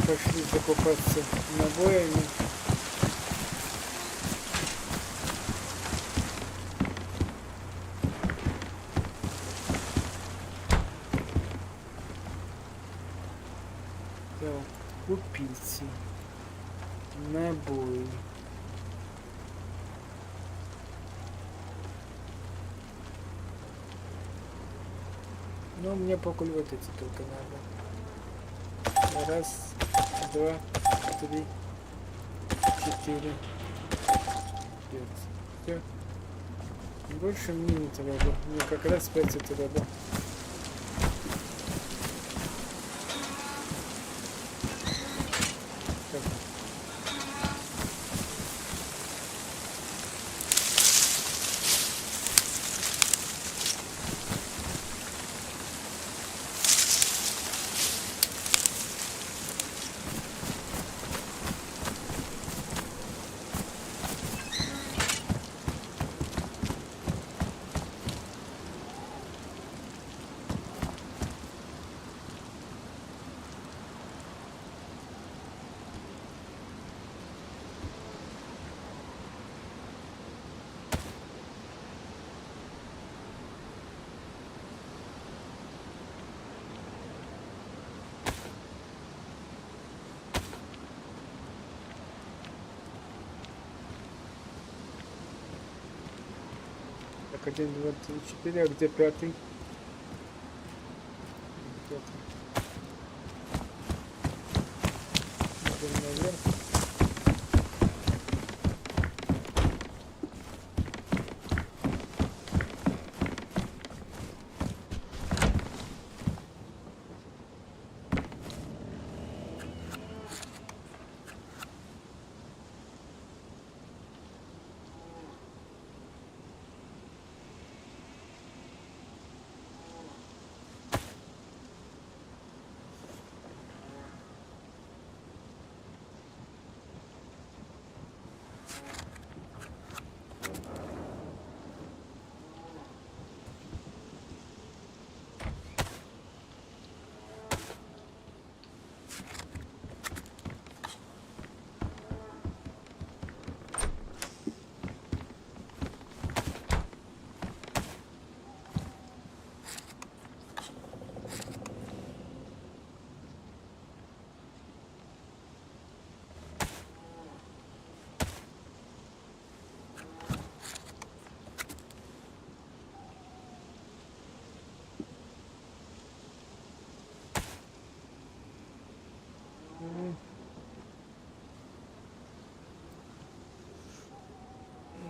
E: Пошли закупаться набоями. Так, купите набои. Ну, мне пока вот эти только надо. Раз, два, три, 4, 5. Все. Больше мне не треба. Мне как раз 5 треба. Так. Так, 1, 2, 3, 4, а где пятый? Пятый. Идем наверх.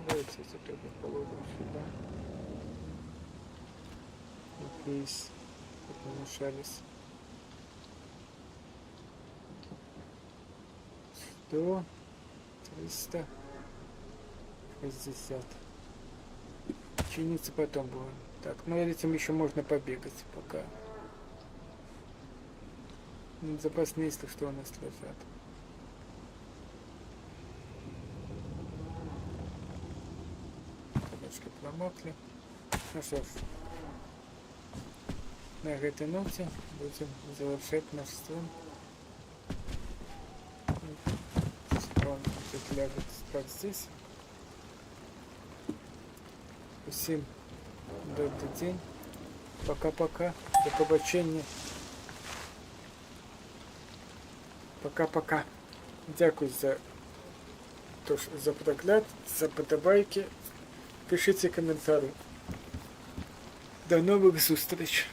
E: Давайте я тебе положим сюда. Надеюсь, чтобы не мешались. 100, 300, 60. Чиниться потом будем. Так, ну этим еще можно побегать пока. Ну, запасные, если что, у нас лежат. Колечки промокли. Ну что ж, на этой ноте будем завершать наш стрим. Он тут ляжет спать здесь. Всем добрый день. Пока-пока. До побачення. Пока-пока. Дякую за перегляд, за подобайки. Пишите коментарі. До нових зустріч.